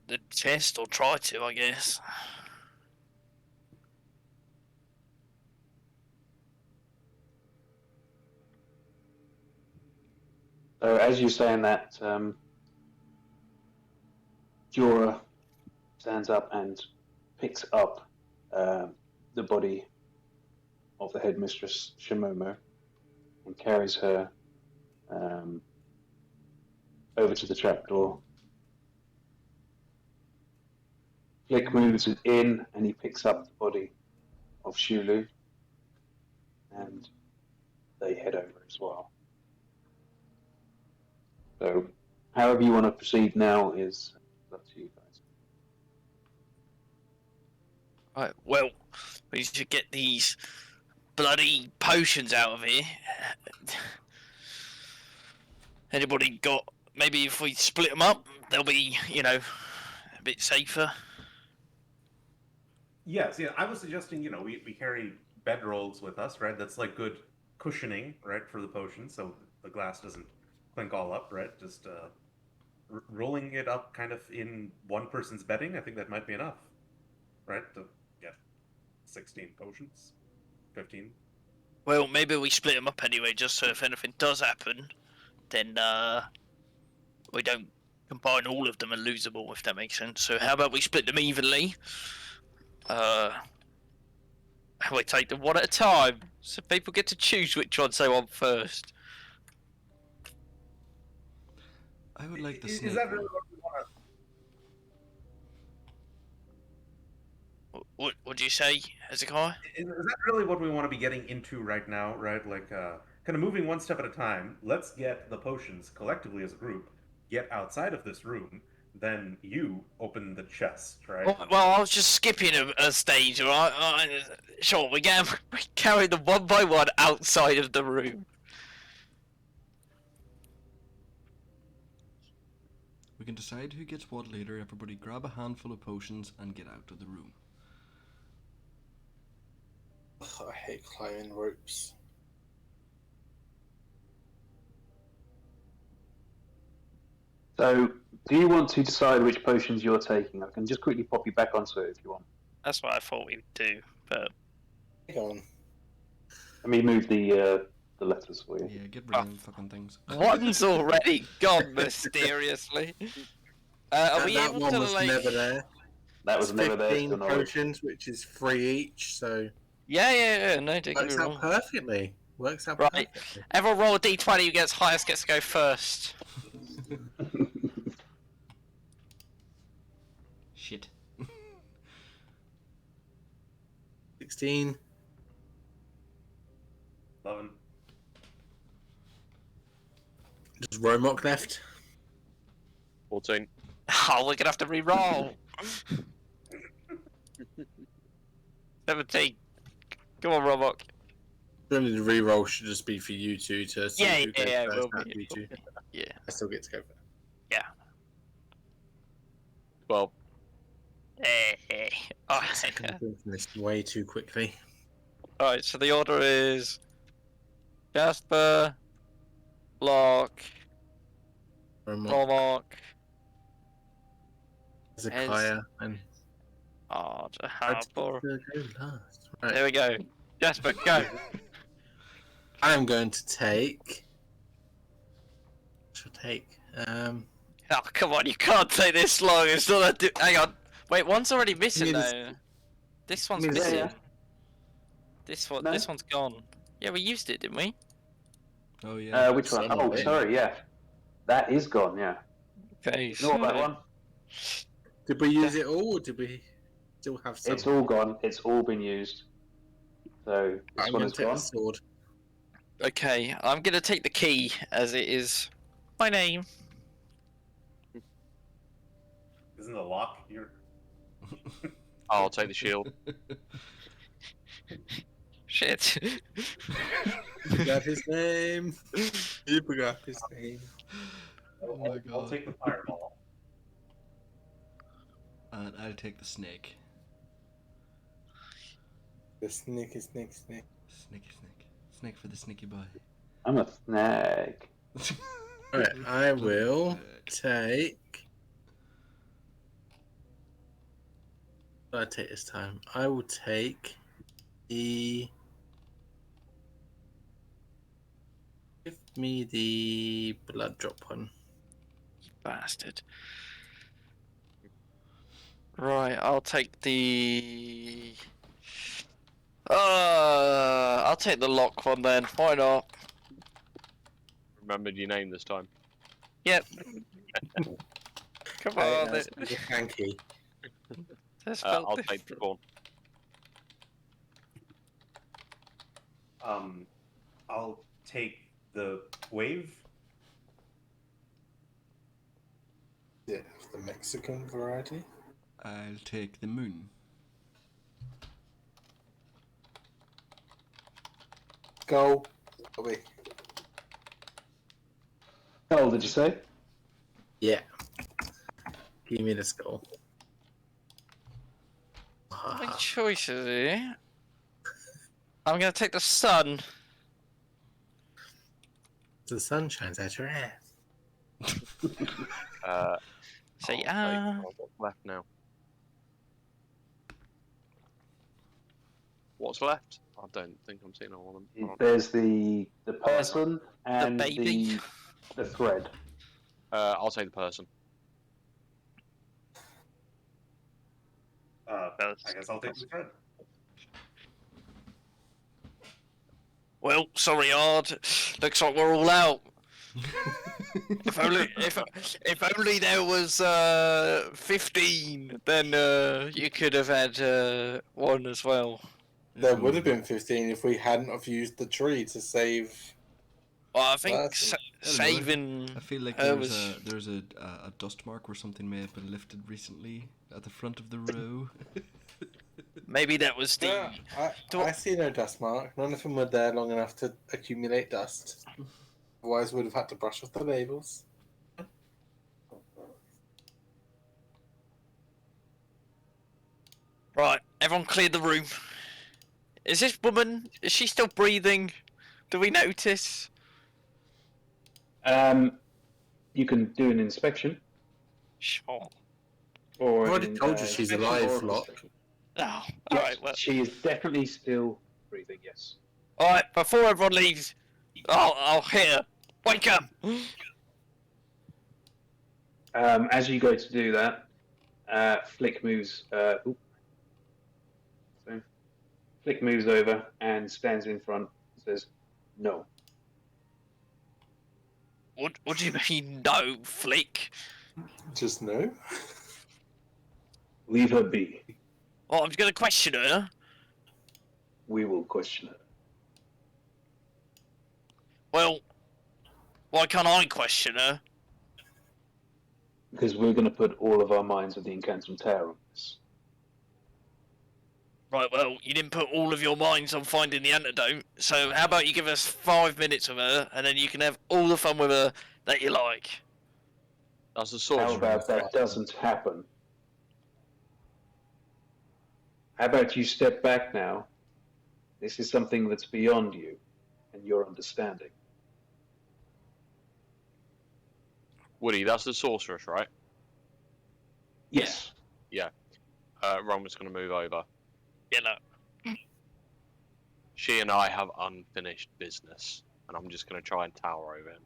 the chest, or try to, I guess. So as you're saying that, Jorah stands up and picks up the body of the headmistress Shimomo and carries her over to the trapdoor. Flick moves it in and he picks up the body of Shulu and they head over as well. So however you want to proceed now is up to you guys. Right, well, we should get these bloody potions out of here. Anybody got... Maybe if we split them up, they'll be, a bit safer. Yes, yeah. I was suggesting, we carry bedrolls with us, right? That's like good cushioning, right, for the potion, so the glass doesn't clink all up, right? Just rolling it up kind of in one person's bedding, I think that might be enough, right? To get 16 potions, 15. Well, maybe we split them up anyway, just so if anything does happen, then we don't combine all of them and lose them all, if that makes sense. So how about we split them evenly? We take them one at a time, so people get to choose which ones they want first. I would like the Is snake that one. really what we want to... What do you say, Hezekiah? Is that really what we want to be getting into right now, right? Like, kind of moving one step at a time. Let's get the potions collectively as a group, get outside of this room, then you open the chest, right? Well, I was just skipping a stage, alright? Sure, we carry them one by one outside of the room. We can decide who gets what later. Everybody grab a handful of potions and get out of the room. Ugh, I hate climbing ropes. So do you want to decide which potions you're taking? I can just quickly pop you back onto it if you want. That's what I thought we would do, but... Go on. Let me move the letters for you. Yeah, get rid of them fucking things. One's already gone mysteriously. Are we that able one to, was like... never there. That was It's never there. 15 Still knowledge. potions, which is 3 each, so Yeah, no, don't get me works out wrong. perfectly. Works out Right. perfectly. Everyone roll a d20, who gets highest gets to go first. Shit. 16. 11. Just Romok left. 14. Oh, we're gonna have to re-roll. 17. Come on, Robok. Only the reroll should just be for you two to see Yeah, who goes yeah, it first, will not be. you two. Yeah. I still get to go first. 12. Hey. Oh, I'm doing this way too quickly. Alright, so the order is Jasper, Locke, Romok, Robok, Hezekiah, and Harbor. go last. Right. There we go. Jasper, go. I'm going to take. Should take. Oh, come on, you can't take this long. It's not that. Hang on. Wait, one's already missing Means- though. This one's means- missing. Yeah. This one. No? This one's gone. Yeah, we used it, didn't we? Oh yeah. Which one? Some of Oh, it. sorry, yeah. That is gone, yeah. Okay. Ignore that one. Did we use it all, or did we still have some? It's all gone. It's all been used. So this I'm one going is to take gone. the sword. Okay, I'm gonna take the key as it is my name. Isn't the lock here? I'll take the shield. Shit. You forgot his name. You forgot his name. Oh my I'll god. take the fireball. And I'll take the snake. The snake. Snicky snake. Snake for the sneaky boy. I'm a snag. Right, I Bloody will snake. take. What do I take this time? I will take the. Give me the blood drop one. Bastard. Right, I'll take the. I'll take the lock one then. Why not? Remembered your name this time. Yep. Come on. That's hanky. That's I'll take the pawn. I'll take the wave. Yeah, the Mexican variety. I'll take the moon. Go. Away. Oh, did you say? Yeah. Give me the skull. Big choices here. I'm gonna take the sun. The sun shines out your ass. Say, What's left now? What's left? I don't think I'm seeing all of them. Hold on. There's the person and baby. the thread. I'll take the person. I guess I'll take the thread. well, sorry, Ard. Looks like we're all out. if only there was 15, then you could have had one as well. There would have been 15 if we hadn't have used the tree to save. Well, I think That's- saving I feel like her there's a dust mark where something may have been lifted recently at the front of the row. maybe that was the. Yeah, I see no dust mark. None of them were there long enough to accumulate dust. Otherwise, we'd have had to brush off the labels. Right, everyone clear the room. Is this woman? Is she still breathing? Do we notice? You can do an inspection. Sure. Or I've already an, told you she's inspection alive, or a Flock. perception. Oh, Yes, alright, well. she is definitely still breathing, yes. Alright, before everyone leaves, I'll hear. Wake up! As you go to do that, Flick moves. Flick moves over and stands in front and says, "No." What do you mean, no, Flick? Just no. Leave her be. Oh, I'm gonna question her. We will question her. Well, why can't I question her? Because we're going to put all of our minds with the Incantum Tower on this. Right, well, you didn't put all of your minds on finding the antidote, so how about you give us 5 minutes with her, and then you can have all the fun with her that you like. That's the How sorcerer. about that doesn't happen? How about you step back now? This is something that's beyond you and your understanding. Woody, that's the sorceress, right? Yes. Roman's going to move over. You know. She and I have unfinished business, and I'm just going to try and tower over him.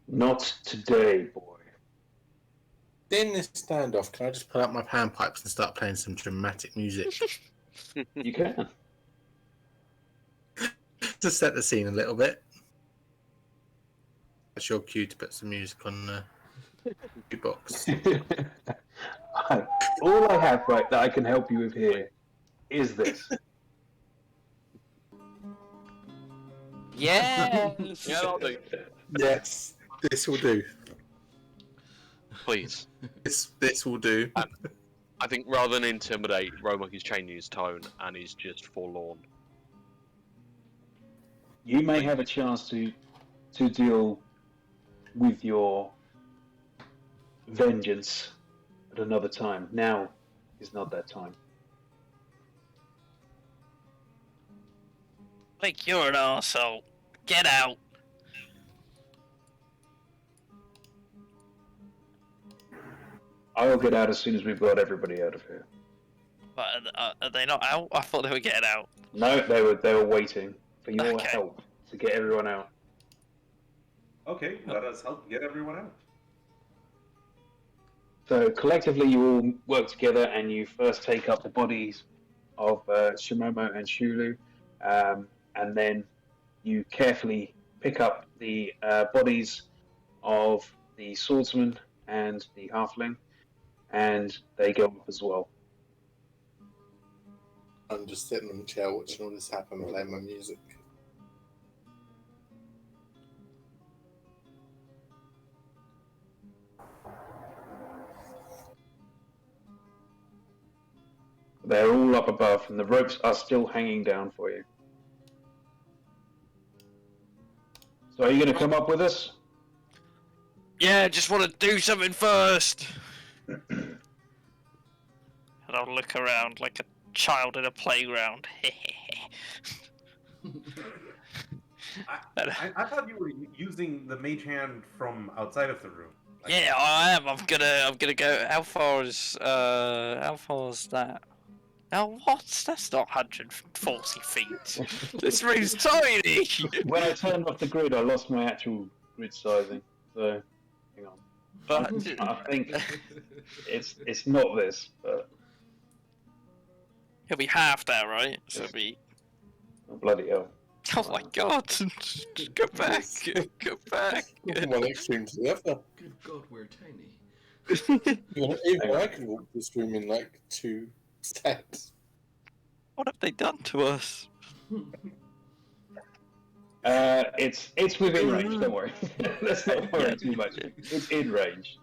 Not today, boy. In this standoff, can I just pull out my panpipes and start playing some dramatic music You can. to set the scene a little bit? That's your cue to put some music on the jukebox. All I have right that I can help you with here is this. Yes! Yeah, I'll do. Yes, this will do. Please. This will do. I think rather than intimidate, Romak is changing his tone, and he's just forlorn. You may have a chance to deal with your vengeance at another time. Now is not that time. Like you're an arsehole. Get out. I will get out as soon as we've got everybody out of here. But are they not out? I thought they were getting out. No, they were waiting for your Okay. help to get everyone out. Okay, let us help get everyone out. So collectively, you all work together, and you first take up the bodies of Shimomo and Shulu, and then you carefully pick up the bodies of the swordsman and the halfling, and they go up as well. I'm just sitting on the chair watching all this happen, playing my music. They're all up above, and the ropes are still hanging down for you. So are you going to come up with us? Yeah, just want to do something first. And I'll look around like a child in a playground. I thought you were using the mage hand from outside of the room. Like, Yeah, I am. I'm gonna go. How far is that? Oh, what? That's not 140 feet. This room's tiny. When I turned off the grid, I lost my actual grid sizing. So, hang on. But I think it's not this, but it'll be half that, right? So it'll be. oh, bloody hell. Oh my god! Go back! Go back! One extreme to the other. Good God, we're tiny. Even I can walk this room in like 2 steps. What have they done to us? It's within range. Don't worry. Let's not worry too much. It's in range.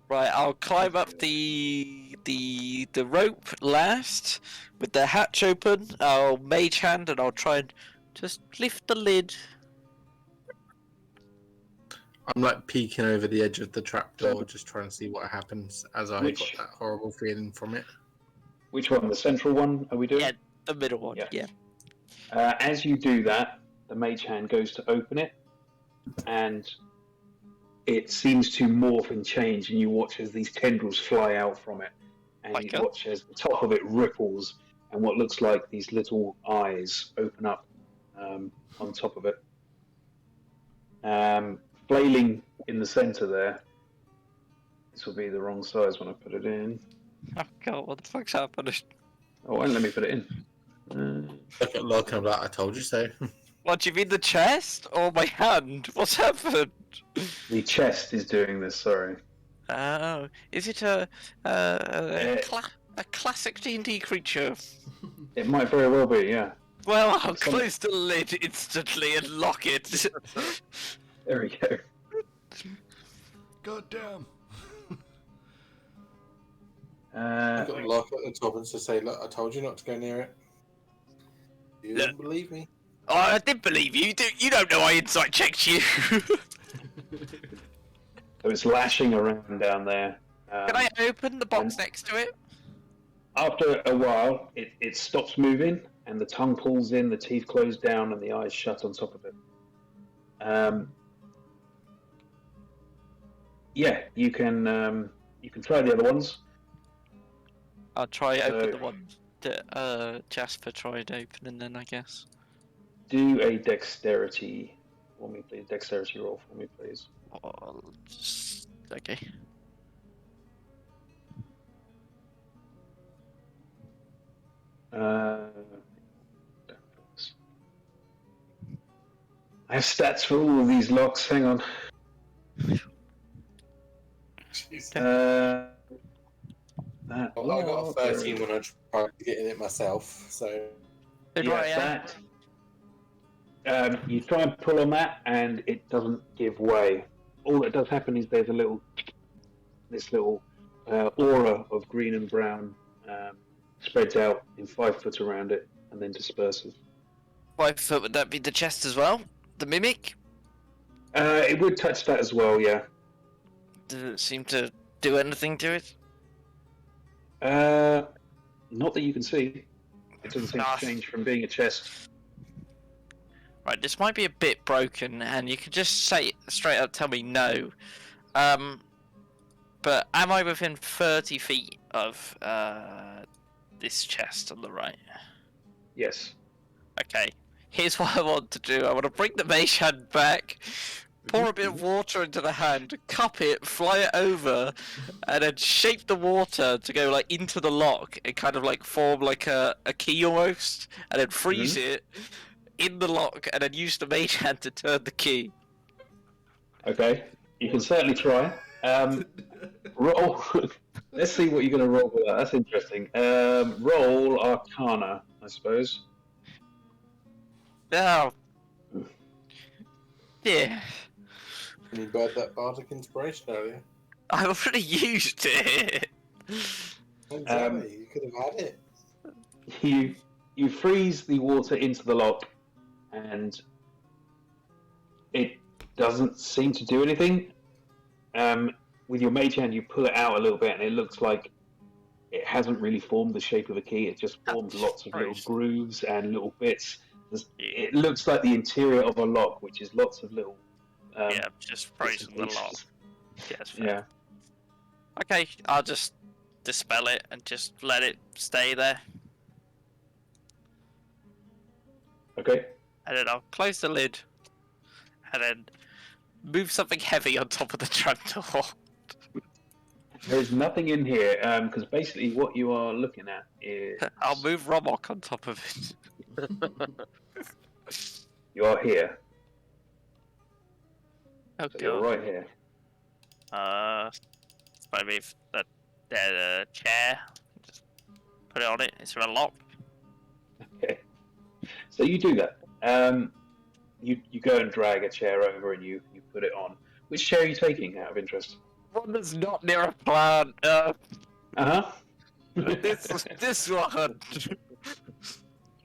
Right, I'll climb up the rope last with the hatch open. I'll mage hand and I'll try and just lift the lid. I'm like peeking over the edge of the trapdoor, just trying to see what happens as I Which- got that horrible feeling from it. Which one? The central one? Are we doing? Yeah, the middle one. Yeah. Yeah. As you do that, the mage hand goes to open it, and it seems to morph and change, and you watch as these tendrils fly out from it, and Like you a- watch as the top of it ripples, and what looks like these little eyes open up on top of it. Flailing in the center there. This will be the wrong size when I put it in. Oh god, what the fuck's happening? Oh, and let me put it in. Look at Locke and I'm like, I told you so. What, do you mean the chest or my hand? What's happened? The chest is doing this. Sorry. Oh, is it a classic D&D creature? It might very well be. Yeah. Well, I'll Some- close the lid instantly and lock it. There we go. God damn. I've got Locke at the top and to say, look, I told you not to go near it. You Yeah. didn't believe me. Oh, I did believe you. You don't know I insight checked you. So it's lashing around down there. Can I open the box and- next to it? After a while, it stops moving, and the tongue pulls in, the teeth close down, and the eyes shut on top of it. Yeah, you can try the other ones. I'll try open So- the one that Jasper tried opening then, I guess. Do a dexterity for me, please. Dexterity roll for me, please. Oh, okay. I have stats for all of these locks. Hang on. Jeez. That Well, I got a lock, 13 when I tried to get in it myself, so... Yeah, that. You try and pull on that, and it doesn't give way. All that does happen is there's this little aura of green and brown spreads out in 5 foot around it, and then disperses. 5 foot, would that be the chest as well? the mimic? It would touch that as well, yeah. Does it seem to do anything to it? Not that you can see. It doesn't seem to Ah. change from being a chest. Right, this might be a bit broken, and you could just say straight up, tell me no. But am I within 30 feet of this chest on the right? Yes. Okay. Here's what I want to do. I want to bring the mage hand back, pour a bit of water into the hand, cup it, fly it over, and then shape the water to go like into the lock and kind of like form like a key almost, and then freeze it in the lock, and then use the mage hand to turn the key. Okay. You can certainly try. Roll. Let's see what you're going to roll for that. That's interesting. Roll Arcana, I suppose. Oh. Yeah. Can you burn that bardic inspiration earlier? I already used it. Exactly. You could have had it. You freeze the water into the lock, and it doesn't seem to do anything. With your mage hand, you pull it out a little bit, and it looks like it hasn't really formed the shape of a key. It just formed lots of little grooves and little bits. It looks like the interior of a lock, which is lots of little. Yeah, just frozen the lock. Yes. Yeah. Okay, I'll just dispel it and just let it stay there. Okay. And then I'll close the lid. And then move something heavy on top of the trapdoor. There's nothing in here, because basically what you are looking at is... I'll move Romok on top of it. You are here. Oh, So you're God. right here. Maybe the chair. Just put it on it. It's unlocked. Okay. So you do that. You go and drag a chair over and you put it on. Which chair are you taking, out of interest? One that's not near a plant. Uh-huh. This one.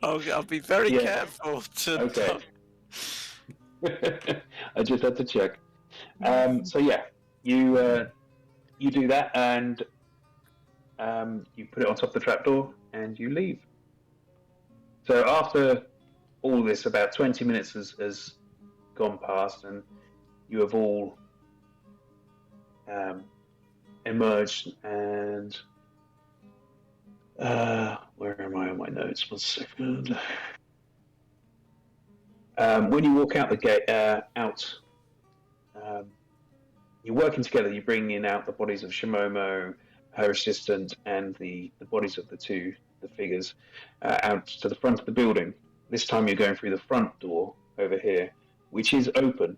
I'll be very careful to. Okay. I just had to check. So yeah, you do that and you put it on top of the trapdoor and you leave. So after all this, about 20 minutes has gone past and you have all emerged and where am I on my notes? 1 second. When you walk out the gate, you're working together. You're bringing out the bodies of Shimomo, her assistant, and the bodies of the figures out to the front of the building. This time you're going through the front door over here, which is open.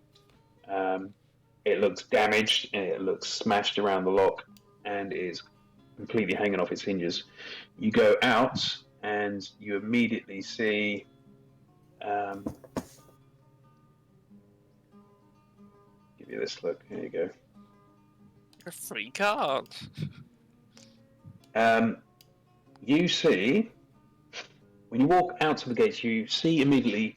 It looks damaged, and it looks smashed around the lock, and is completely hanging off its hinges. You go out, and you immediately see... give you this look. Here you go. A free card. You see, when you walk out to the gates, you see immediately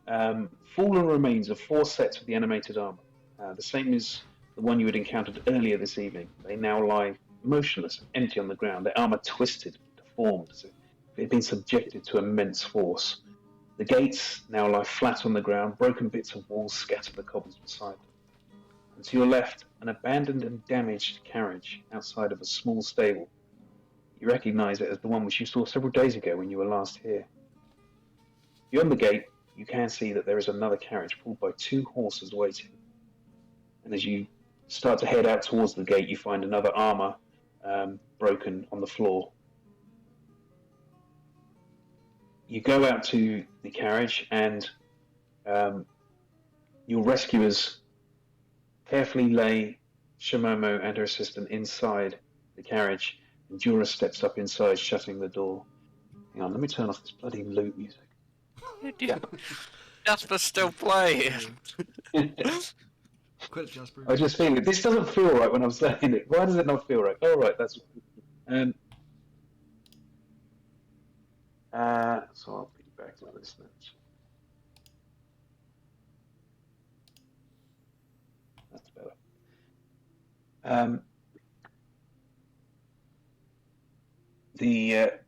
fallen remains of 4 sets of the animated armor, the same as the one you had encountered earlier this evening. They now lie motionless, empty on the ground, their armor twisted, deformed, as if it had been subjected to immense force. The gates now lie flat on the ground, broken bits of walls scatter the cobbles beside them. And to your left, an abandoned and damaged carriage outside of a small stable. You recognize it as the one which you saw several days ago when you were last here. Beyond the gate, you can see that there is another carriage pulled by 2 horses waiting. And as you start to head out towards the gate, you find another armor broken on the floor. You go out to the carriage, and your rescuers carefully lay Shimomo and her assistant inside the carriage, and Jura steps up inside, shutting the door. Hang on, let me turn off this bloody loop music. Jasper's still playing. Quit, Jasper. I was just feeling this doesn't feel right when I'm saying it. Why does it not feel right? All right, that's. So I'll be back to this then. better.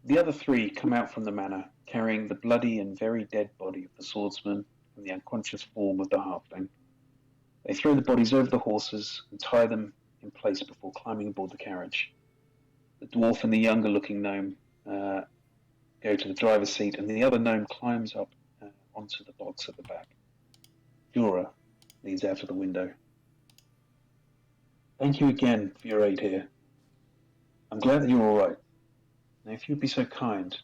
The other three come out from the manor, carrying the bloody and very dead body of the swordsman and the unconscious form of the halfling. They throw the bodies over the horses and tie them in place before climbing aboard the carriage. The dwarf and the younger-looking gnome go to the driver's seat, and the other gnome climbs up onto the box at the back. Jura leans out of the window. Thank you again for your aid here. I'm glad that you're all right. Now, if you'd be so kind,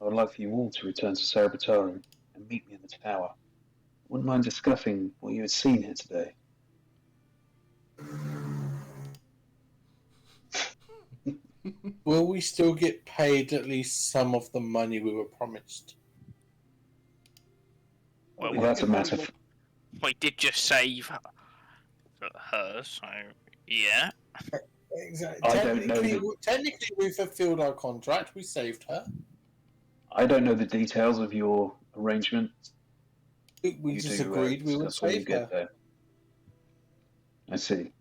I would like for you all to return to Sarabataru and meet me in the tower. I wouldn't mind discussing what you had seen here today. Will we still get paid at least some of the money we were promised? Well, Well, that's a matter. we did just save her, so yeah. Exactly. I don't know Technically, we fulfilled our contract. We saved her. I don't know the details of your arrangement. We You just do, agreed we would discuss when you save get her. there. I see.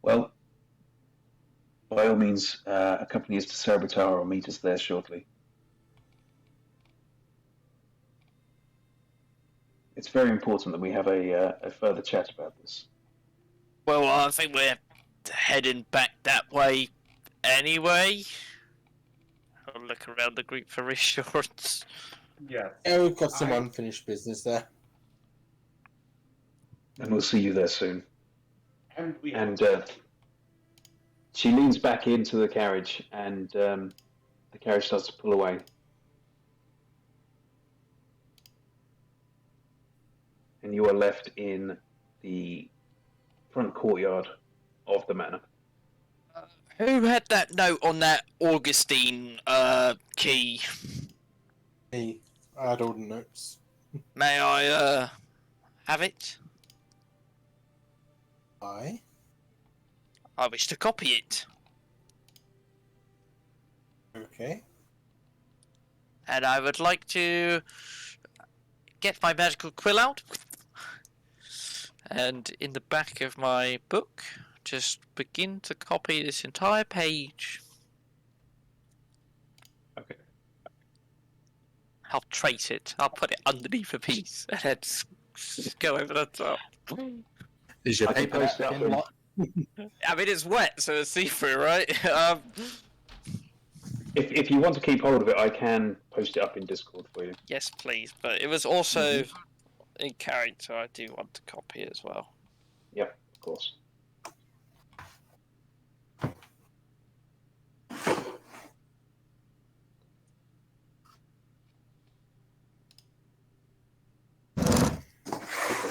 Well, by all means, accompany us to Sarabataru or meet us there shortly. It's very important that we have a further chat about this. Well, I think we're heading back that way anyway. I'll look around the group for reassurance. Yeah. Yeah, we've got some unfinished business there. And we'll see you there soon. And we And she leans back into the carriage, and the carriage starts to pull away. And you are left in the front courtyard of the manor. Who had that note on that Augustine key? Me, I had all the notes. May I have it? I wish to copy it. okay. And I would like to get my magical quill out. And in the back of my book, just begin to copy this entire page. Okay. I'll trace it. I'll put it underneath a piece and then just go over the top. Is your I can paper post that it thin? up I mean, it's wet, so it's see-through, right? If you want to keep hold of it, I can post it up in Discord for you. Yes, please. But it was also in character. I do want to copy it as well. Yep, of course.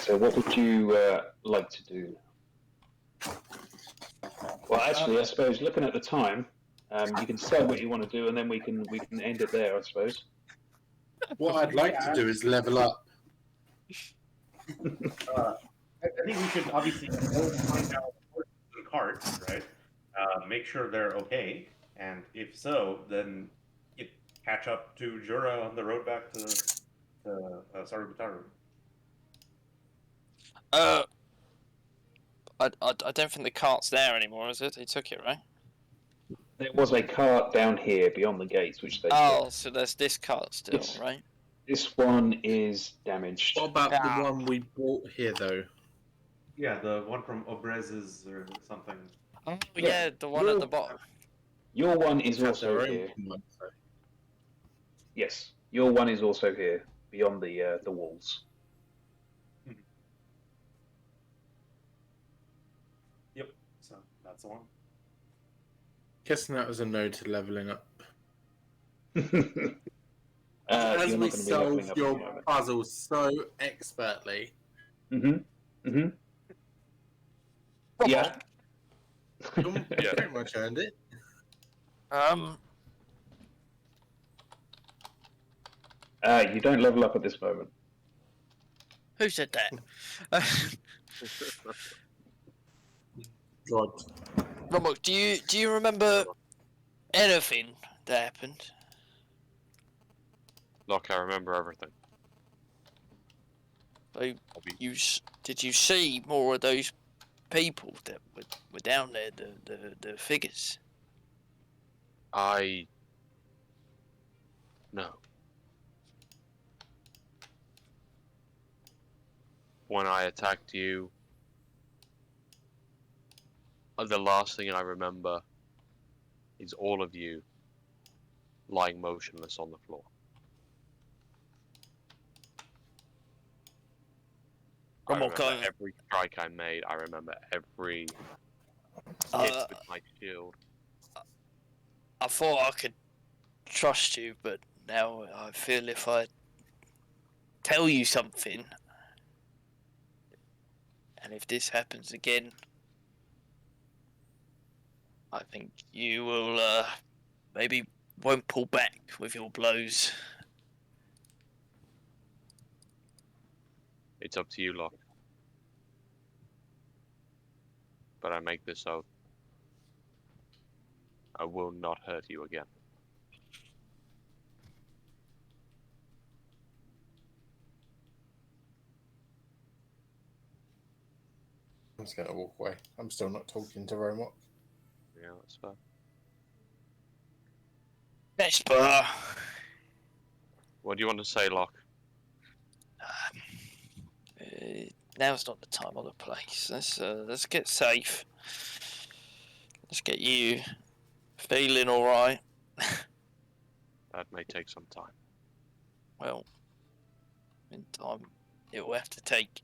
So what would you like to do? Well, actually, I suppose looking at the time, you can decide what you want to do, and then we can end it there, I suppose. What I'd like to do is level up. I think we should obviously go and find out the carts, right? Make sure they're okay, and if so, then you catch up to Jura on the road back to Sarubutaru. I don't think the cart's there anymore, is it? They took it, right? There was a cart down here beyond the gates, which they Oh, took. so there's this cart still, It's- right? This one is damaged. What about Ah. the one we bought here, though? Yeah, the one from Obrez's or something. Oh, Yeah. yeah, the one at the bottom. Your one is Have also their own here. one, so- Yes, your one is also here, beyond the walls. Yep, so that's the one. Guessing that was a no to leveling up. you're As we not going to be leveling solve up at your the moment. puzzle so expertly. Yeah. You Yeah. pretty much earned it. You don't level up at this moment. Who said that? God. Romok, do you remember anything that happened? Like, I remember everything. Like, I'll be- did you see more of those people that were down there, the figures. No. When I attacked you, the last thing I remember is all of you lying motionless on the floor. I From what remember kind? every strike I made. I remember every hit with my shield. I thought I could trust you, but now I feel if I tell you something, and if this happens again, I think you will maybe won't pull back with your blows. It's up to you, Locke. But I make this oath. I will not hurt you again. I'm just going to walk away. I'm still not talking to Romok. Yeah, that's fair. Vesper. What do you want to say, Locke? Now's not the time or the place. Let's get safe. Let's get you feeling all right. That may take some time. Well, in time, it will have to take.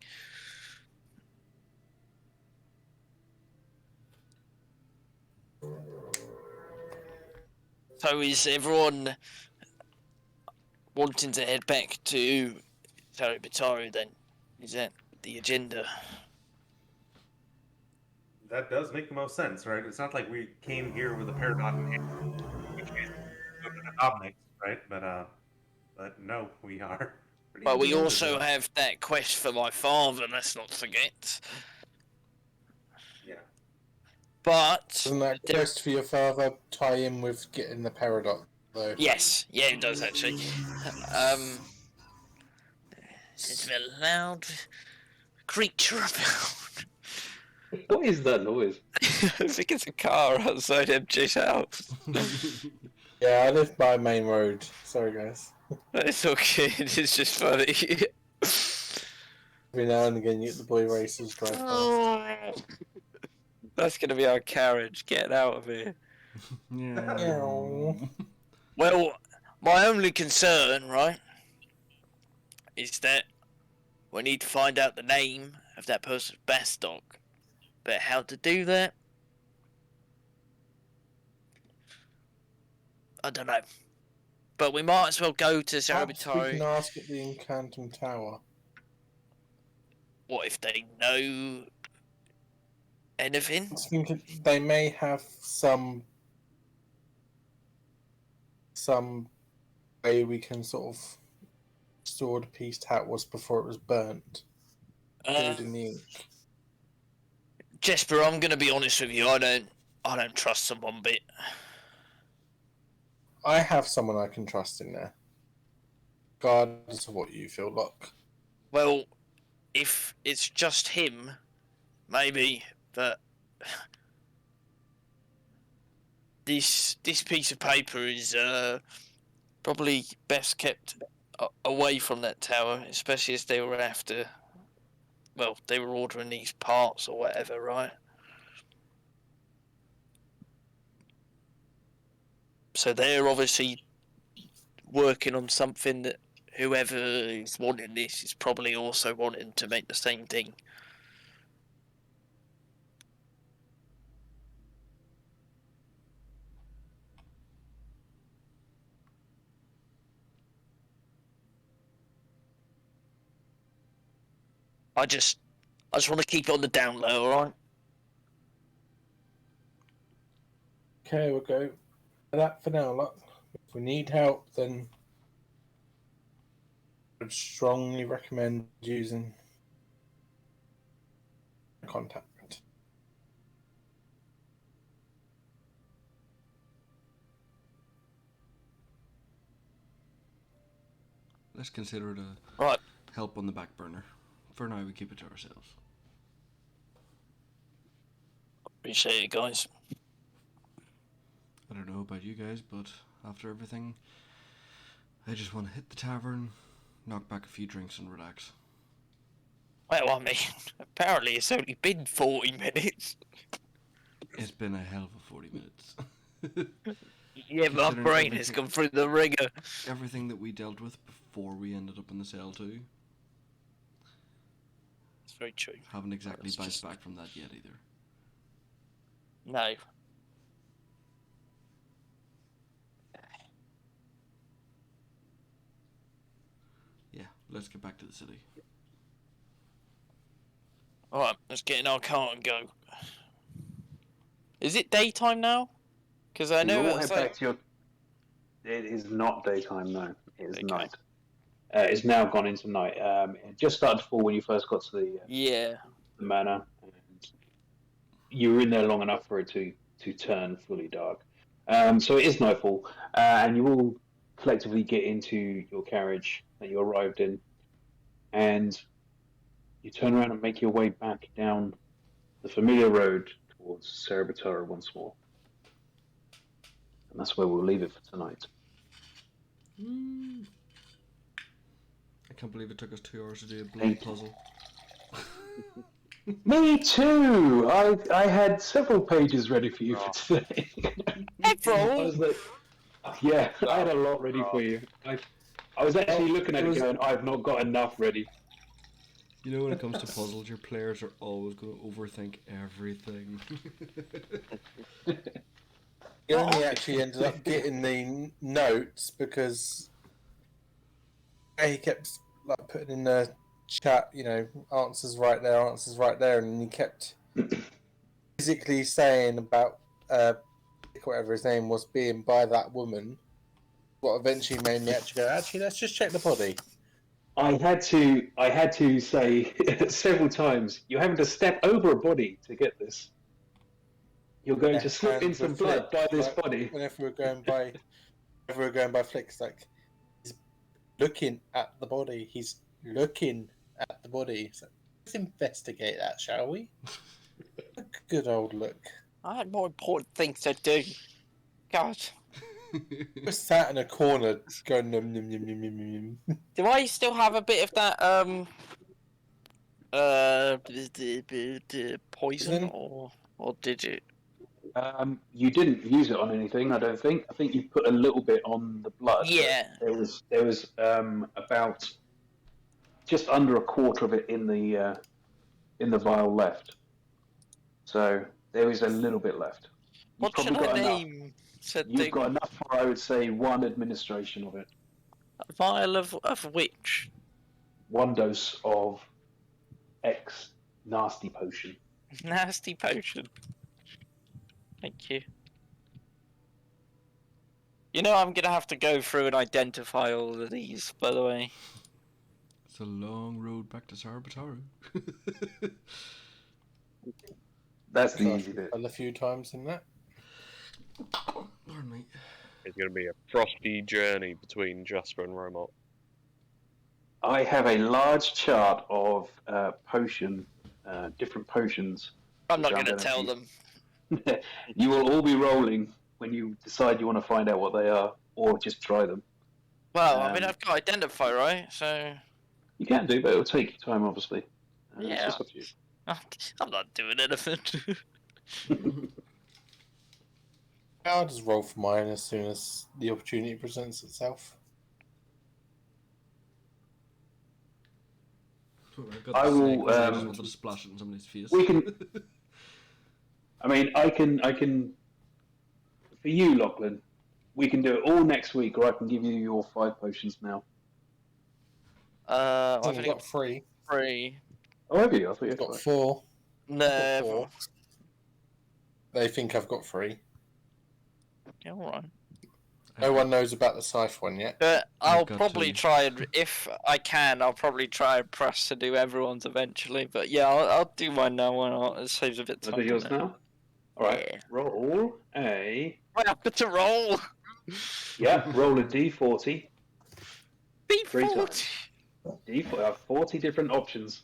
So is everyone wanting to head back to Taribataru then? Is that the agenda? That does make the most sense, right? It's not like we came here with a paradox in hand. We chased the Dominics, right? But no, we are. pretty But we independent also now. have that quest for my father, let's not forget. Yeah. But Doesn't that there- quest for your father tie in with getting the paradox, though? yes, yeah, it does actually. There's a loud creature about. What is that noise? I think it's a car outside MJ's house. Yeah, I live by main road. Sorry, guys. It's okay, it's just funny. Every now and again, you get the boy racers drive past. That's gonna be our carriage. Get out of here. Meow. Well, my only concern, right, is that we need to find out the name of that person's Bastock. But how to do that? I don't know. But we might as well go to Perhaps we can Sarabitari. ask at the Incantum Tower. What if they know anything? I was thinking they may have some way we can sort of store the piece hat was before it was burnt. Food in the ink. Jesper, I'm gonna be honest with you. I don't trust them one bit. I have someone I can trust in there. Regardless of what you feel like. Well, if it's just him, maybe. But this piece of paper is probably best kept away from that tower, especially as they were after. Well, they were ordering these parts or whatever, right? So they're obviously working on something that whoever is wanting this is probably also wanting to make the same thing. I just want to keep it on the down low, alright? Okay, we'll go for that for now. Look, if we need help, then I would strongly recommend using contact. Let's consider it a Right. help on the back burner. For now, we keep it to ourselves. Appreciate it, guys. I don't know about you guys, but after everything, I just want to hit the tavern, knock back a few drinks, and relax. Well, I mean, apparently it's only been 40 minutes. It's been a hell of a 40 minutes. Yeah, my Considering brain has gone through the ringer. Everything that we dealt with before we ended up in the cell too. It's very true. Haven't exactly It's bounced just- back from that yet either. No. Yeah, let's get back to the city. Alright, let's get in our car and go. Is it daytime now? Because I know you all it was head like... back to your. It is not daytime, no. It is Okay. night. It's now gone into night. It just started to fall when you first got to Yeah. the manor, and you were in there long enough for it to turn fully dark. So it is nightfall, and you all collectively get into your carriage that you arrived in, and you turn around and make your way back down the familiar road towards Cerebatara once more. And that's where we'll leave it for tonight. I can't believe it took us 2 hours to do a bloody puzzle. Me too! I had several pages ready for you for today. I was like, yeah, I had a lot ready for you. I was actually looking at it going, I've not got enough ready. You know, when it comes to puzzles, your players are always going to overthink everything. You only actually ended up getting the notes because he kept like putting in the chat, you know, answers right there, and he kept physically saying about whatever his name was being by that woman. What eventually made me actually go, actually, let's just check the body. I had to say several times, you're having to step over a body to get this. You're going to slip in some blood by this body. Whenever we're going by flicks, like he's looking at the body. He's looking at the body. So let's investigate that, shall we? A good old look. I had more important things to do. God. We're sat in a corner going num num num num num num. Do I still have a bit of that, poison, or did you? You didn't use it on anything, I don't think. I think you put a little bit on the blood. Yeah. There was about just under a quarter of it in the vial left. So there is a little bit left. What should I name said You've thing? got enough for, I would say, one administration of it. A vial of which? 1 dose of X nasty potion. Nasty potion. Thank you. You know, I'm gonna have to go through and identify all of these, by the way. It's a long road back to Sarabataru. That's the easy bit. A few times in that. Pardon me. It's going to be a frosty journey between Jasper and Romot. I have a large chart of different potions. I'm not which gonna tell them. You will all be rolling when you decide you want to find out what they are, or just try them. Well, I mean, I've got identify, right? So. You can do, but it'll take you time, obviously. It's Yeah. just up to you. I'm not doing anything. I'll just roll for mine as soon as the opportunity presents itself. I will, I just wanted to splash it in somebody's face. We can. I mean, I can. For you, Lachlan, we can do it all next week, or I can give you your 5 potions now. I've I've only got got 3. 3. Oh, have you? I thought you I've had got 5. 4. No. 4. They think I've got 3. Yeah, alright. No one knows about the scythe one yet. But I'll got probably 2. try and, if I can, I'll probably try and press to do everyone's eventually. But yeah, I'll do mine now. Why not? It saves a bit of I'll time. do yours doesn't it? now. All right. Yeah. Roll a. I have to roll. Yeah. Roll a d40. Be 3 40. times. D40. 40 different options.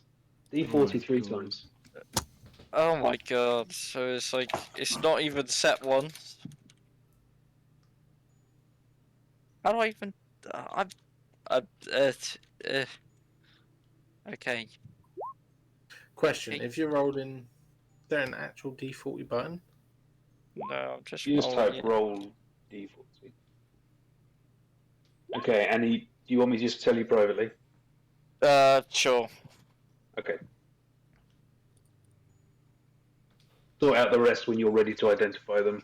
D40 3 God. times. Oh my god! So it's like it's not even set once. How do I even? I'm. Uh, okay. Question: Okay. If you're rolling, is there an actual D40 button? No, I'm just You just rolling type it. roll d40. Okay, and do you want me to just tell you privately? Sure. Okay. Sort out the rest when you're ready to identify them.